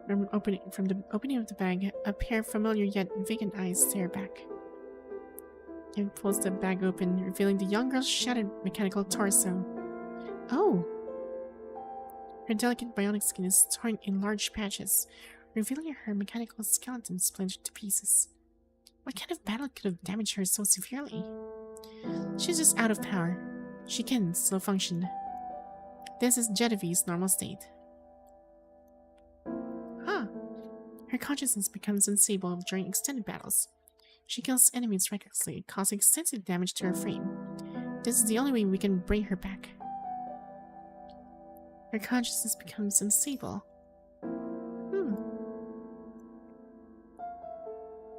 From the opening of the bag, a pair of familiar yet vacant eyes stare back. And pulls the bag open, revealing the young girl's shattered mechanical torso. Oh! Her delicate bionic skin is torn in large patches, revealing her mechanical skeleton splintered to pieces. What kind of battle could have damaged her so severely? She's just out of power. She can still function. This is Jiedavie's normal state. Her consciousness becomes unstable during extended battles. She kills enemies recklessly, causing extensive damage to her frame. This is the only way we can bring her back. Her consciousness becomes unstable.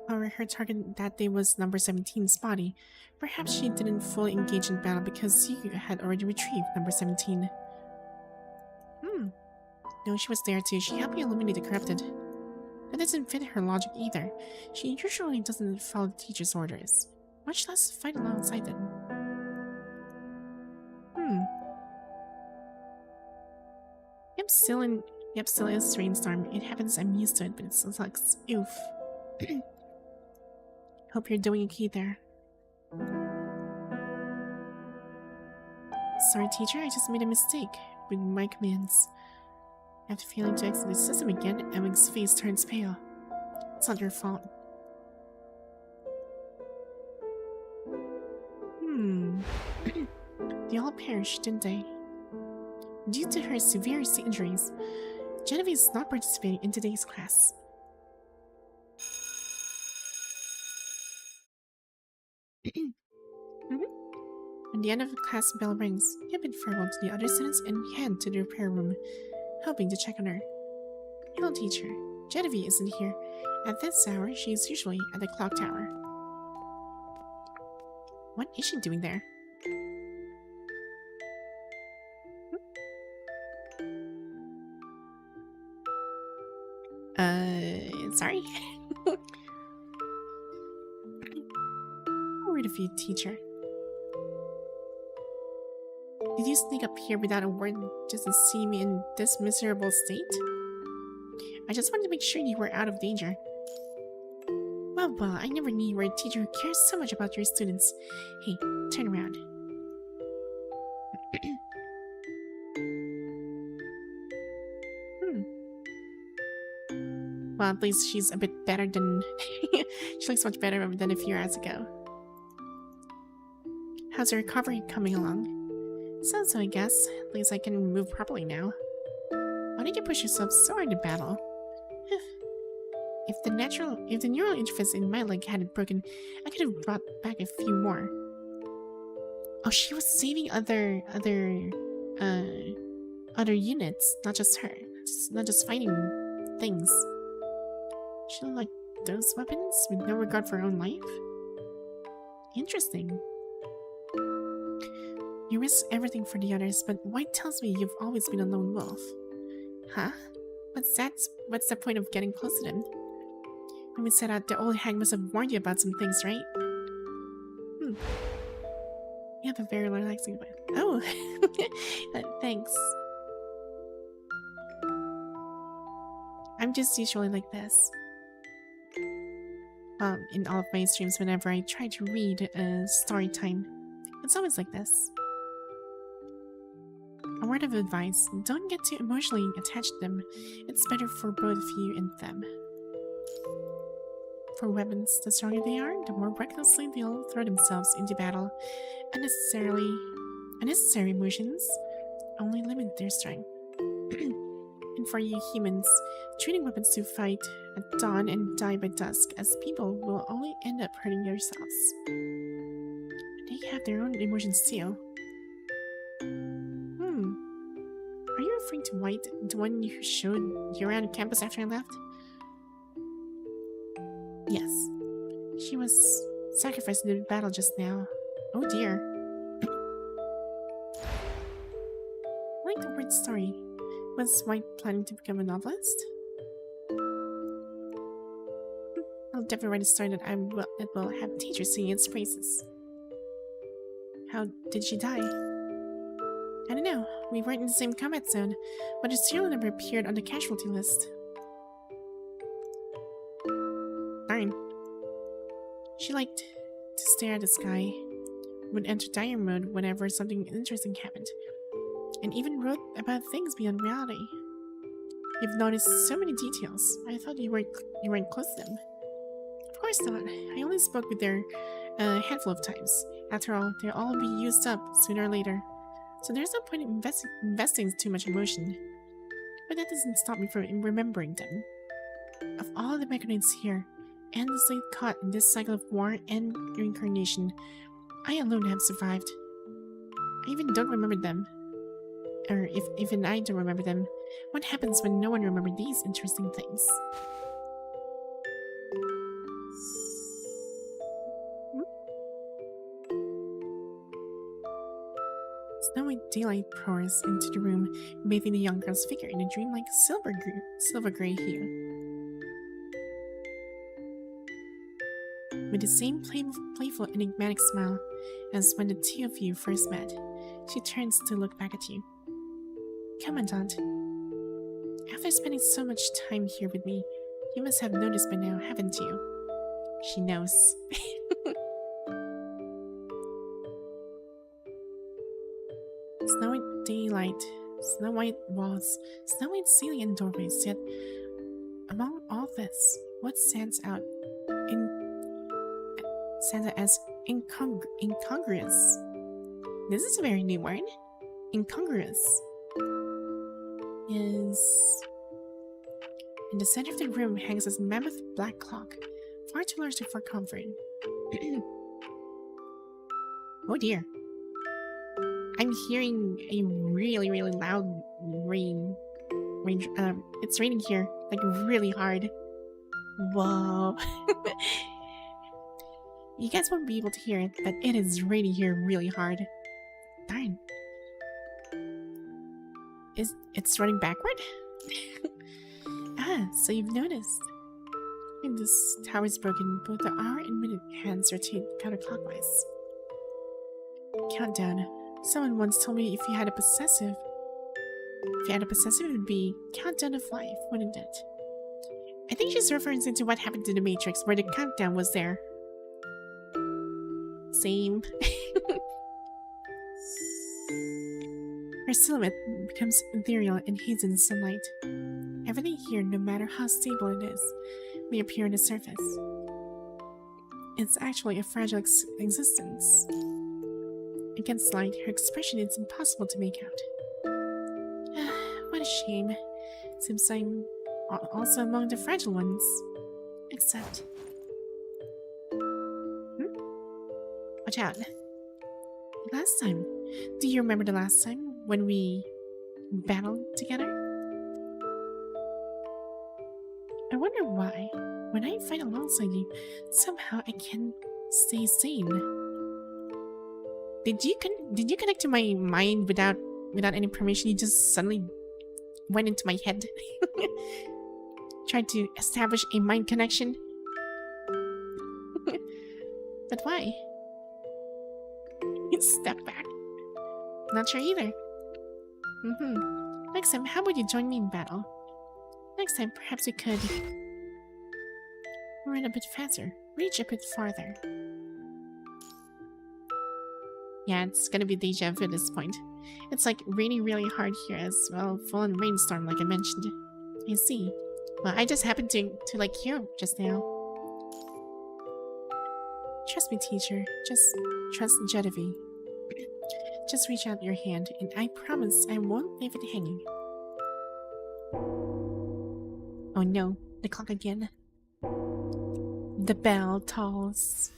However, her target that day was number 17's body. Perhaps she didn't fully engage in battle because Ziyu had already retrieved number 17. No, she was there too. She helped me eliminate the corrupted. That doesn't fit her logic either. She usually doesn't follow the teacher's orders, much less fight alongside them. Yep, still is rainstorm. It happens, I'm used to it, but it sucks. Oof. Hope you're doing okay there. Sorry, teacher, I just made a mistake with my commands. After failing to exit the system again, Emming's face turns pale. It's not your fault. They all perished, didn't they? Due to her severe injuries, Jiedavie is not participating in today's class. When the end of the class bell rings, you bid farewell to the other students and head to the repair room, hoping to check on her. Hello, teacher. Jiedavie isn't here. At this hour, she is usually at the clock tower. What is she doing there? Sorry? A word of you, teacher. Did you sneak up here without a word just to see me in this miserable state? I just wanted to make sure you were out of danger. Well, I never knew you were a teacher who cares so much about your students. Hey, turn around. Well, at least she's a bit better than... she looks much better than a few hours ago. How's your recovery coming along? So, I guess. At least I can move properly now. Why did you push yourself so hard in battle? If the neural interface in my leg hadn't broken, I could have brought back a few more. Oh, she was saving other units, not just her. Not just fighting things. She like those weapons with no regard for her own life? Interesting. You risk everything for the others, but White tells me you've always been a lone wolf. Huh? What's the point of getting close to them? When we set out, the old hag must have warned you about some things, right? You have a very relaxing way. Oh! Thanks. I'm just usually like this. In all of my streams, whenever I try to read story time, it's always like this. A word of advice, don't get too emotionally attached to them. It's better for both you and them. For weapons, the stronger they are, the more recklessly they'll throw themselves into battle. Unnecessary emotions only limit their strength. And for you humans, treating weapons to fight at dawn and die by dusk as people will only end up hurting yourselves. They have their own emotions too. Are you referring to White, the one who showed you around campus after I left? Yes. She was sacrificed in the battle just now. Oh dear. I like the word story. Was White planning to become a novelist? I'll definitely write a story that will have teachers singing its praises. How did she die? I don't know. We weren't in the same combat zone, but her serial number appeared on the casualty list. Darn. She liked to stare at the sky, would enter dire mode whenever something interesting happened, and even wrote about things beyond reality. You've noticed so many details. I thought you weren't close to them. Of course not. I only spoke with her a handful of times. After all, they'll all be used up sooner or later. So there's no point in investing too much emotion. But that doesn't stop me from remembering them. Of all the mechanics here, endlessly caught in this cycle of war and reincarnation, I alone have survived. I even don't remember them. Or if even I don't remember them. What happens when no one remembers these interesting things? Snowy daylight pours into the room, bathing the young girl's figure in a dreamlike silver gray hue. With the same playful, enigmatic smile as when the two of you first met, she turns to look back at you. Commandant, after spending so much time here with me, you must have noticed by now, haven't you? She knows. Snowy daylight, snow white walls, snow white ceiling and doorways, yet among all this, what stands out as incongruous. This is a very new word. Incongruous is in the center of the room hangs this mammoth black clock, far too large for comfort. Oh dear. I'm hearing a really, really loud rain. It's raining here, like really hard. Whoa. You guys won't be able to hear it, but it is raining here really hard. Darn. It's running backward? Ah, so you've noticed. When this tower is broken, both the hour and minute hands rotate counterclockwise. Countdown. Someone once told me if you had a possessive, it would be countdown of life, wouldn't it? I think she's referencing to what happened to the Matrix, where the countdown was there. Same. Her silhouette becomes ethereal and hazy in sunlight. Everything here, no matter how stable it is, may appear on the surface. It's actually a fragile existence. Against light, her expression is impossible to make out. What a shame. Seems I'm also among the fragile ones. Except... Watch out. Last time. Do you remember the last time when we battled together? I wonder why, when I fight alongside you, somehow I can stay sane. Did you connect to my mind without any permission? You just suddenly went into my head. Tried to establish a mind connection. But why? Step back. Not sure either. Next time, how about you join me in battle? Next time, perhaps we could run a bit faster, reach a bit farther. Yeah, it's gonna be deja vu at this point. It's like raining really hard here as well, full-on rainstorm like I mentioned. I see. Well, I just happened to like hear just now. Trust me, teacher. Just trust Jiedavie. Just reach out your hand, and I promise I won't leave it hanging. Oh no, the clock again. The bell tolls.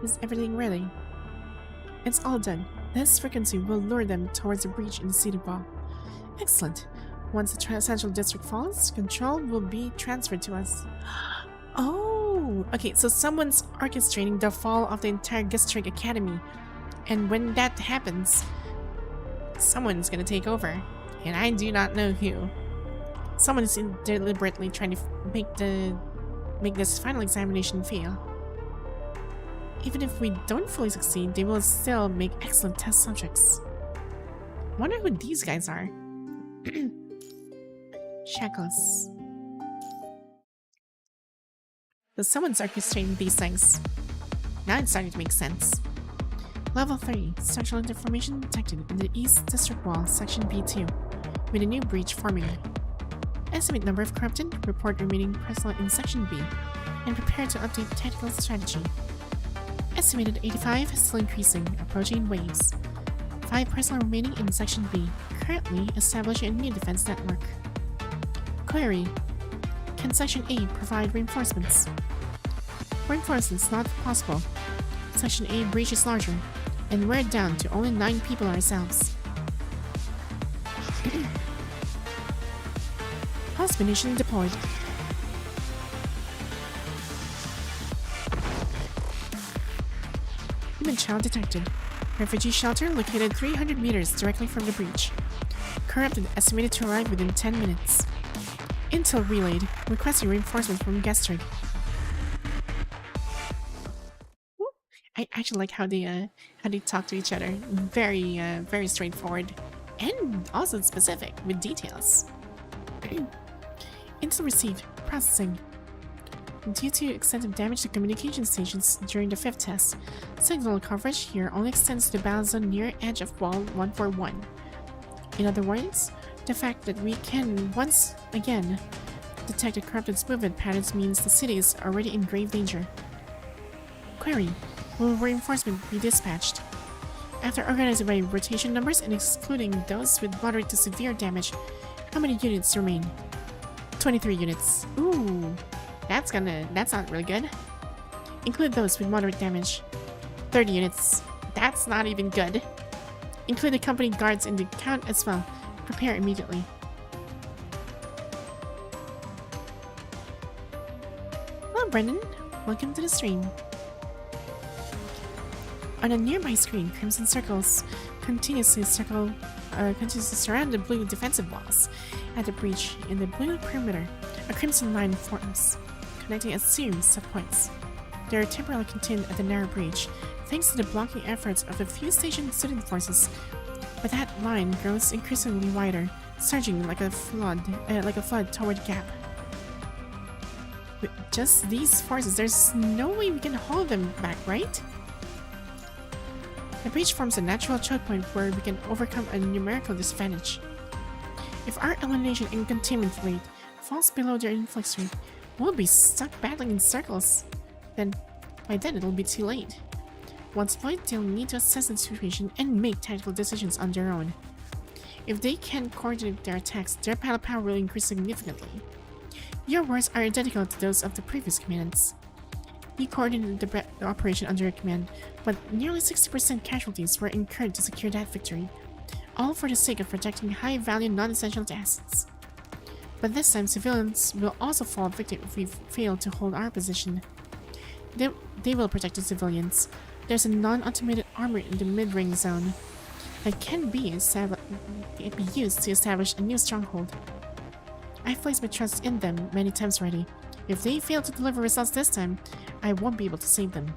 Is everything ready? It's all done. This frequency will lure them towards a breach in the seated wall. Excellent. Once the central district falls, control will be transferred to us. Oh, okay, so someone's orchestrating the fall of the entire district academy. And when that happens, someone's gonna take over. And I do not know who. Someone is deliberately trying to make this final examination fail. Even if we don't fully succeed, they will still make excellent test subjects. Wonder who these guys are. Shackles. So someone's orchestrating these things. Now it's starting to make sense. Level 3. Structural deformation detected in the East District Wall, Section B2, with a new breach forming. Estimate number of corrupted, report remaining personnel in Section B, and prepare to update tactical strategy. Estimated 85, still increasing, approaching in waves. 5 personnel remaining in Section B, currently establishing a new defense network. Query: can Section A provide reinforcements? Reinforcements not possible. Section A breach is larger, and we're down to only 9 people ourselves. Hospitalization deployed. Human child detected. Refugee shelter located 300 meters directly from the breach. Corrupted estimated to arrive within 10 minutes. Intel relayed, requesting reinforcements from Gestrig. I actually like how they talk to each other. Very straightforward, and also specific with details. Intel received. Processing. Due to extensive damage to communication stations during the 5th test, signal coverage here only extends to the battle zone near edge of wall 141. In other words, the fact that we can once again detect the corrupted movement patterns means the city is already in grave danger. Query: will reinforcement be dispatched? After organizing by rotation numbers and excluding those with moderate to severe damage, how many units remain? 23 units. Ooh, that's not really good. Include those with moderate damage. 30 units. That's not even good. Include the company guards in the count as well. Prepare immediately. Hello, Brendan. Welcome to the stream. On a nearby screen, crimson circles continuously surround the blue defensive walls. At the breach in the blue perimeter, a crimson line forms, connecting a series of points. They are temporarily contained at the narrow breach, thanks to the blocking efforts of a few station student forces. But that line grows increasingly wider, surging like a flood toward the gap. With just these forces, there's no way we can hold them back, right? The breach forms a natural choke point where we can overcome a numerical disadvantage. If our elimination and containment rate falls below their influx rate, we'll be stuck battling in circles. By then it'll be too late. Once deployed, they'll need to assess the situation and make tactical decisions on their own. If they can coordinate their attacks, their battle power will increase significantly. Your words are identical to those of the previous commandants. You coordinated the operation under your command, but nearly 60% casualties were incurred to secure that victory, all for the sake of protecting high-value non-essential assets. But this time, civilians will also fall victim if we fail to hold our position. They will protect the civilians. There's a non-automated armor in the mid-ring zone that can be used to establish a new stronghold. I've placed my trust in them many times already. If they fail to deliver results this time, I won't be able to save them.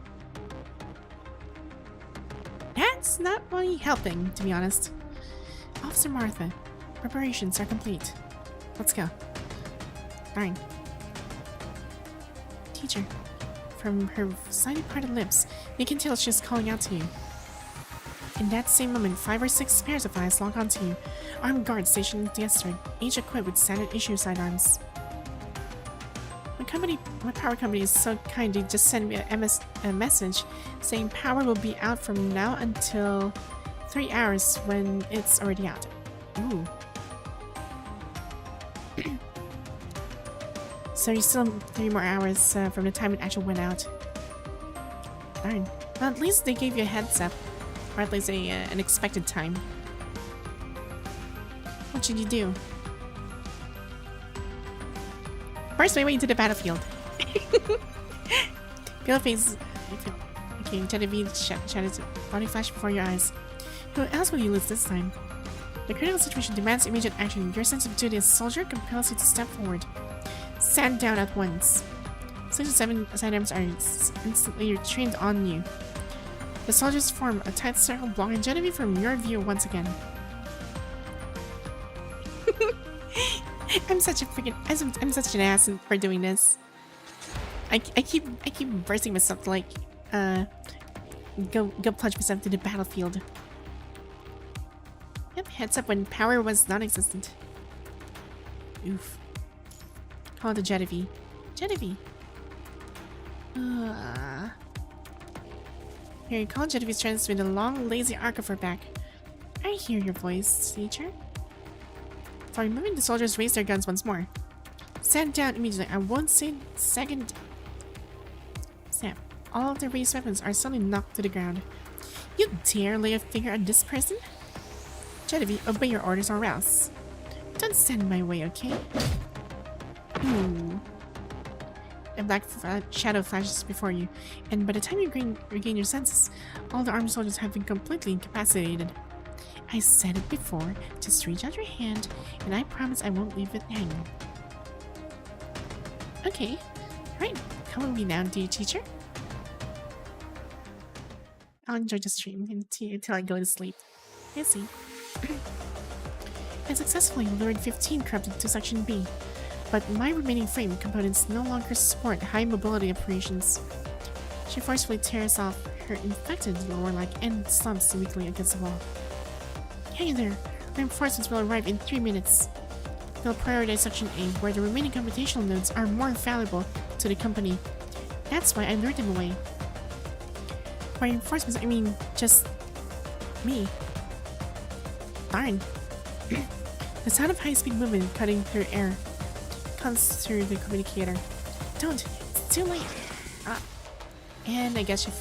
That's not really helping, to be honest. Officer Martha, preparations are complete. Let's go. Darn. Teacher. From her slightly parted lips, you can tell she's calling out to you. In that same moment, 5 or 6 pairs of eyes lock onto you. Armed guards stationed at the estuary, each equipped with standard issue sidearms. My power company is so kind to just send me a message saying power will be out from now until 3 hours when it's already out. Ooh. So you still have 3 more hours from the time it actually went out. Darn. Well, at least they gave you a heads up. Or at least an expected time. What should you do? First, my way into the battlefield. Feel face. Okay, Jiedavie shadows body flash before your eyes. Who else will you lose this time? The critical situation demands immediate action. Your sense of duty as a soldier compels you to step forward. Stand down at once. 6 to 7 sidearms are instantly trained on you. The soldiers form a tight circle blocking Jiedavie from your view once again. I'm such an ass for doing this. I keep bursting myself to like go plunge myself to the battlefield. Yep, heads up when power was non-existent. Oof. Call to Jiedavie. Jiedavie. Here, call Jiedavie's strength with a long, lazy arc of her back. I hear your voice, teacher. For removing, the soldiers raise their guns once more. Stand down immediately. I won't say second. Snap. all of the raised weapons are suddenly knocked to the ground. You dare lay a finger on this person? Jiedavie, obey your orders or else. Don't stand in my way, okay? A black shadow flashes before you, and by the time you regain your senses, all the armed soldiers have been completely incapacitated. I said it before, just reach out your hand, and I promise I won't leave it hanging. Okay, right, come with me now, dear teacher. I'll enjoy the stream until I go to sleep. I see. I successfully lured 15 corrupted to Section B, but my remaining frame components no longer support high mobility operations. She forcefully tears off her infected lower leg and slumps weakly against the wall. Hang in there. Reinforcements will arrive in 3 minutes. They'll prioritize Section A, where the remaining computational nodes are more valuable to the company. That's why I lured them away. By reinforcements, I mean just me. Darn. The sound of high-speed movement cutting through air comes through the communicator. Don't! It's too late! And I guess you...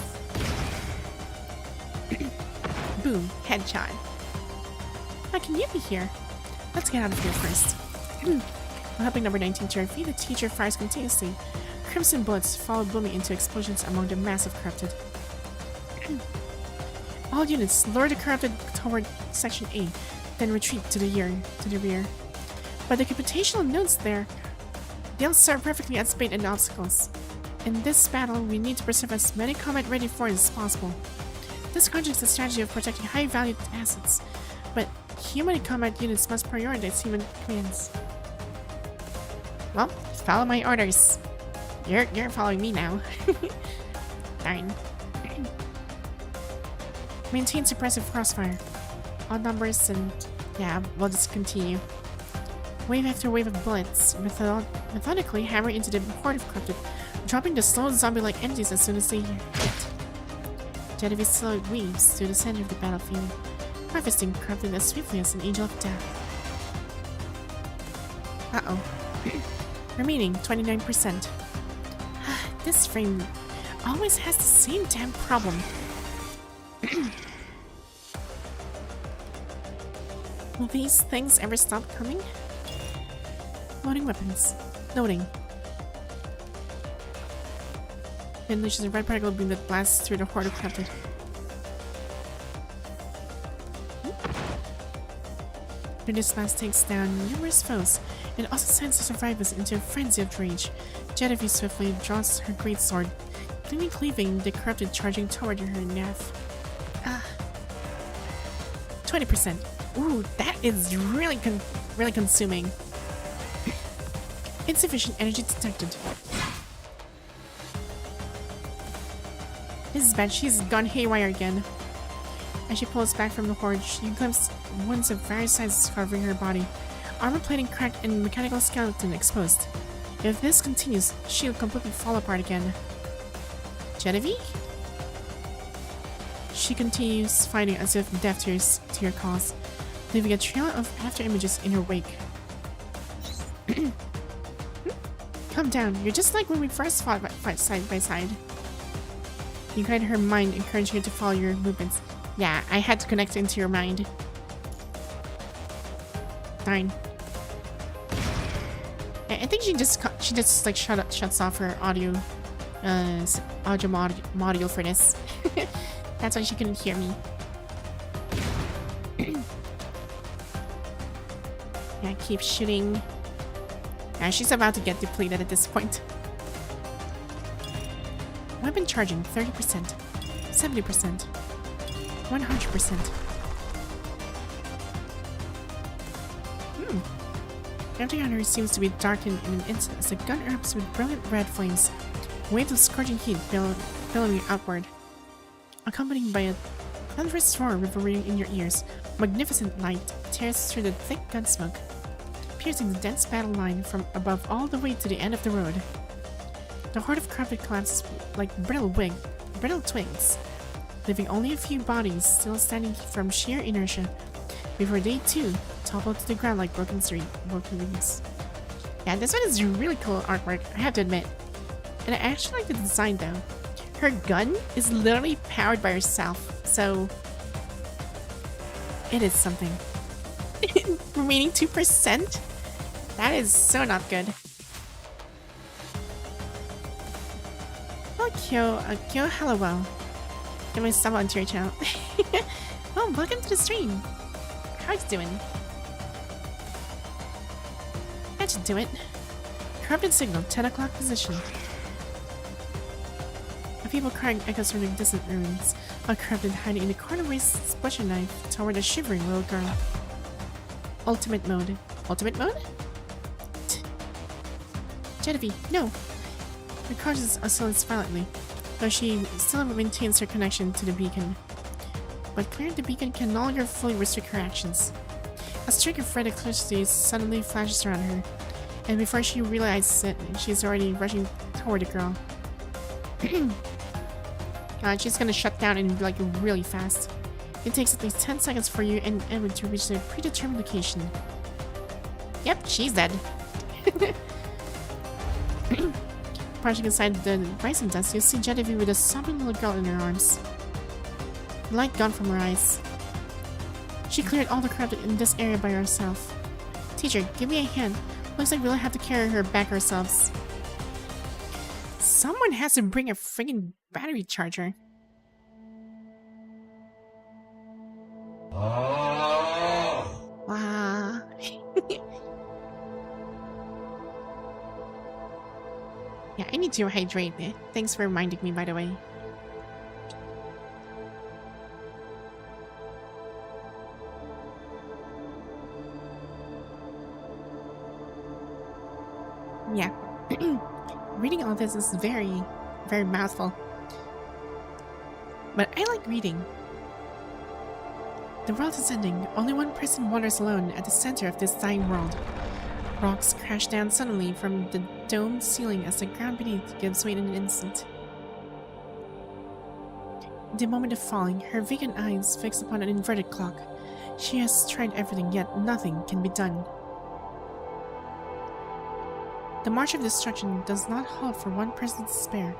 Boom. Headshot. How can you be here? Let's get out of here first. While helping number 19 to her feet, the teacher fires continuously. Crimson bullets fall booming into explosions among the mass of corrupted. All units, lure the corrupted toward Section A, then retreat to the rear. But the computational nodes there, they'll serve perfectly as bait and obstacles. In this battle, we need to preserve as many combat-ready forces as possible. This contradicts the strategy of protecting high-valued assets, but human combat units must prioritize human commands. Well, follow my orders. You're following me now. Darn. Maintain suppressive crossfire. Odd numbers and... yeah, we'll just continue. Wave after wave of bullets, methodically hammer into the horde of corrupted, dropping the slow zombie-like entities as soon as they hit. Jiedavie slowly weaves to the center of the battlefield, harvesting corrupted as swiftly as an angel of death. Uh-oh. Remaining 29%. This frame always has the same damn problem. Will these things ever stop coming? Loading weapons. Loading. It unleashes a red particle beam that blasts through the horde of corrupted. This blast takes down numerous foes and also sends the survivors into a frenzy of rage. Jiedavie swiftly draws her greatsword, cleanly cleaving the corrupted charging toward her nav. 20%. Ooh, that is really consuming. Insufficient energy detected. This is bad. She's gone haywire again. As she pulls back from the horde, she glimpses wounds of various sizes covering her body. Armor plating cracked and mechanical skeleton exposed. If this continues, she'll completely fall apart again. Jiedavie? She continues fighting as if deaf to your cause, leaving a trail of after images in her wake. Calm down, you're just like when we first fought side by side. You guide her mind, encouraging her to follow your movements. Yeah, I had to connect into your mind. Darn. I think she just like shuts off her audio module for this. That's why she couldn't hear me. Yeah, keep shooting. Yeah, she's about to get depleted at this point. Weapon charging 30%, 70%, 100%. Everything on her seems to be darkened in an instant as the gun erupts with brilliant red flames, waves of scorching heat billowing outward, accompanied by a thunderous roar reverberating in your ears. Magnificent light tears through the thick gun smoke, piercing the dense battle line from above all the way to the end of the road. The horde of corrupted collapses like brittle twigs, leaving only a few bodies still standing from sheer inertia, before they too topple to the ground like broken leaves. Yeah, this one is really cool artwork, I have to admit. And I actually like the design though. her gun is literally powered by herself, so it is something. Remaining 2%? That is so not good. Oh, Kyo, hello. Get my sub onto your channel. Oh, welcome to the stream. How you doing? That should do it. Corrupted signal, 10 o'clock position. A feeble crying echoes from the distant ruins. A corrupted hiding in the corner wastes butcher knife toward a shivering little girl. Ultimate mode. Ultimate mode? Jiedavie, no! Her conscience oscillates violently, though she still maintains her connection to the beacon. But clearing the beacon can no longer fully restrict her actions. A streak of red electricity suddenly flashes around her, and before she realizes it, she's already rushing toward the girl. She's gonna shut down and like really fast. It takes at least 10 seconds for you and Edward to reach their predetermined location. Yep, she's dead. Parting aside the bison dust, you see Jiedavie with a sobbing little girl in her arms. The light gone from her eyes. She cleared all the corrupted in this area by herself. Teacher, give me a hand. Looks like we'll have to carry her back ourselves. Someone has to bring a friggin' battery charger. Wow. Yeah, I need to hydrate. Thanks for reminding me, by the way. Yeah. Reading all this is very, very mouthful. But I like reading. The world is ending. Only one person wanders alone at the center of this dying world. Rocks crash down suddenly from the domed ceiling as the ground beneath gives way in an instant. In the moment of falling, her vacant eyes fix upon an inverted clock. She has tried everything, yet nothing can be done. The march of destruction does not halt for one person's despair.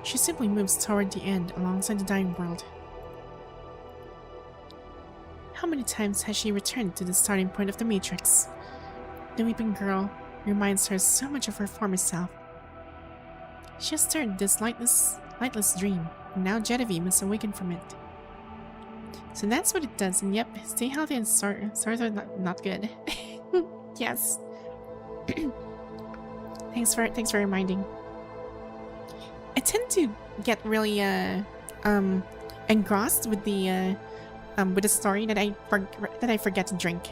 She simply moves toward the end alongside the dying world. How many times has she returned to the starting point of the Matrix? The weeping girl reminds her so much of her former self. She has stirred this lightless dream, and now Jiedavie must awaken from it. So that's what it does, and yep, stay healthy and swords are not good. Yes. Thanks for reminding. I tend to get really engrossed with the story that I forget to drink.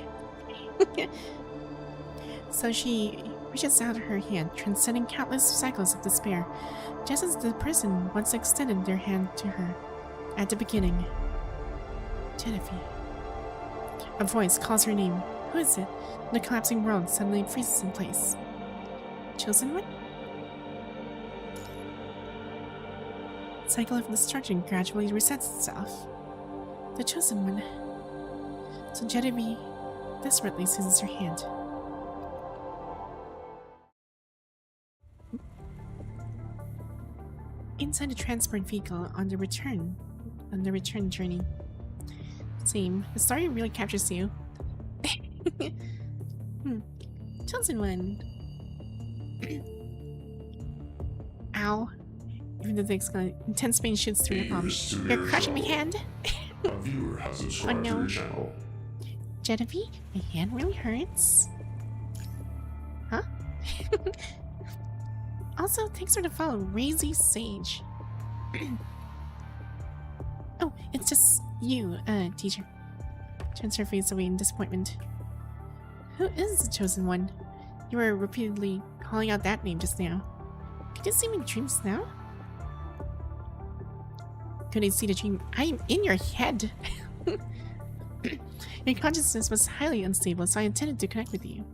So she reaches out her hand, transcending countless cycles of despair, just as the person once extended their hand to her at the beginning. Jiedavie. A voice calls her name. Who is it? The collapsing world suddenly freezes in place. Chosen one? The cycle of destruction gradually resets itself. The chosen one. So Jiedavie desperately seizes her hand. Inside the transport vehicle on the return journey. Same. The story really captures you. Chosen one. Ow. Even though the intense pain shoots through your palm. You're crushing my hand? A viewer has subscribed to your channel. Jiedavie, my hand really hurts. Huh? Also, thanks for the follow, Razy Sage. Oh, it's just you, teacher. Turns her face away in disappointment. Who is the chosen one? You were repeatedly calling out that name just now. Could you see my dreams now? Could I see the dream? I am in your head. Your consciousness was highly unstable, so I intended to connect with you.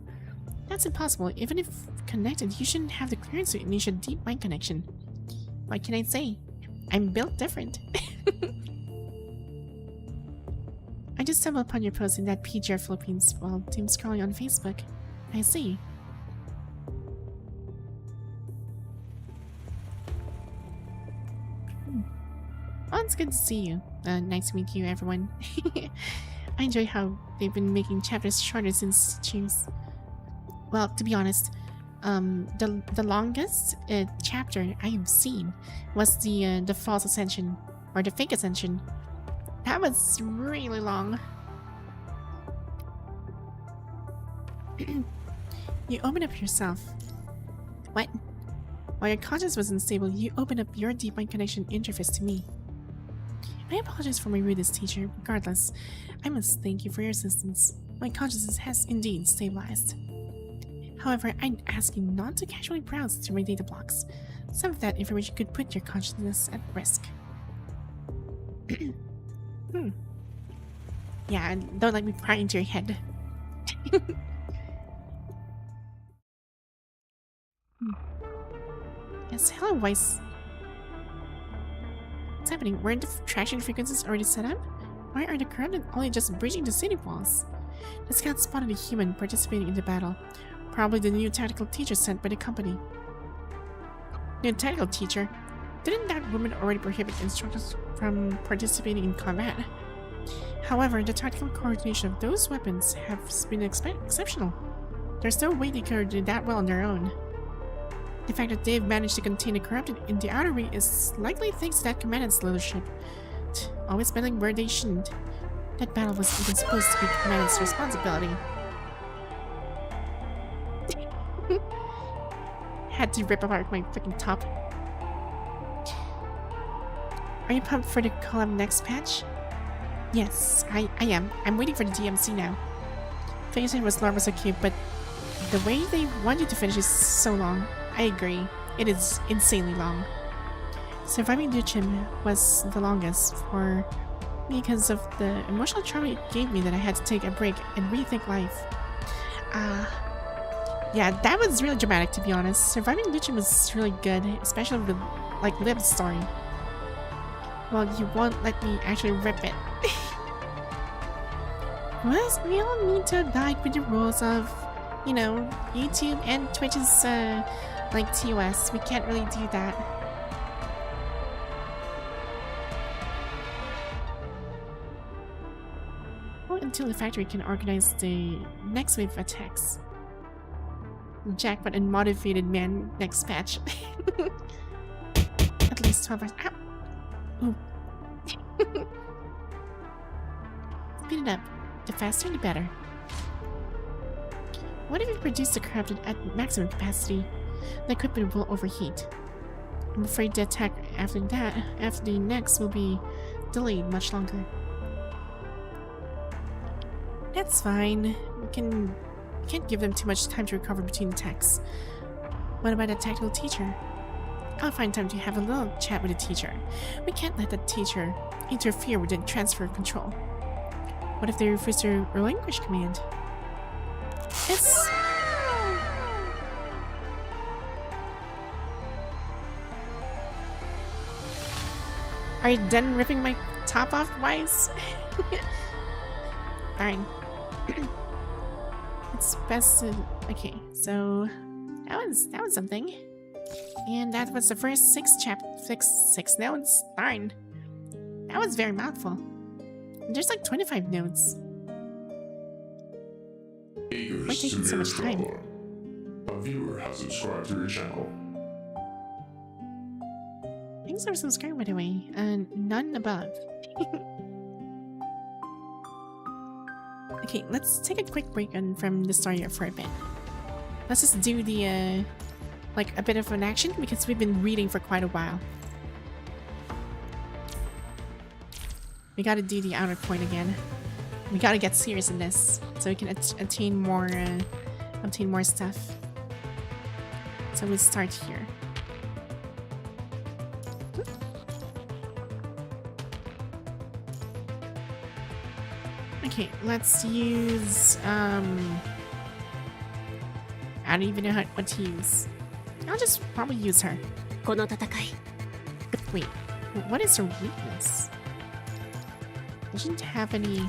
That's impossible. Even if connected, you shouldn't have the clearance to initiate a deep mind connection. What can I say? I'm built different. I just stumbled upon your post in that PGR Philippines while doom scrolling on Facebook. I see. Oh, it's good to see you. Nice to meet you, everyone. I enjoy how they've been making chapters shorter since Choose. Well, to be honest, the longest chapter I have seen was the false ascension, or the fake ascension. That was really long. You open up yourself. What? While your conscience was unstable, you opened up your deep mind connection interface to me. I apologize for my rudest, teacher. Regardless, I must thank you for your assistance. My consciousness has indeed stabilized. However, I'd ask you not to casually browse through my data blocks. Some of that information could put your consciousness at risk. Yeah, don't let me pry into your head. Yes, hello, Weiss. What's happening? Weren't the traction frequencies already set up? Why are the corrupted only just breaching the city walls? The scouts spotted a human participating in the battle. Probably the new tactical teacher sent by the company. New tactical teacher? Didn't that woman already prohibit instructors from participating in combat? However, the tactical coordination of those weapons has been exceptional. There's no way they could do that well on their own. The fact that they've managed to contain the corrupted in the outer ring is likely thanks to that commandant's leadership. Always meddling where they shouldn't. That battle was even supposed to be the commandant's responsibility. Had to rip apart my freaking top. Are you pumped for the collab next patch? Yes, I am. I'm waiting for the DMC now. Finishing was long was so cute, but the way they want you to finish is so long. I agree. It is insanely long. Surviving Duchim was the longest for me because of the emotional trauma it gave me that I had to take a break and rethink life. Yeah, that was really dramatic, to be honest. Surviving Duchim was really good, especially with, like, Liv's story. Well, you won't let me actually rip it. Well, we all need to abide with the rules of, you know, YouTube and Twitch's, like, TOS. We can't really do that. Well, until the factory can organize the next wave of attacks. Jackpot and motivated man next patch. At least 12 hours. Ow! Ooh. Speed it up. The faster, the better. What if we produce the corrupted at maximum capacity? The equipment will overheat. I'm afraid the attack after the next will be delayed much longer. That's fine. We can't give them too much time to recover between attacks. What about a tactical teacher? I'll find time to have a little chat with the teacher. We can't let the teacher interfere with the transfer of control. What if they refuse to relinquish command? It's... Are you done ripping my top off, Wise? Fine. It's best to... Okay, so... That was something. And that was the first six notes. Darn. That was very mouthful. There's like 25 notes. Why taking so much time? A viewer has subscribed to your channel. Thanks for subscribing, by the way. None above. Okay, let's take a quick break from the story for a bit. Let's just do the, like, a bit of an action, because we've been reading for quite a while. We gotta do the outer point again. We gotta get serious in this, so we can obtain more stuff. So we'll start here. Okay, let's use, I don't even know what to use. I'll just probably use her. Wait, what is her weakness? Doesn't have any...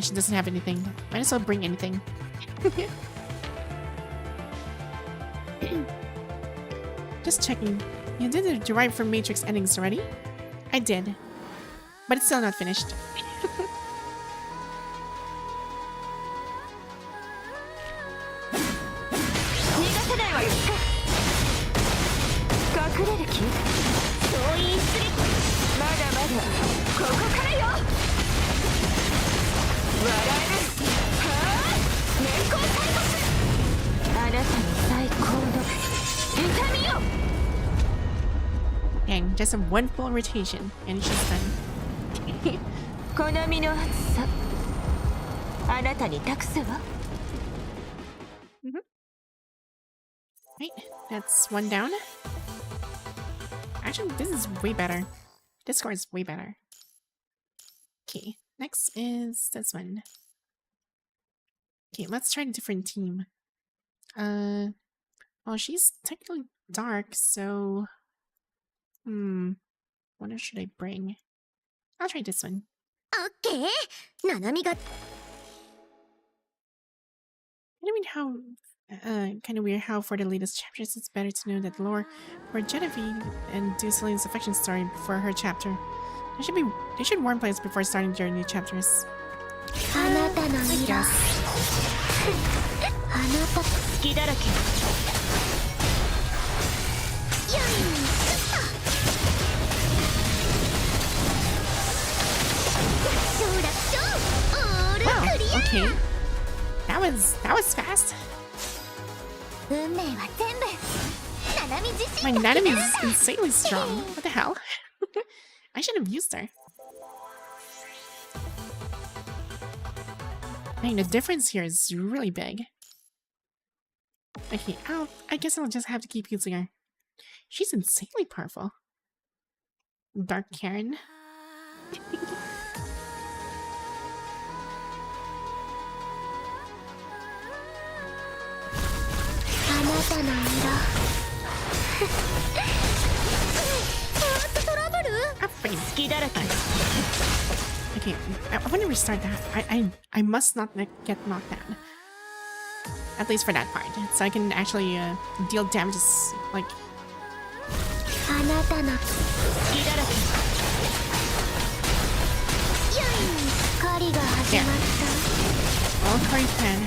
She doesn't have anything. Might as well bring anything. Just checking. You did the derive from Matrix endings already? I did. but it's still not finished. Dang, just one full rotation and she's done. Right, that's one down. Actually, this is way better. This score is way better. Okay, next is this one. Okay, let's try a different team. Well, she's technically dark, so... what should I bring? I'll try this one. Okay. Nanami got I mean, how... kind of weird how for the latest chapters it's better to know that lore for Jiedavie and do Excelynne's affection story before her chapter. They should warn players before starting their new chapters. I guess. Wow, okay. That was fast. My Nanami is insanely strong. What the hell? I should have used her. I mean, the difference here is really big. Okay, I guess I'll just have to keep using her. She's insanely powerful. Dark Karen. Okay, I want to restart that. I must not get knocked down. At least for that part, so I can actually deal damages like. Yeah. All Curry Pen.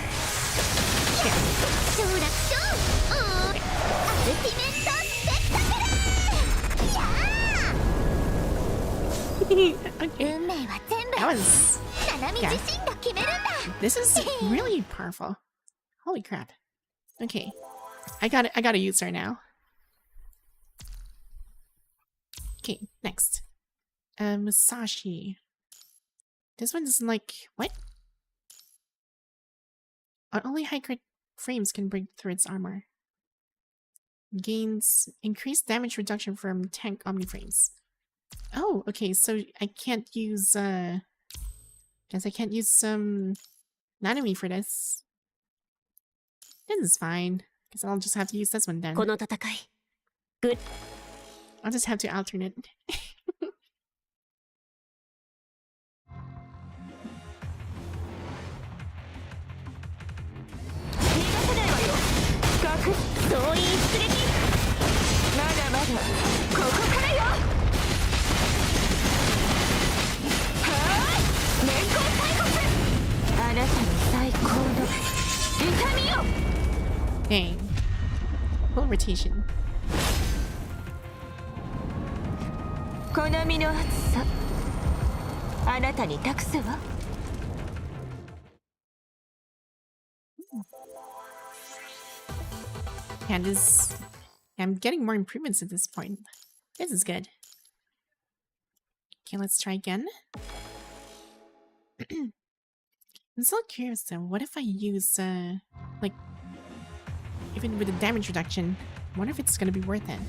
Okay. That was. Yeah. This is really powerful. Holy crap. Okay. I gotta use her now. Okay, next. Musashi. This one is like what? Only high crit frames can break through its armor. Gains increased damage reduction from tank omni frames. Oh, okay, so I can't use guess I can't use some Nanami for this. This is fine. Guess I'll just have to use this one then. Good. I'll just have to alternate. Dang. Full rotation. Yeah, I'm getting more improvements at this point. This is good. Okay, let's try again. I'm so curious though, what if I use, like, even with the damage reduction, I wonder if it's gonna be worth it.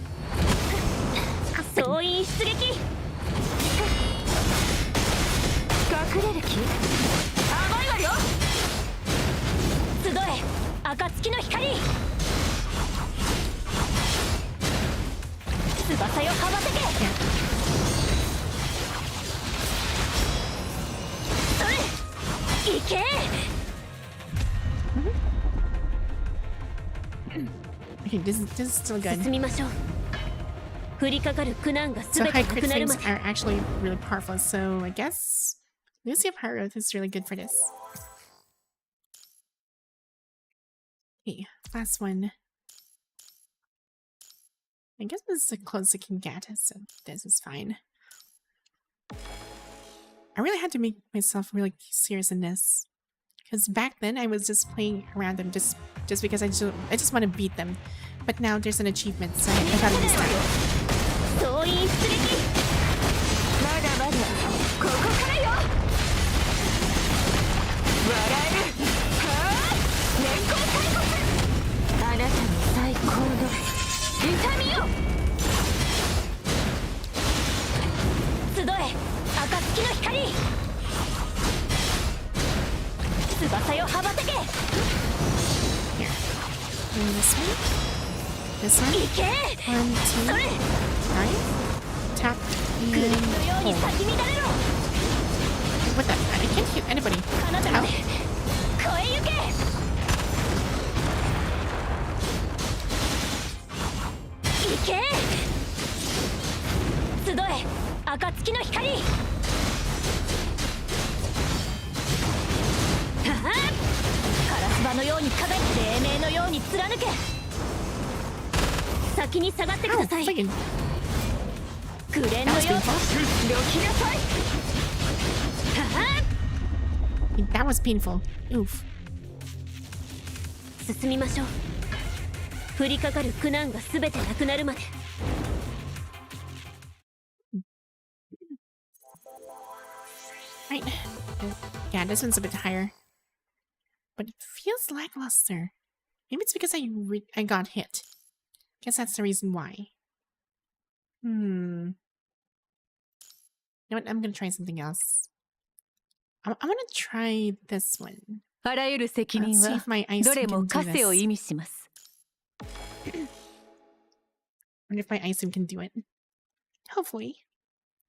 Okay, this is still good. 降りかかる苦難が So 全て high なく crit なる frames まで are actually really powerful. So I guess Lucy of High is really good for this. Okay, last one. I guess this is the closest I can get, so this is fine. I really had to make myself really serious in this. Because back then I was just playing around them just because I just want to beat them. But now there's an achievement, so I gotta use that. 総員出撃まだまだここからよ笑えるはあ年功最骨あなたの最高の痛みよ集え暁の光翼よ羽ばたけ And this one. This one. 行け 1, 2, それ right? Tap グリッ and のように hold. 咲き乱れろ What the? I can't hit anybody. 彼方 How? まで超えゆけ行け集え暁の光ははガラス場のように壁黎明のように貫け先に下がってく Ow, ださい friggin'. グレンのよう That was どきなさいはは That was painful. Oof. 進みましょう降りかかる苦難が全てなくなるまで Right. Yeah, this one's a bit higher. But it feels lackluster. Maybe it's because I got hit. Guess that's the reason why. You know what? I'm gonna try something else. I'm gonna try this one. あらゆる責 Let's 任 see は if my ice どれ can も do 枷を this. 意味します Wonder if my ice can do it. Hopefully.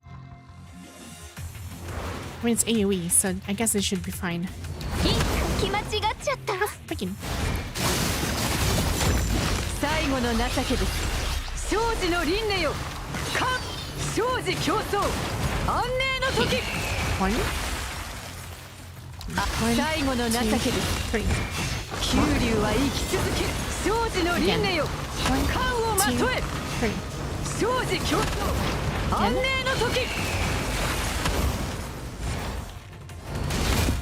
I mean, it's AoE, so I guess it should be fine. 気間違っちゃった Freaking. 最後の情けです生死の輪廻よか生死競争安寧の時 One. 最後の情けです Three. 九竜は生き続ける生死の輪廻よ冠をまと Two. え Three. 生死競争安寧の時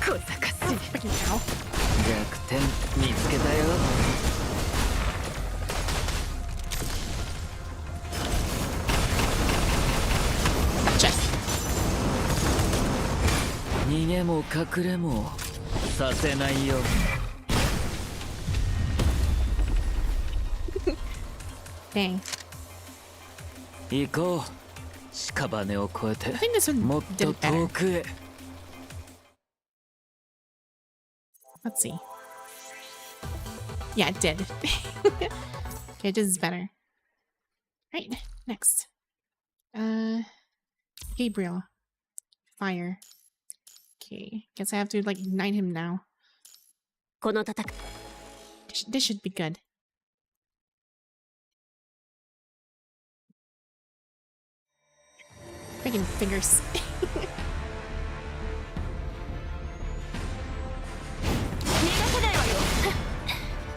小賢しい Freaking ow. 逆転見つけたよ Gotcha. 逃げも隠れもさせないよ Dang. 行こう屍を越えて I think this one もっ did と it better. 遠くへ Let's see. Yeah, it did. Okay, this is better. Right, next. Gabriel. Fire. Okay, guess I have to like ignite him now. この戦い This should be good. Freaking fingers. 逃がせないわよ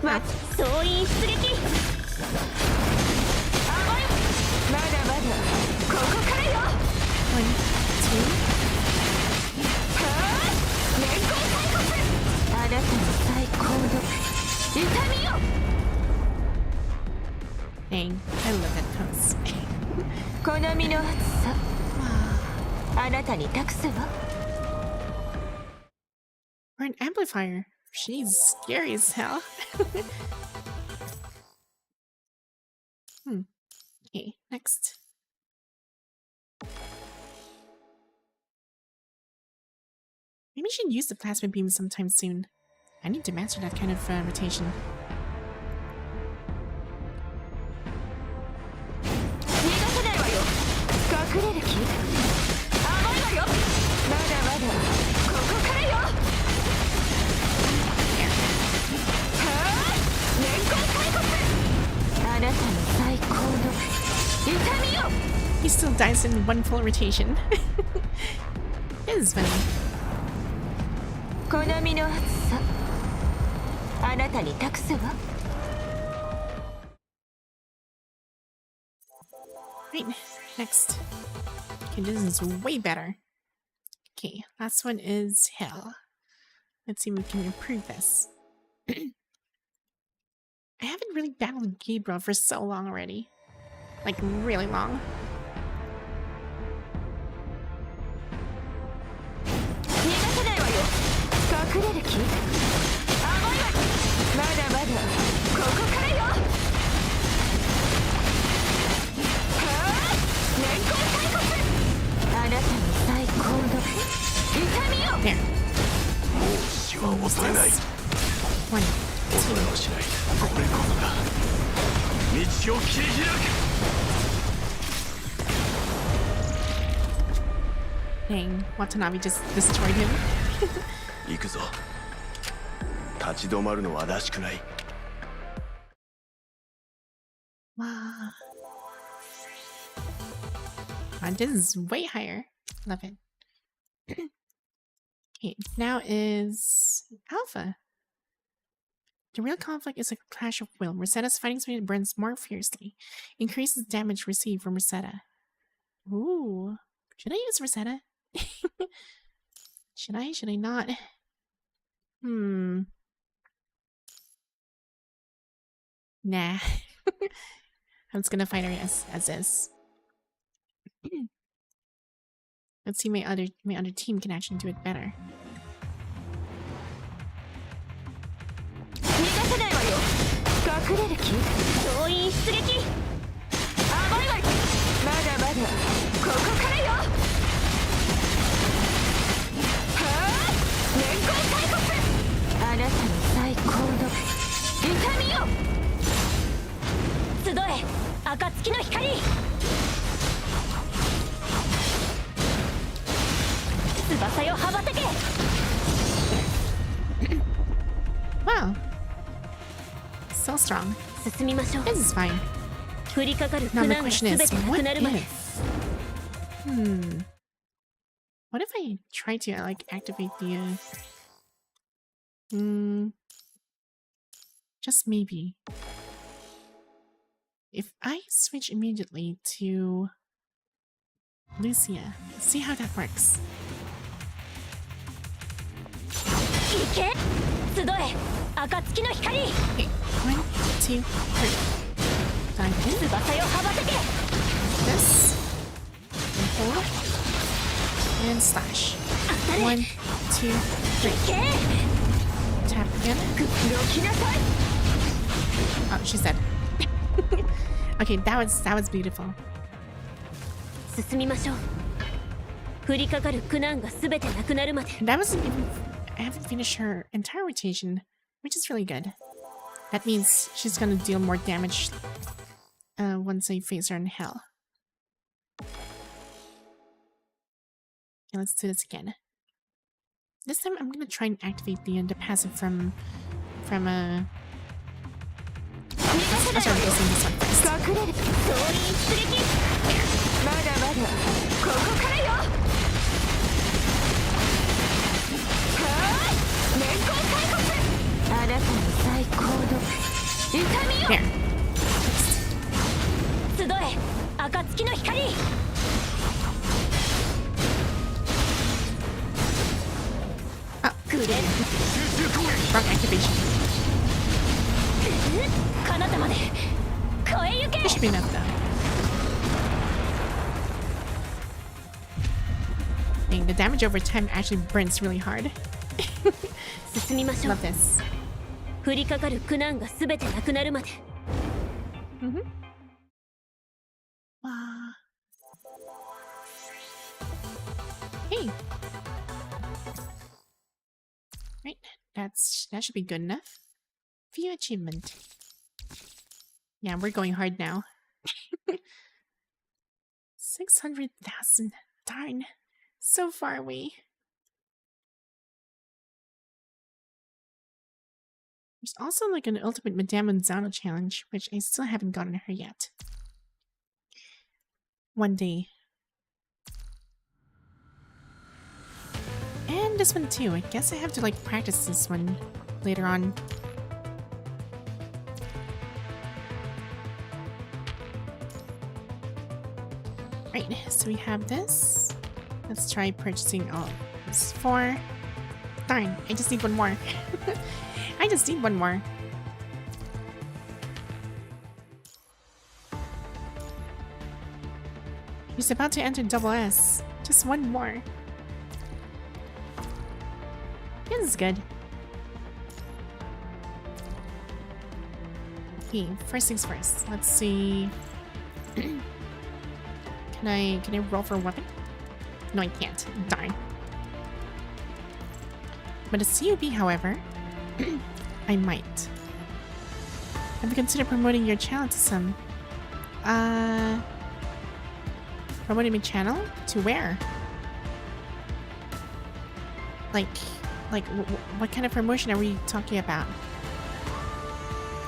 ま総員出撃甘いまだまだここからよ 1, 2. はあ年功最骨あなたの最高の痛みよ Dang, I love that pose. 好みの熱さあなたに託すわ Or an amplifier. She's scary as hell. Okay, next. Maybe I should use the plasma beam sometime soon. I need to master that kind of rotation. 逃がせないわよ隠れる気甘いわよまだまだここからよはあ年功最骨あなたの最高の痛みよ he still dies in one full rotation. It is funny. 好みの暑さあなたに託すわ Right, next. Okay, this is way better. Okay, last one is hell. Let's see if we can improve this. I haven't really battled Gabriel for so long already. Like, really long. 隠れる気？甘いわ。まだまだここからよ。はあ、年功大国。あなたの最高の痛みよ。There. もう死は恐れない。 One, 恐れはしない。これこそが道を切り開く。 Dang, Watanabe just destroyed him. 行くぞ。立ち止まるのはらしくない。 Wow. Wow, this is way higher. Love it. Okay, now is Alpha. The real conflict is a clash of will. Rosetta's fighting spirit burns more fiercely. Increases damage received from Rosetta. Ooh. Should I use Rosetta? Should I? Should I not? Nah. I'm just gonna fight her as is. Let's see my other team can actually do it better. 逃がせないわよ。隠れる気？動員出撃。甘いわ。まだまだここからよ。はあ、年功大国。あなたの最高の痛みよ。集え、暁の光。翼よ羽ばたけ。 Wow. So strong. 進みましょう。 This is fine. 降りかかる苦 Now 難 the が question 全 is, てな what くなるまで。 if? What if I try to like activate the just maybe. If I switch immediately to Lucia, see how that works. 行け。集え、暁の光。 Okay, 1, 2, 3. Dive in. 翼よ羽ばたけ。 This. And hold. And slash. 1, 2, 3. 行け。 Tap again. どきなさい。 Oh, she's dead. Okay, that was beautiful. 進みましょう。降りかかる苦難が全てなくなるまで。 And that wasn't even. I haven't finished her entire rotation, which is really good. That means she's gonna deal more damage once I face her in hell. Okay, let's do this again. This time I'm gonna try and activate the passive from oh, sorry, this one first. 隠れる。動員出撃。まだまだここからよ。はあ、年功大国。あなたの最高の痛みよ。 There. 集え、暁の光。 Oh, くれ。 wrong activation. 彼方まで超えゆけ。 This should be enough though. Dang, the damage over time actually burns really hard. 進みましょう。 Love this. 降りかかる苦難が全てなくなるまで。 Wow. Hey. Right, that should be good enough. View achievement. Yeah, we're going hard now. 600,000. Darn. So far away. There's also like an ultimate Madame Manzano challenge, which I still haven't gotten her yet. one day. And this one too. I guess I have to like practice this one later on. Right, so we have this. Let's try purchasing all this 4. Darn, I just need one more. I just need one more. He's about to enter double S. Just one more. This is good. Okay, first things first. Let's see. Can I roll for a weapon? No, I can't. Darn. But a CUB, however, I might. Have you considered promoting your channel to some? Promoting my channel? To where? Like, what kind of promotion are we talking about?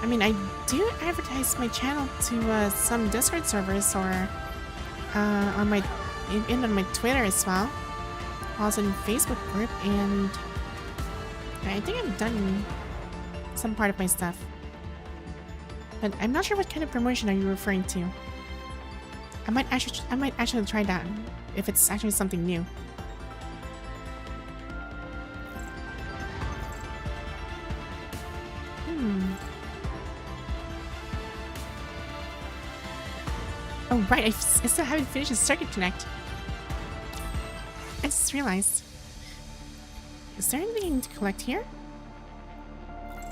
I mean, I do advertise my channel to some Discord servers or on my Twitter as well. Also in Facebook group, and I think I've done some part of my stuff. But I'm not sure what kind of promotion are you referring to. I might actually try that if it's actually something new. Oh right, I still haven't finished the Circuit Connect. I just realized. Is there anything I need to collect here?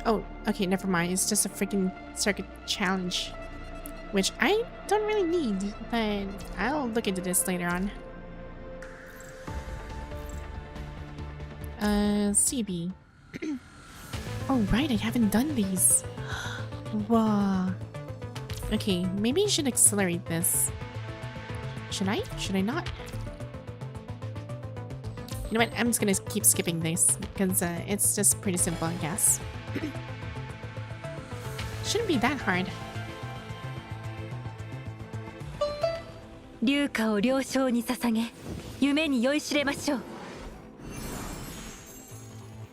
Oh, okay, never mind. It's just a freaking circuit challenge. Which I don't really need, but I'll look into this later on. CB. Oh right, I haven't done these. Wow. Okay, maybe I should accelerate this. Should I? Should I not? You know what? I'm just gonna keep skipping this because it's just pretty simple, I guess. Shouldn't be that hard. 龍華を了承に捧げ、夢に酔いしれましょう。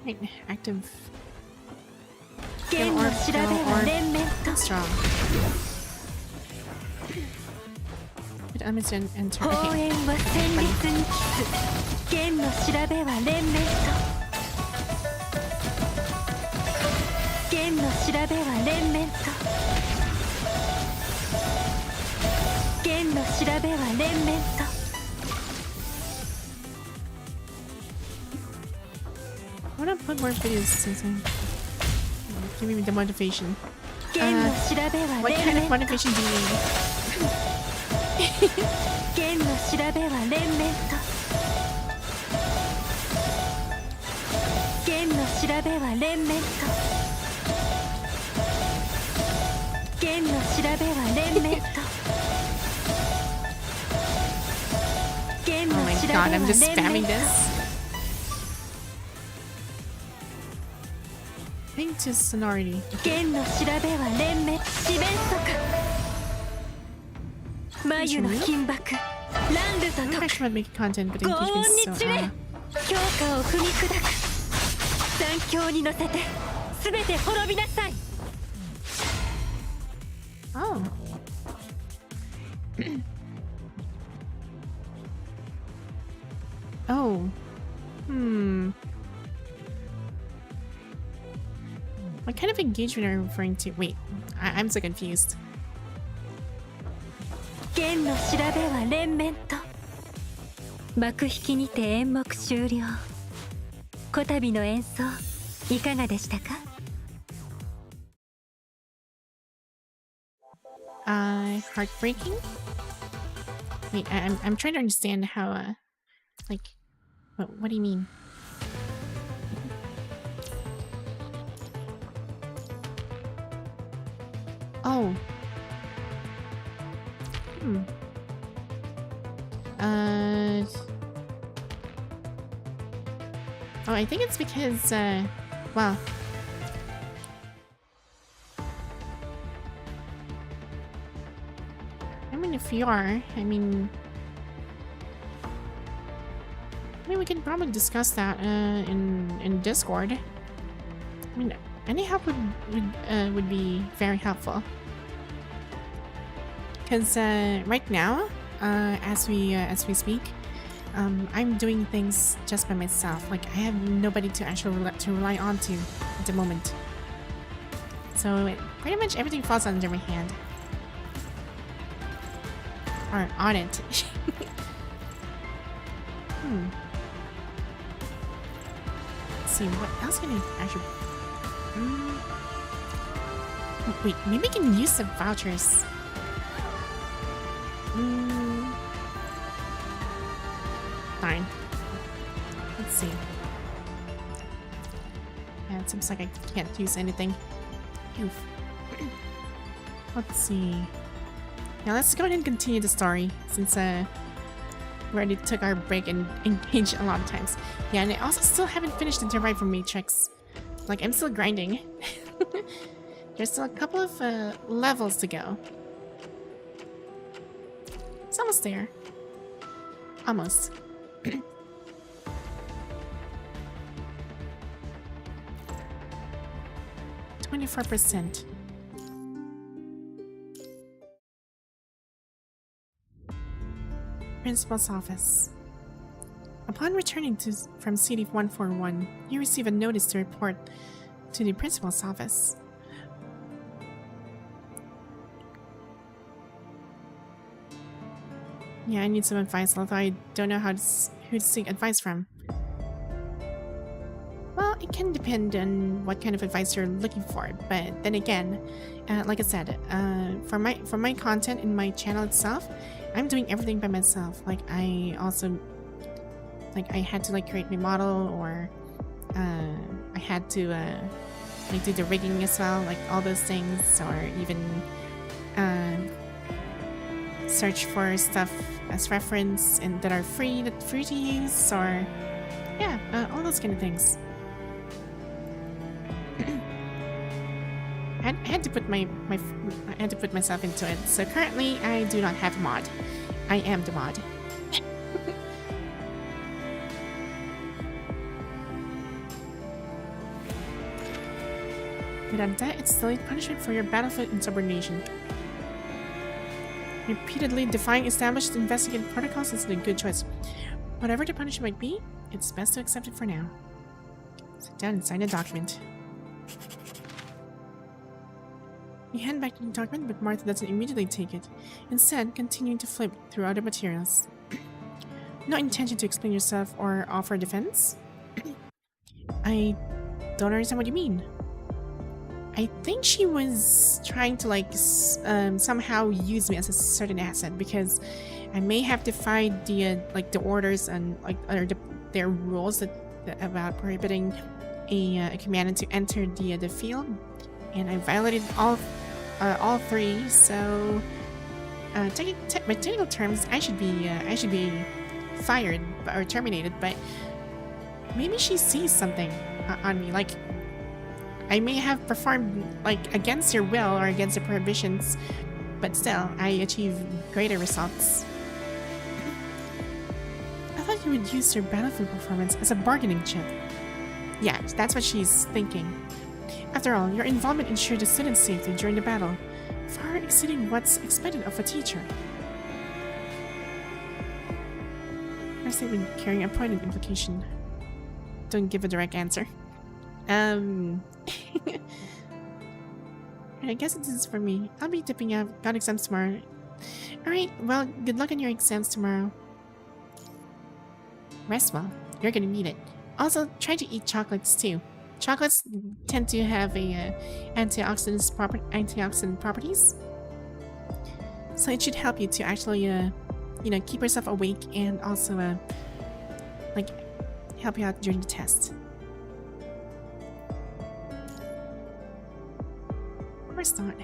Right, active. 剣の調べは連綿と。 Strong. I'm just gonna enter. 法 Okay. 縁は戦慄に帰す。剣の調べは連綿と。剣の調べは連綿と。剣の調べは連綿と。 I wanna put more videos since I'm give me the motivation. 剣の調べは What 連 kind of 綿と。 motivation do you need? 剣の調べは連綿と。剣の調べは連綿と。剣の調べは連綿と。剣の Oh my 調べ god, は I'm just 連 spamming 綿と。 this. Ping to sonority. 剣の調べは連綿四面楚歌。眉の金箔乱流と I'm 解く。 actually making content, but ご恩 engagement's に so 散れ強化を踏み砕く。残響に乗せて全て滅びなさい。 Oh. Oh. What kind of engagement are you referring to? Wait, I'm so confused. 剣の調べは連綿と。幕引きにて演目終了。こたびの演奏いかがでしたか？ Heartbreaking? Wait, I'm trying to understand how, like, what do you mean? Oh. Oh, I think it's because, well... I mean, if if you are, I mean, we can probably discuss that in Discord. I mean, any help would be very helpful. Because right now, as we speak, I'm doing things just by myself. Like, I have nobody to actually rely on to at the moment. So pretty much everything falls under my hand. Or on it. Let's see, what else can I actually... Wait, maybe I can use the vouchers. Fine. Let's see. Yeah, it seems like I can't use anything. Oof. Let's see. Now let's go ahead and continue the story, since we already took our break and engaged a lot of times. Yeah, and I also still haven't finished the Survivor Matrix. Like, I'm still grinding. There's still a couple of levels to go. It's almost there. Almost. 24%. Principal's office. Upon returning from CD 141, you receive a notice to report to the principal's office. Yeah, I need some advice, although I don't know who to seek advice from. Well, it can depend on what kind of advice you're looking for, but then again, like I said, for my content in my channel itself, I'm doing everything by myself. Like, I also, like, I had to like create my model, or I had to like do the rigging as well, like all those things, or even search for stuff as reference and that are free to use, or yeah, all those kind of things. I had to put I had to put myself into it. So currently, I do not have a mod. I am the mod. Miranda, it's delayed punishment for your battlefield insubordination. Repeatedly defying established investigative protocols is a good choice. Whatever the punishment might be, it's best to accept it for now. Sit down and sign a document. You hand back the document, but Martha doesn't immediately take it, instead continuing to flip through other materials. No intention to explain yourself or offer defense? I don't understand what you mean. I think she was trying to like somehow use me as a certain asset, because I may have defied the like the orders and like their rules about prohibiting a commander to enter the field, and I violated all three. So, by technical terms, I should be fired or terminated. But maybe she sees something on me, like. I may have performed like against your will or against the prohibitions, but still, I achieve greater results. I thought you would use your battlefield performance as a bargaining chip. Yeah, that's what she's thinking. After all, your involvement ensured the student's safety during the battle, far exceeding what's expected of a teacher. Her statement carrying a pointed implication. Don't give a direct answer. I guess this is for me. I'll be dipping out. Got exams tomorrow. Alright, well, good luck on your exams tomorrow. Rest well. You're gonna need it. Also, try to eat chocolates too. Chocolates tend to have antioxidant properties. So it should help you to actually, you know, keep yourself awake and also, like, help you out during the test. Of course not.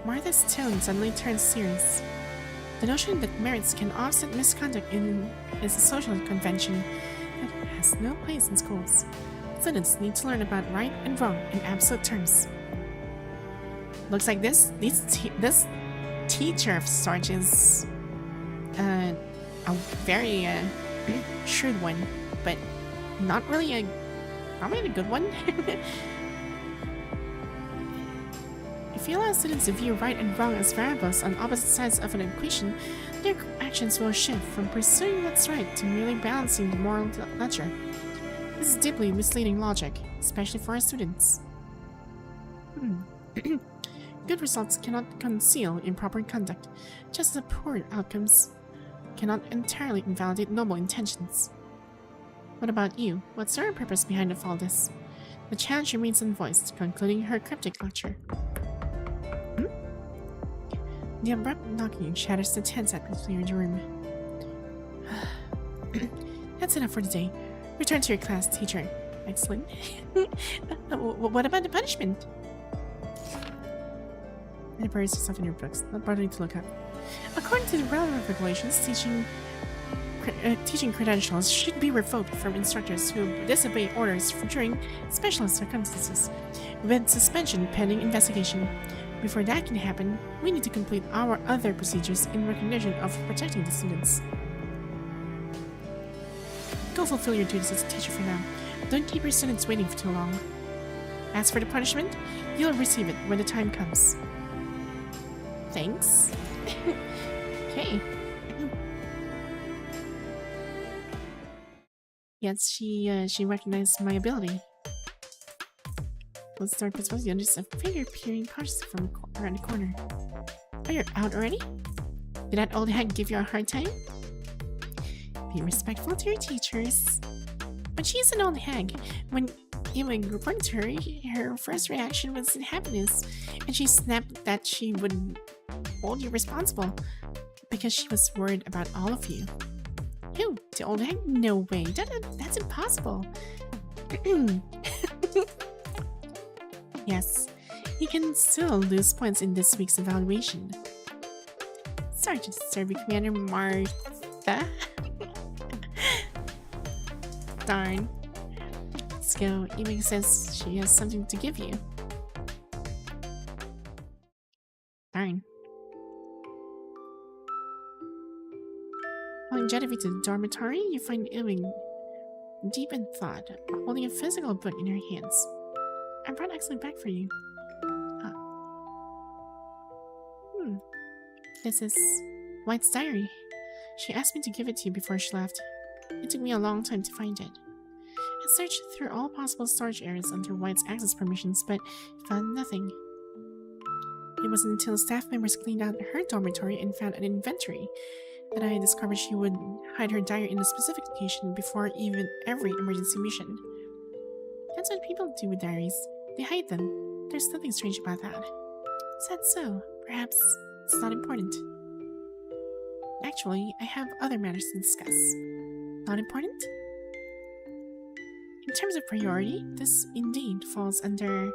Martha's tone suddenly turned serious. The notion that merits can offset misconduct is a social convention that has no place in schools. Students need to learn about right and wrong in absolute terms. Looks like this teacher of sorts is a very shrewd one, but not really a good one. If you allow students to view right and wrong as variables on opposite sides of an equation, their actions will shift from pursuing what's right to merely balancing the moral ledger. This is deeply misleading logic, especially for our students. Good results cannot conceal improper conduct, just as poor outcomes cannot entirely invalidate noble intentions. What about you? What's your purpose behind all this? The challenge remains unvoiced, concluding her cryptic lecture. The abrupt knocking shatters the tense atmosphere in the room. That's enough for today. Return to your class, teacher. Excellent. What about the punishment? And it buries yourself in your books, not bothering to look up. According to the relevant regulations, teaching credentials should be revoked from instructors who disobey orders during special circumstances, with suspension pending investigation. Before that can happen, we need to complete our other procedures in recognition of protecting the students. Go fulfill your duties as a teacher for now. Don't keep your students waiting for too long. As for the punishment, you'll receive it when the time comes. Thanks. Okay. Yes, she recognized my ability. Let's start this. You notice a figure peering cautiously from around the corner. Oh, you're out already? Did that old hag give you a hard time? Be respectful to your teachers. But she's an old hag. When Ewing reported to her, her first reaction was happiness, and she snapped that she would hold you responsible because she was worried about all of you. Who? The old hag? No way. That's impossible. Yes, you can still lose points in this week's evaluation. Sergeant Serving Commander Martha. Darn. Let's go. Ewing says she has something to give you. Darn. Following Jiedavie to the dormitory, you find Ewing deep in thought, holding a physical book in her hands. I brought Excelynne back for you. This is White's diary. She asked me to give it to you before she left. It took me a long time to find it. I searched through all possible storage areas under White's access permissions, but found nothing. It wasn't until staff members cleaned out her dormitory and found an inventory that I discovered she would hide her diary in a specific location before even every emergency mission. That's what people do with diaries. They hide them. There's nothing strange about that. Is that so? Perhaps it's not important. Actually, I have other matters to discuss. Not important? In terms of priority, this indeed falls under...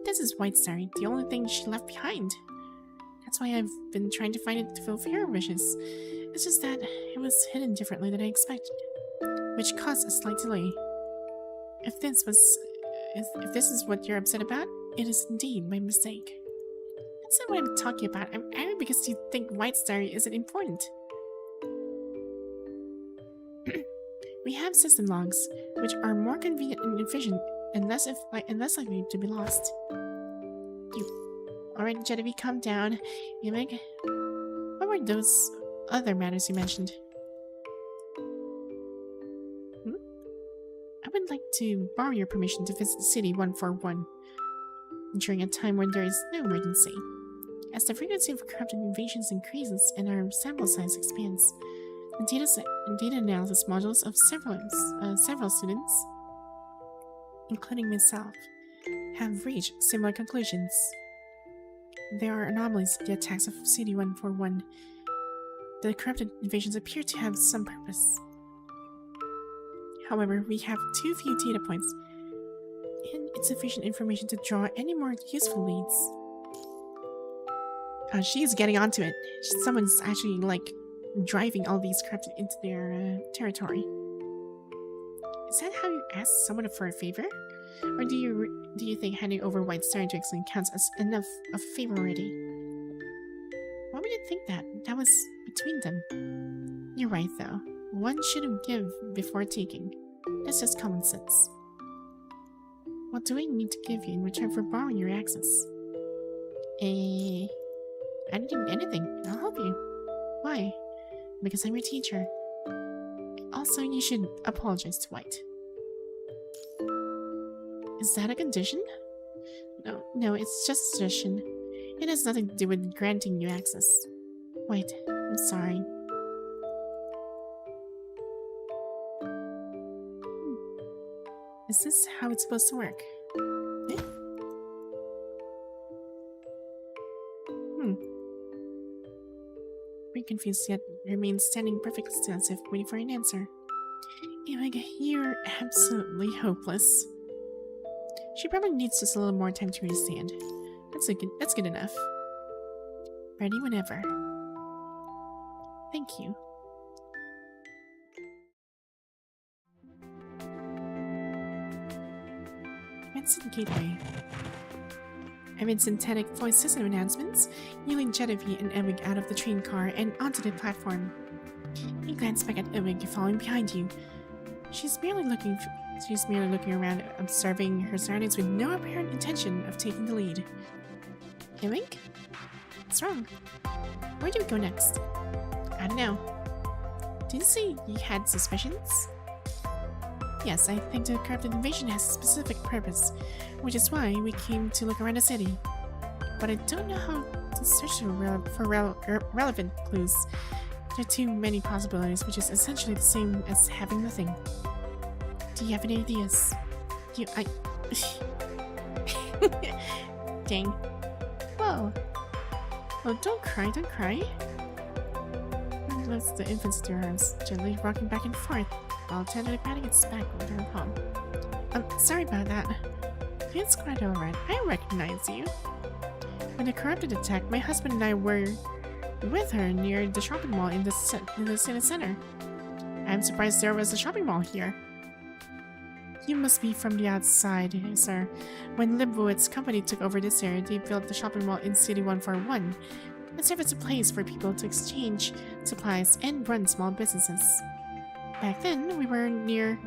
This is White's diary, the only thing she left behind. That's why I've been trying to find it to fulfill her wishes. It's just that it was hidden differently than I expected, which caused a slight delay. If this is what you're upset about, it is indeed my mistake. That's not what I'm talking about. I'm angry because you think White's diary isn't important. We have system logs, which are more convenient and efficient, and less likely to be lost. Alright, Jiedavie, calm down. Ewing, what were those other matters you mentioned? I would like to borrow your permission to visit City 141 during a time when there is no emergency. As the frequency of corrupted invasions increases and our sample size expands, the data analysis modules of several students, including myself, have reached similar conclusions. There are anomalies in the attacks of City 141. The corrupted invasions appear to have some purpose. However, we have too few data points and insufficient information to draw any more useful leads. She's getting onto it. Someone's actually, like, driving all these corrupted into their territory. Is that how you ask someone for a favor? Or do you think handing over White's diary to Excelynne counts as enough of a favor already? Why would you think that? That was between them. You're right, though. One shouldn't give before taking. That's just common sense. What do I need to give you in return for borrowing your access? I didn't need anything. I'll help you. Why? Because I'm your teacher. Also, you should apologize to White. Is that a condition? No, it's just a suggestion. It has nothing to do with granting you access. Wait, I'm sorry. Is this how it's supposed to work? Eh? Very confused yet remains standing perfectly still as if waiting for an answer. Ewig, you're absolutely hopeless. She probably needs just a little more time to understand. That's good enough. Ready whenever. Thank you. Vincent Gateway. Amid synthetic voice system announcements, yielding Jiedavie and Ewig out of the train car and onto the platform. You glance back at Ewig following behind you. She's merely looking around, observing her surroundings with no apparent intention of taking the lead. Ewig? What's wrong? Where do we go next? I don't know. Did you say you had suspicions? Yes, I think the corrupted invasion has a specific purpose, which is why we came to look around the city. But I don't know how to search for relevant clues. There are too many possibilities, which is essentially the same as having nothing. Do you have any ideas? Dang. Whoa. Oh, don't cry, don't cry. Lifts the infant's to her arms, gently rocking back and forth, while tenderly patting its back with her palm. Sorry about that. It's quite alright. I recognize you. When the corrupted attacked, my husband and I were with her near the shopping mall in the city center. I'm surprised there was a shopping mall here. You must be from the outside, sir. When Libowit's company took over this area, they built the shopping mall in City 141. It served as a place for people to exchange supplies and run small businesses. Back then, we were near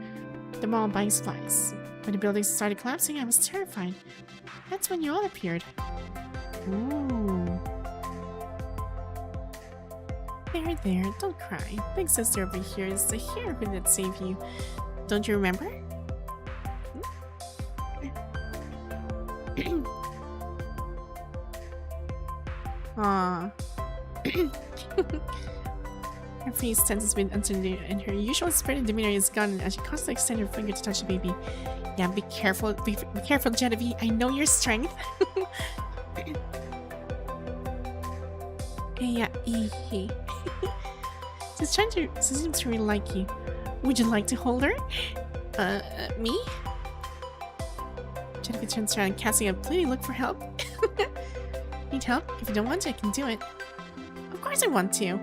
the mall buying supplies. When the buildings started collapsing, I was terrified. That's when you all appeared. Ooh. There, don't cry. Big sister over here is the hero that saved you. Don't you remember? Aww. Her face tenses with uncertainty, and her usual spirited demeanor is gone as she constantly extends her finger to touch the baby. Yeah, be careful, Jiedavie. I know your strength. Yeah, she seems to really like you. Would you like to hold her? Me? Jiedavie turns around, casting a pleading look for help. Need help? If you don't want to, I can do it. Of course I want to.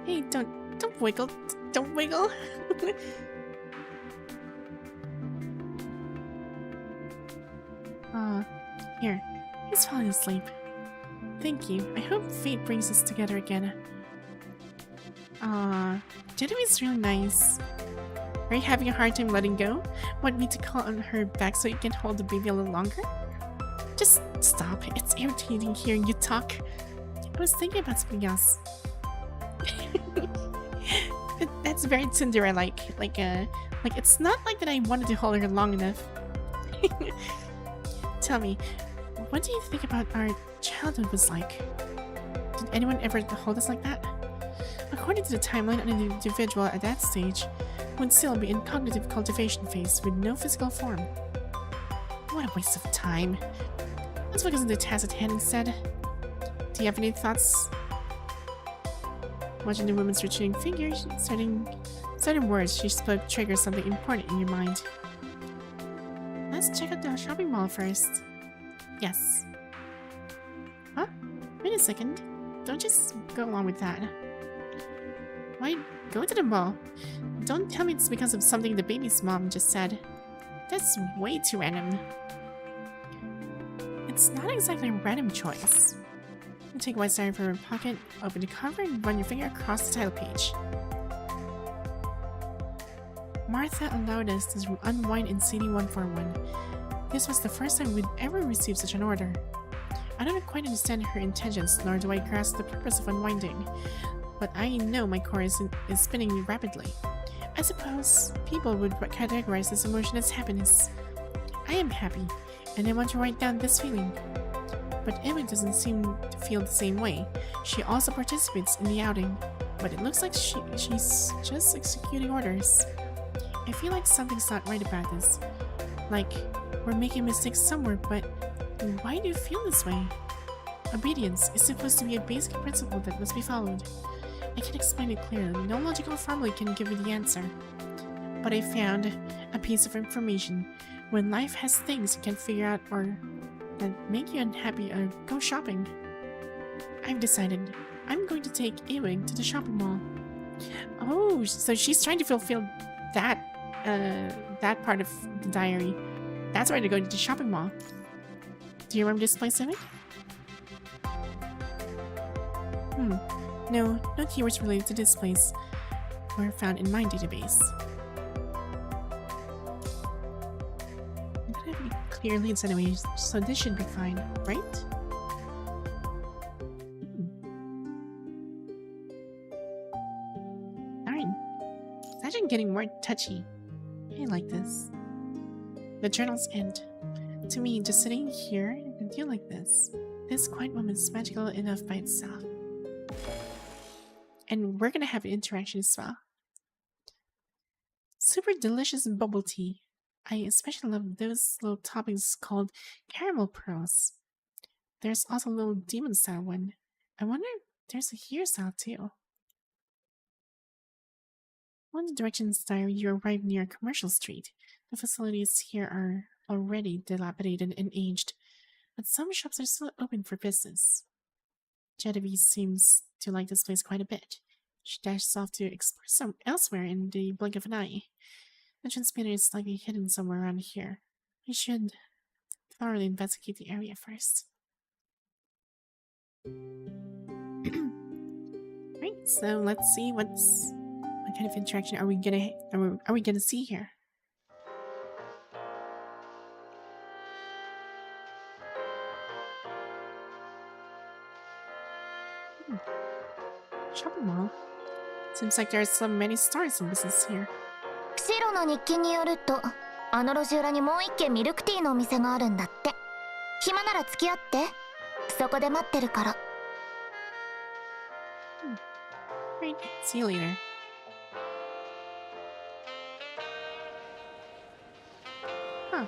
Hey, don't wiggle. Don't wiggle. Here. He's falling asleep. Thank you. I hope fate brings us together again. Jiedavie's really nice. Are you having a hard time letting go? Want me to call on her back so you can hold the baby a little longer? Just stop. It's irritating hearing you talk. I was thinking about something else. That's very Tsundere-like. Like it's not like that I wanted to hold her long enough. Tell me, what do you think about our childhood was like? Did anyone ever hold us like that? According to the timeline, an individual at that stage would still be in cognitive cultivation phase with no physical form. What a waste of time. Let's focus on the task at hand instead. Do you have any thoughts? Watching the woman's retreating figure, certain words she spoke trigger something important in your mind. Let's check out the shopping mall first. Yes. Huh? Wait a second. Don't just go along with that. Why go to the mall? Don't tell me it's because of something the baby's mom just said. That's way too random. It's not exactly a random choice. You take one side from your pocket, open the cover, and run your finger across the title page. Martha allowed us to unwind in CD 141. This was the first time we'd ever received such an order. I don't quite understand her intentions, nor do I grasp the purpose of unwinding, but I know my core is spinning rapidly. I suppose people would categorize this emotion as happiness. I am happy, and I want to write down this feeling. But Emma doesn't seem to feel the same way. She also participates in the outing, but it looks like she's just executing orders. I feel like something's not right about this. Like, we're making mistakes somewhere, but why do you feel this way? Obedience is supposed to be a basic principle that must be followed. I can't explain it clearly. No logical formula can give you the answer. But I found a piece of information. When life has things you can't figure out or that make you unhappy, go shopping. I've decided I'm going to take Ewing to the shopping mall. Oh, so she's trying to fulfill that part of the diary. That's why they're going to the shopping mall. Do you remember this place, Ewing? No keywords related to this place were found in my database. I don't have any clear leads anyways, so this should be fine, right? Darn. It's actually getting more touchy. I like this. The journal's end. To me, just sitting here and feel like this quiet moment is magical enough by itself. And we're gonna have an interaction as well. Super delicious bubble tea. I especially love those little toppings called caramel pearls. There's also a little demon style one. I wonder if there's a hair style too. On the directions diary, you arrive near Commercial Street. The facilities here are already dilapidated and aged, but some shops are still open for business. Jiedavie seems to like this place quite a bit. She dashes off to explore elsewhere in the blink of an eye. The transmitter is likely hidden somewhere around here. We should thoroughly investigate the area first. Right, so let's see what kind of interaction are we gonna see here. Shopping mall. Seems like there's so many stores in business here. シロの日記によると、あの路地裏にもう一軒ミルクティーのお店があるんだって。暇なら付き合って。そこで待ってるから。Right, see you later. Huh.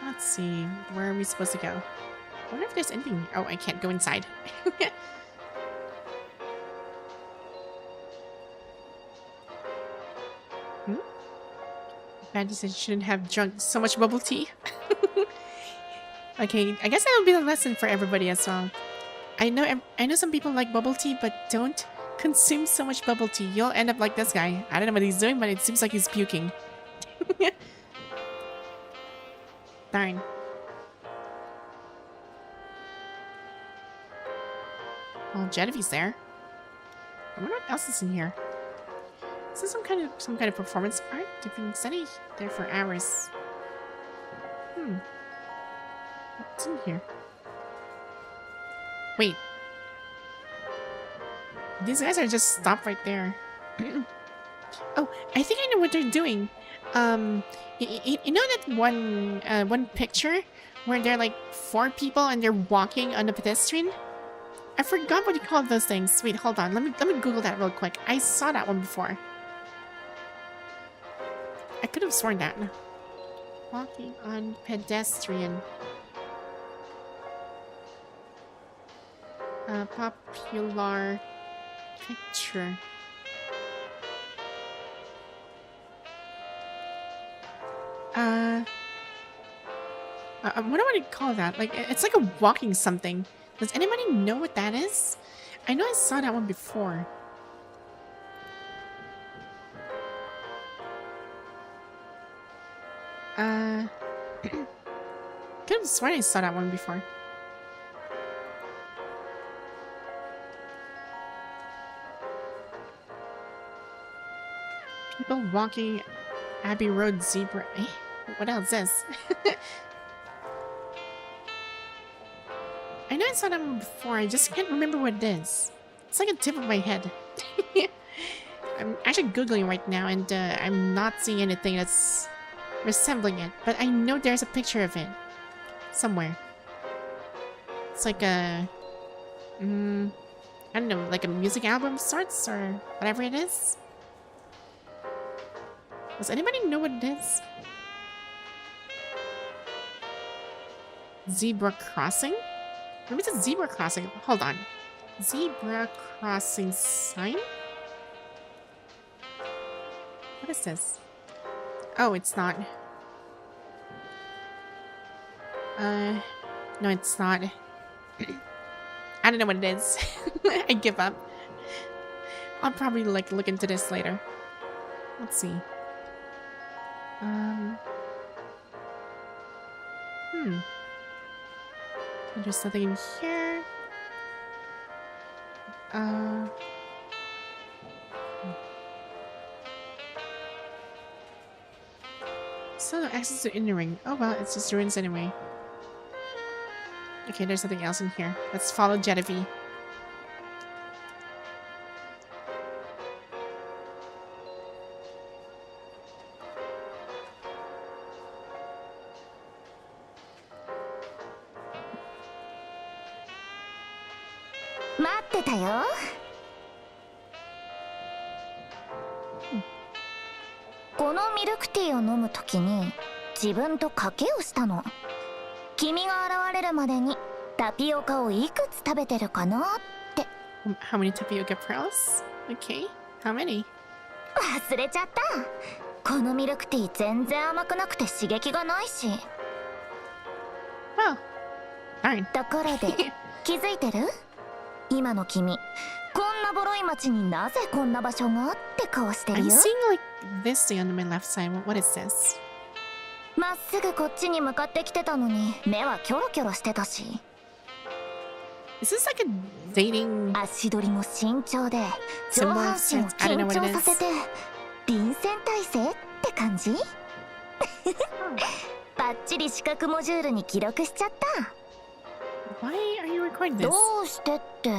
Let's see, where are we supposed to go? I wonder if there's anything. Oh, I can't go inside. Bad decision, shouldn't have drunk so much bubble tea. Okay, I guess that would be the lesson for everybody as well. I know some people like bubble tea, but don't consume so much bubble tea. You'll end up like this guy. I don't know what he's doing, but it seems like he's puking. Darn. Well, Jiedavie's there. I wonder what else is in here. Is this some kind of performance art? They've been studying there for hours. What's in here? Wait. These guys are just stopped right there. Oh, I think I know what they're doing. You know that one picture where there are like 4 people and they're walking on the pedestrian? I forgot what you call those things. Wait, hold on. Let me Google that real quick. I saw that one before. I could have sworn that. Walking on pedestrian. Popular picture. What do I call that? Like, it's like a walking something. Does anybody know what that is? I know I saw that one before. Could have sworn I saw that one before. People walking Abbey Road zebra. Eh? What else is this? I know I saw that one before, I just can't remember what it is. It's like a tip of my head. I'm actually Googling right now and I'm not seeing anything that's resembling it, but I know there's a picture of it somewhere. It's like a I don't know, like a music album of sorts or whatever it is. Does anybody know what it is? Zebra crossing? Maybe it's a zebra crossing. Hold on. Zebra crossing sign? What is this? Oh, it's not. No, it's not. I don't know what it is. I give up. I'll probably like look into this later. Let's see. There's something in here. Still no access to inner ring. Oh well, it's just ruins anyway. Okay, there's something else in here. Let's follow Jiedavie. How many tapioca pearls? Okay, how many? 忘れちゃった。このミルクティー全然甘くなくて刺激がないし。Oh, darn. ところで気づいてる？今の君、こんなボロい町になぜこんな場所がって顔してるよ。I'm seeing like this thing on my left side. What is this? まっすぐこっちに向かってきてたのに目はキョロキョロしてたし。Is this like a dating 足取りも慎重で上半身を緊張させて臨戦態勢って感じ？バッチリ視覚モジュールに記録しちゃった。Why are you recording this? どうしてって、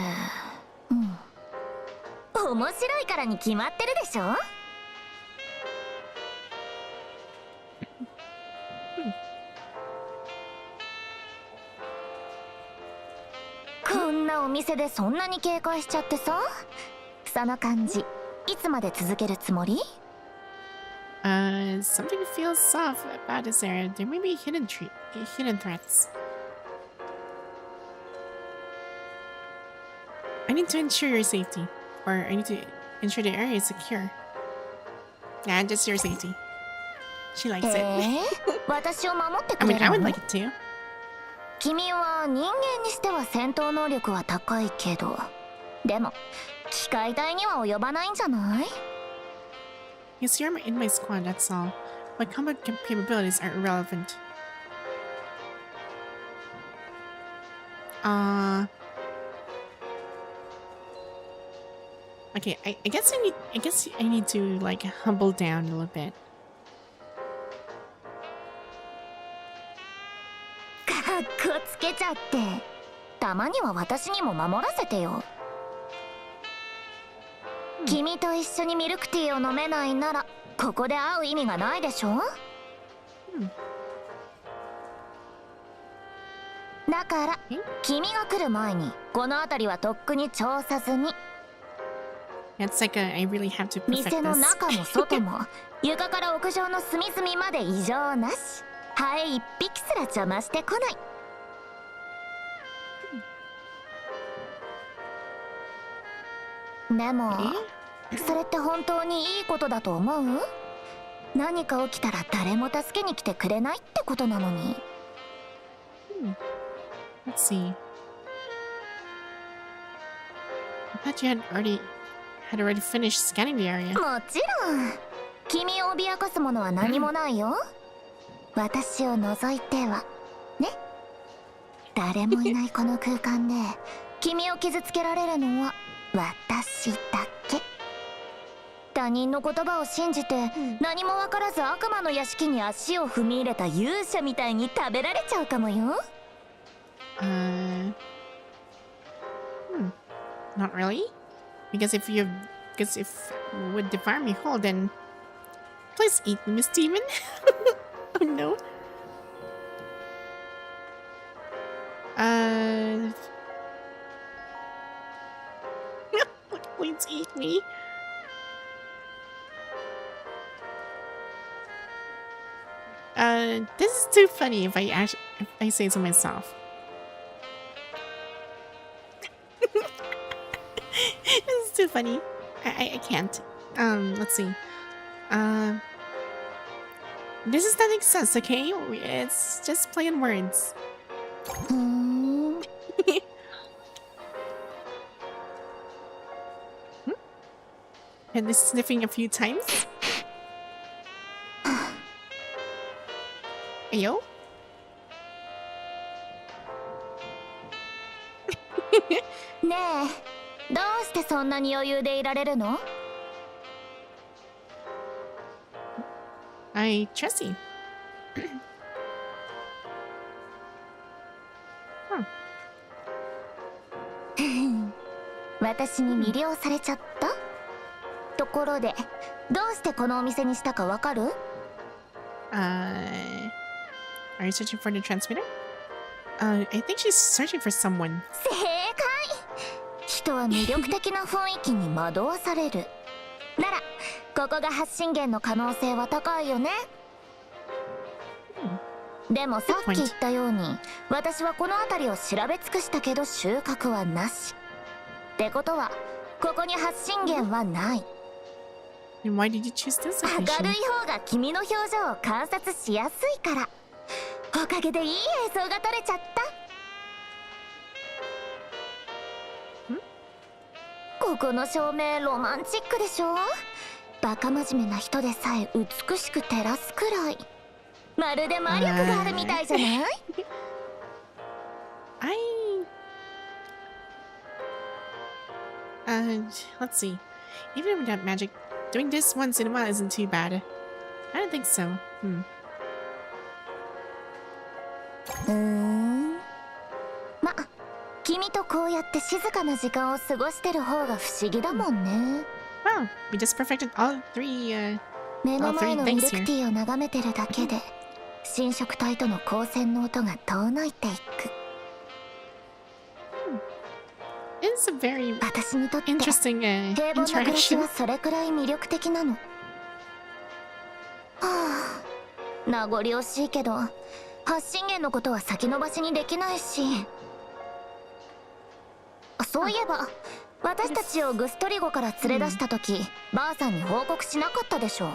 面白いからに決まってるでしょ。こんなお店でそんなに警戒しちゃってさ。その感じいつまで続けるつもり？ Something feels off about this area. There may be hidden threats. I need to ensure your safety, or I need to ensure the area is secure. Nah, just your safety. She likes it. 私を守ってく I れ mean, る I would の？ like it too. 君は人間にしては戦闘能力は高いけど、でも機械体には及ばないんじゃない？ Yes, you're in my squad, that's all. My combat capabilities are irrelevant. Okay, I guess I need to like humble down a little bit. かっこつけちゃって。たまには私にも守らせてよ。君と一緒にミルクティーを飲めないならここで会う意味がないでしょ。だから君が来る前にこの辺りはとっくに調査済み。 It's like I really have to perfect 店の this. 中も外も床から屋上の隅々まで異常なし。ハエ一匹すら邪魔してこない。でもそれって本当にいいことだと思う？何か起きたら誰も助けに来てくれないってことなのに。Let's see. I thought you had already finished scanning the area. もちろん。君を脅かすものは何もないよ。私を除いてはね。誰もいないこの空間で君を傷つけられるのは私だけ。他人の言葉を信じて何も分からず悪魔の屋敷に足を踏み入れた勇者みたいに食べられちゃうかもよ。Not really. Because if you would devour me whole, then please eat me, Miss Demon. Oh no. Please eat me. This is too funny if I say so myself. This is too funny. I can't. Let's see. This is nothing sus, okay? It's just playing words. And this sniffing a few times. Ayo?ねえ、どうしてそんなに余裕でいられるの？ I trust you. Huh. 私に魅了されちゃった？ところで、どうしてこのお店にしたかわかる？ Are you searching for the transmitter? I think she's searching for someone. 正解！人は魅力的な雰囲気に惑わされる。なら、ここが発信源の可能性は高いよね。でもさっき言ったように、私はこの辺りを調べ尽くしたけど収穫はなし。ってことは、ここに発信源はない。And why did you choose this location? 明るい方が君の表情を観察しやすいから。おかげでいい映像が撮れちゃった。ここの照明ロマンチックでしょ。バカ真面目な人でさえ美しく照らすくらい。まるで魔力があるみたいじゃない？ Let's see. Even without magic, doing this once in a while isn't too bad. I don't think so. ま、君とこうやって静かな時間を過ごしてる方が不思議だもんね。Wow, we just perfected all three 目の前のミルクテ things ィーを眺めてるだけで、侵食体との光線の音が遠のいていく。It's a very 私にとって interesting 平凡な暮らし interaction. はそれくらい魅力的なの。はあ、名残惜しいけど発信源のことは先延ばしにできないし。そういえば私たちをグストリゴから連れ出した時、ばあさんに報告しなかったでしょ。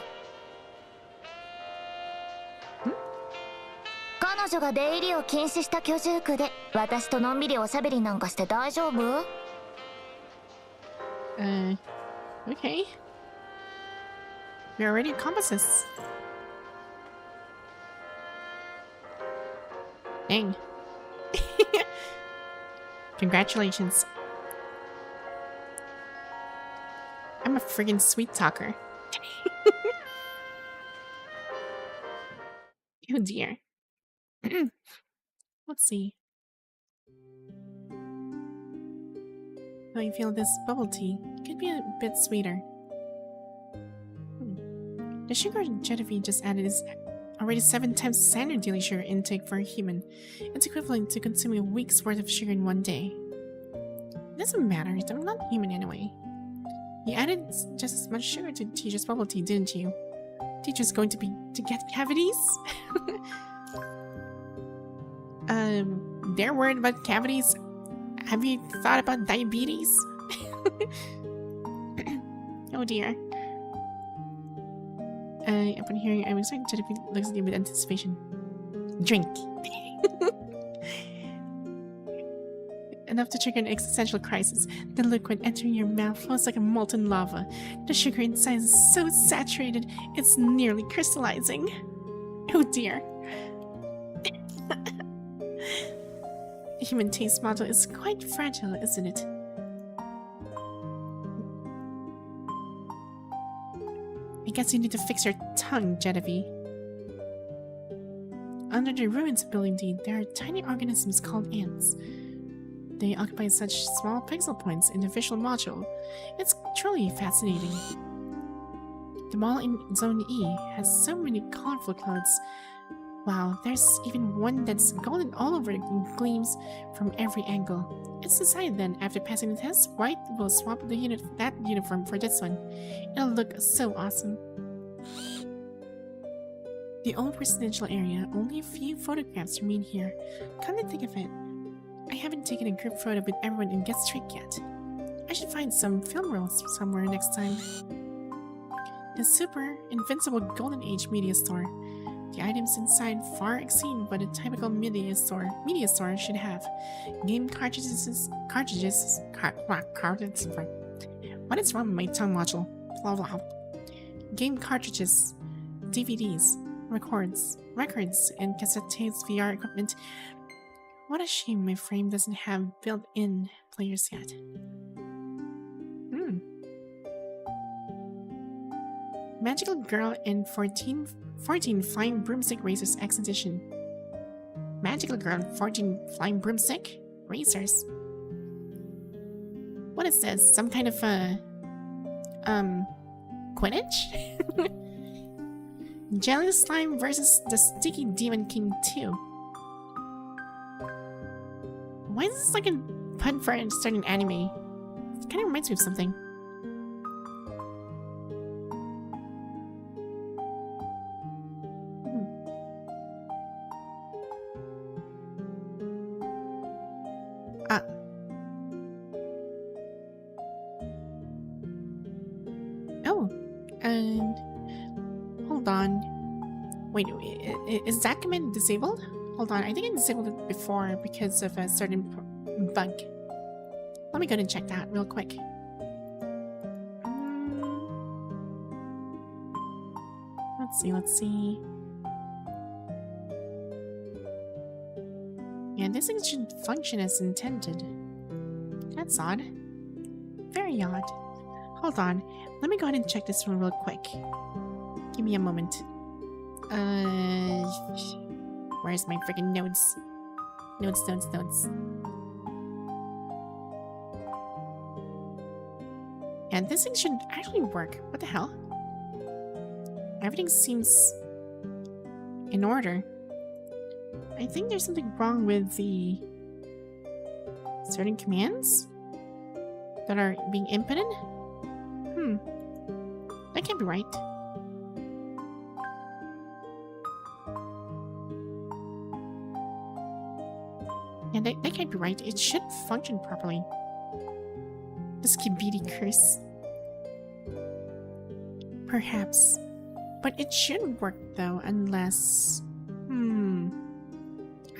彼女が出入りを禁止した居住区で私とのんびりおしゃべりなんかして大丈夫？ Okay. We're already accomplices. Dang. Congratulations. I'm a friggin' sweet talker. Oh dear. Let's see. How you feel this bubble tea could be a bit sweeter. The sugar Jiedavie just added is already 7 times standard daily sugar intake for a human. It's equivalent to consuming a week's worth of sugar in one day. It doesn't matter, I'm not human anyway. You added just as much sugar to Teacher's bubble tea, didn't you? Teacher's going to get cavities? They're worried about cavities. Have you thought about diabetes? Oh dear. Upon hearing, I'm excited to look at you with anticipation. Drink. Enough to trigger an existential crisis. The liquid entering your mouth flows like a molten lava. The sugar inside is so saturated, it's nearly crystallizing. Oh dear. Human taste model is quite fragile, isn't it? I guess you need to fix your tongue, Jiedavie. Under the ruins of Building D, there are tiny organisms called ants. They occupy such small pixel points in the visual module. It's truly fascinating. The mall in Zone E has so many colorful clothes. Wow, there's even one that's golden all over and gleams from every angle. It's decided then, after passing the test, White will swap that uniform for this one. It'll look so awesome. The old residential area, only a few photographs remain here. Come to think of it, I haven't taken a group photo with everyone in Get Street yet. I should find some film rolls somewhere next time. The super invincible Golden Age media store. The items inside far exceed what a typical media store should have. Game cartridges. What is wrong with my tongue module? Blah blah. Game cartridges, DVDs, records, and cassette tapes, VR equipment. What a shame my frame doesn't have built-in players yet. Magical Girl in 14 Flying Broomstick Racers X Edition. Magical Girl 14 Flying Broomstick Racers. What is this? Some kind of Quidditch? Jelly Slime versus the Sticky Demon King 2. Why is this like a pun for starting anime? It kind of reminds me of something. Hold on. Wait, is that command disabled? Hold on, I think I disabled it before because of a certain bug. Let me go and check that real quick. Let's see. Yeah, this thing should function as intended. That's odd. Very odd. Hold on. Let me go ahead and check this one real quick. Give me a moment. Where's my freaking notes? Notes. Yeah, this thing should actually work. What the hell? Everything seems in order. I think there's something wrong with the certain commands that are being inputted. That can't be right. Yeah, that can't be right. It should function properly. The Skibidi curse. Perhaps. But it should work though, unless...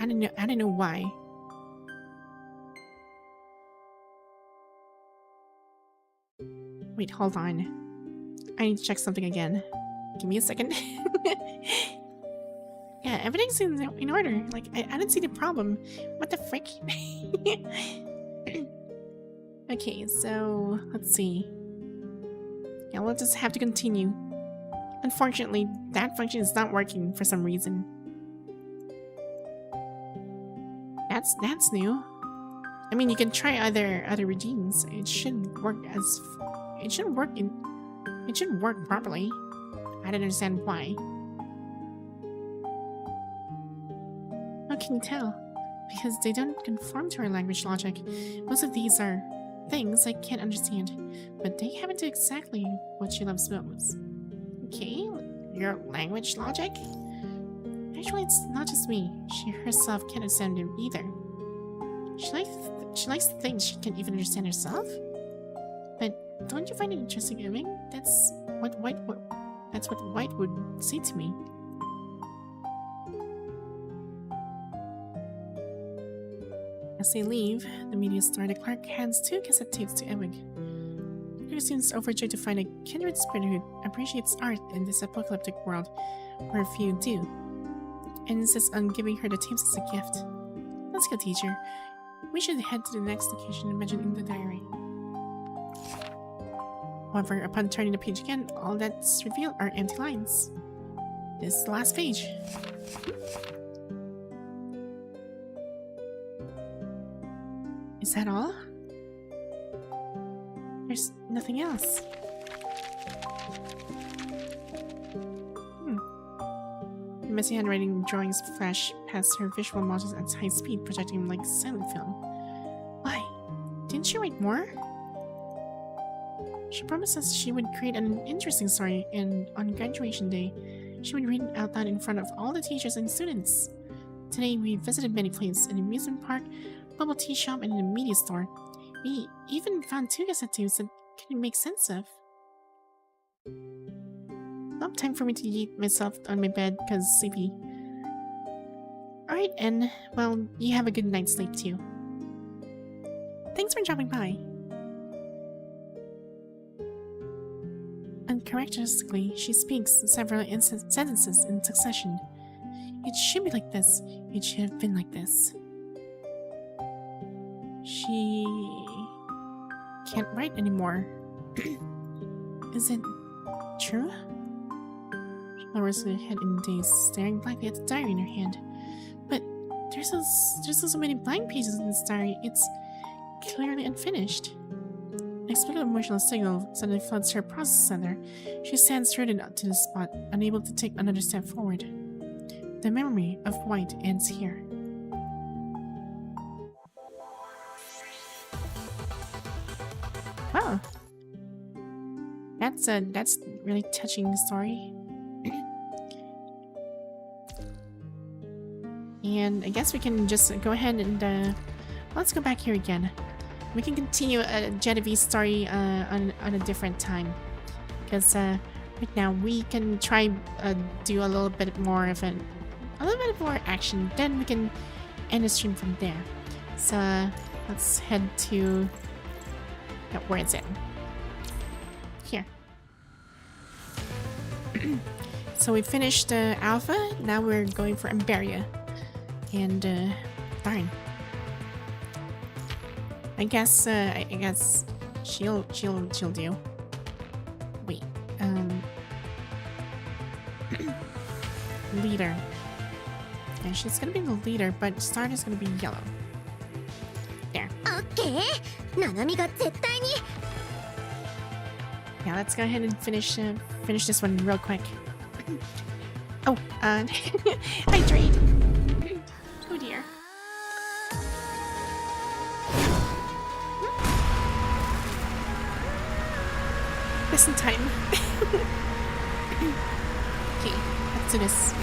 I don't know why. Wait, hold on. I need to check something again. Give me a second. Yeah, everything's in order. Like, I don't see the problem. What the frick? Okay, so let's see. Yeah, we'll just have to continue. Unfortunately, that function is not working for some reason. That's new. I mean, you can try other regimes. It should work properly. I don't understand why. How can you tell? Because they don't conform to our language logic. Most of these are things I can't understand, but they happen to exactly what she loves most. Okay, your language logic? Actually, it's not just me. She herself can't understand them either. She likes things she can't even understand herself? But don't you find it interesting, Irving? That's what White would say to me. As they leave the media store, the clerk hands 2 cassette tapes to Edwig. He seems overjoyed to find a kindred spirit who appreciates art in this apocalyptic world, where few do. and insists on giving her the tapes as a gift. Let's go, teacher. We should head to the next location mentioned in the diary. However, upon turning the page again, all that's revealed are empty lines. This is the last page. Is that all? There's nothing else. The messy handwriting drawings flash past her visual models at high speed, projecting them like silent film. Why? Didn't she write more? She promised us she would create an interesting story, and on graduation day, she would read it out loud in front of all the teachers and students. Today, we visited many places: an amusement park, bubble tea shop, and a media store. We even found 2 cassette tapes that couldn't make sense of. Not time for me to eat myself on my bed because sleepy. Alright, and well, you have a good night's sleep too. Thanks for dropping by. Uncharacteristically, she speaks several sentences in succession. It should be like this. It should have been like this. She can't write anymore. Is it true? She lowers her head in daze, staring blankly at the diary in her hand. But there's so many blank pages in this diary. It's clearly unfinished. An explosive emotional signal suddenly floods her process center. She stands rooted to the spot, unable to take another step forward. The memory of White ends here. Wow. That's really touching story. And I guess we can just go ahead and let's go back here again. We can continue Jiedavie's story on a different time, because right now we can try do a little bit more of a little bit more action. Then we can end the stream from there. So let's head to where it's at. Here. So we finished Alpha. Now we're going for Emberia, and darn. I guess she'll do. Wait, leader. And she's gonna be the leader, but Start is gonna be yellow. There. Okay. Nanami ga zettai ni. Yeah, let's go ahead and finish this one real quick. Oh, hydrate. Oh dear. Just in time. Okay, let's do this.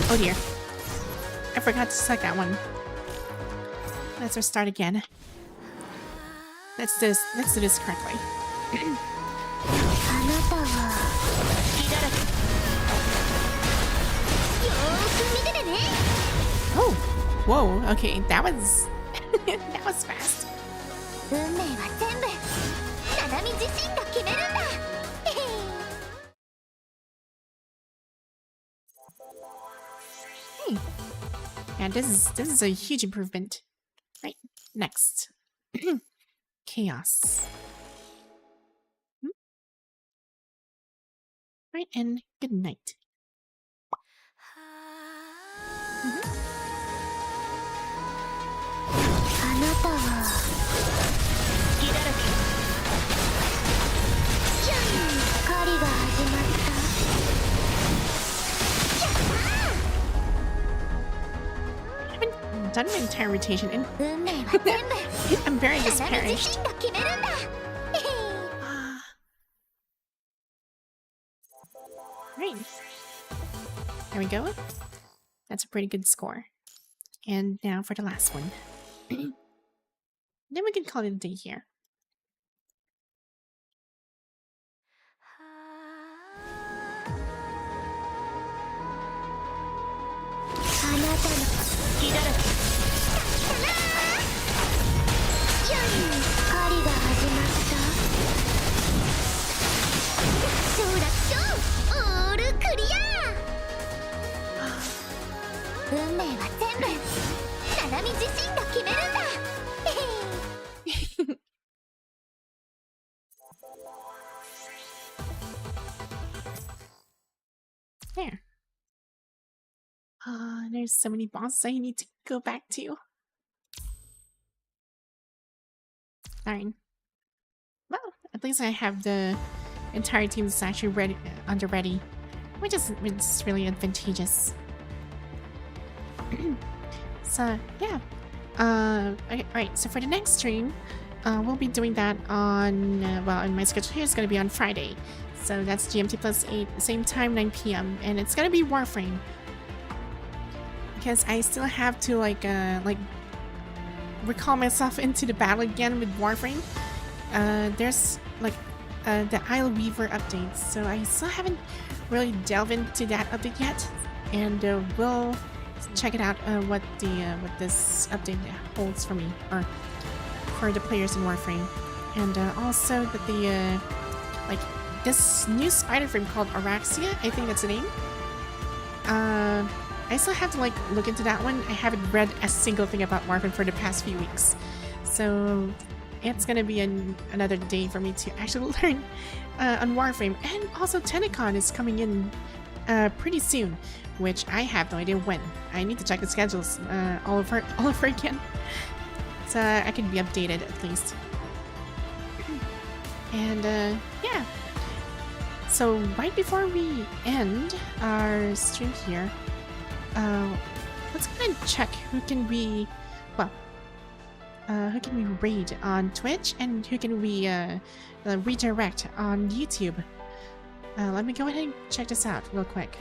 Oh dear. I forgot to select that one. Let's restart again. Let's do this correctly. Oh, whoa, okay, that was that was fast. Hey. Yeah, this is a huge improvement. Right, next. Chaos. Right, and good night. Done my entire rotation and I'm very disparaged. Right. There we go. That's a pretty good score. And now for the last one. Then we can call it a day here. There. There's so many bosses I need to go back to. Fine. Well, at least I have the entire team that's actually ready, ready, which is really advantageous. So yeah. Okay, alright, so for the next stream, we'll be doing that on, well, in my schedule here, it's going to be on Friday. So that's GMT plus 8, same time, 9 p.m. And it's going to be Warframe. Because I still have to, like recall myself into the battle again with Warframe. There's, like, the Isle Weaver updates. So I still haven't really delved into that update yet. And we'll check it out, what this update holds for me, or for the players in Warframe. And also that the like this new spider frame called Araxia, I think that's the name. I still have to like look into that one. I haven't read a single thing about Warframe for the past few weeks, so it's gonna be another day for me to actually learn on Warframe. And also Tenacon is coming in pretty soon, which I have no idea when. I need to check the schedules all over again, so I can be updated at least. And yeah, so right before we end our stream here, let's go ahead and check who can we raid on Twitch and who can we redirect on YouTube. Let me go ahead and check this out real quick.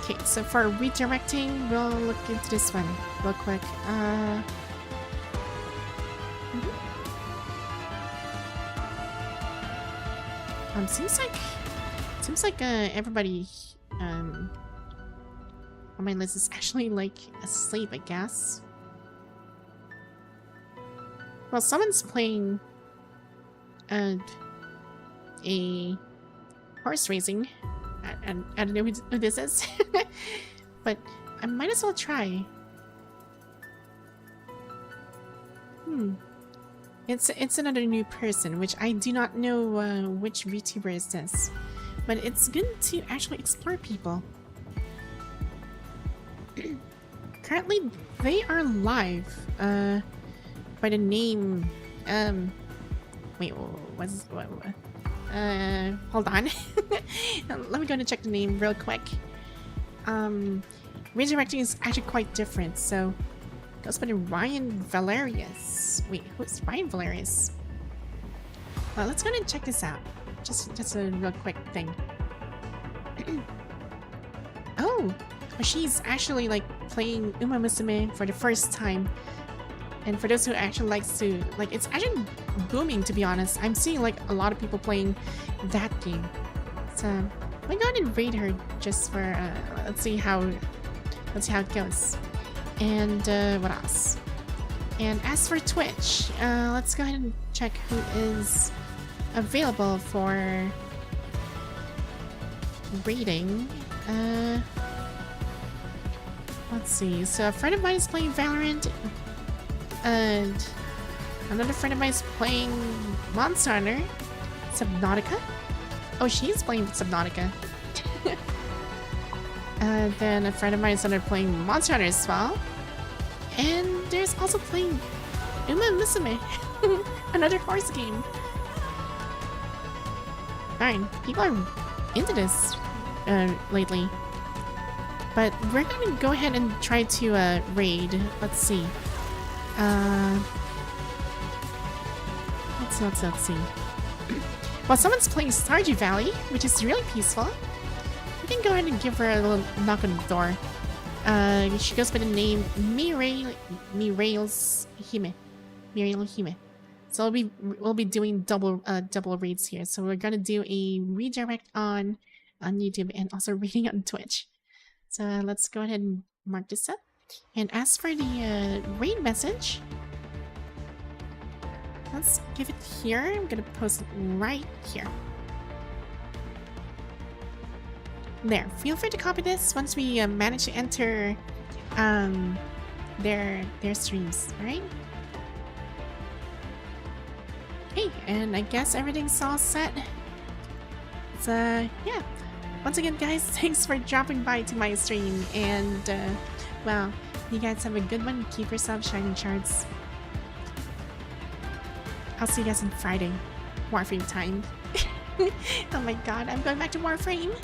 Okay, so for redirecting, we'll look into this one real quick. Seems like everybody on my list is actually like asleep, I guess. Well, someone's playing a horse racing. I don't know who this is, but I might as well try. It's another new person, which I do not know which VTuber is this, but it's good to actually explore people. Currently, they are live by the name. Wait, what? Hold on. Let me go and check the name real quick. Redirecting is actually quite different, so it goes by Ryan Valerius. Wait, who's Ryan Valerius? Let's go and check this out. Just a real quick thing. Oh, she's actually like playing Uma Musume for the first time. And for those who actually likes to, like, it's actually booming, to be honest. I'm seeing like a lot of people playing that game. So let me go ahead and raid her just for let's see how it goes. And what else? And as for Twitch, let's go ahead and check who is available for raiding. Let's see. So a friend of mine is playing Valorant. And another friend of mine is playing Monster Hunter. Subnautica? Oh, she's playing Subnautica. Then a friend of mine is playing Monster Hunter as well. And there's also playing Uma Musume. Another horse game. Fine, people are into this lately. But we're gonna go ahead and try to raid. Let's see. Let's see. Well, someone's playing Stardew Valley, which is really peaceful. We can go ahead and give her a little knock on the door. She goes by the name Mirail's Hime. So we'll be doing double raids here. So we're gonna do a redirect on YouTube and also reading on Twitch. So let's go ahead and mark this up. And as for the raid message, let's give it here. I'm gonna post it right here. There. Feel free to copy this once we manage to enter their streams. All right. Okay, and I guess everything's all set. So yeah, once again guys, thanks for dropping by to my stream, and well, you guys have a good one. Keep yourself shining shards. I'll see you guys on Friday, Warframe time. Oh my god, I'm going back to Warframe.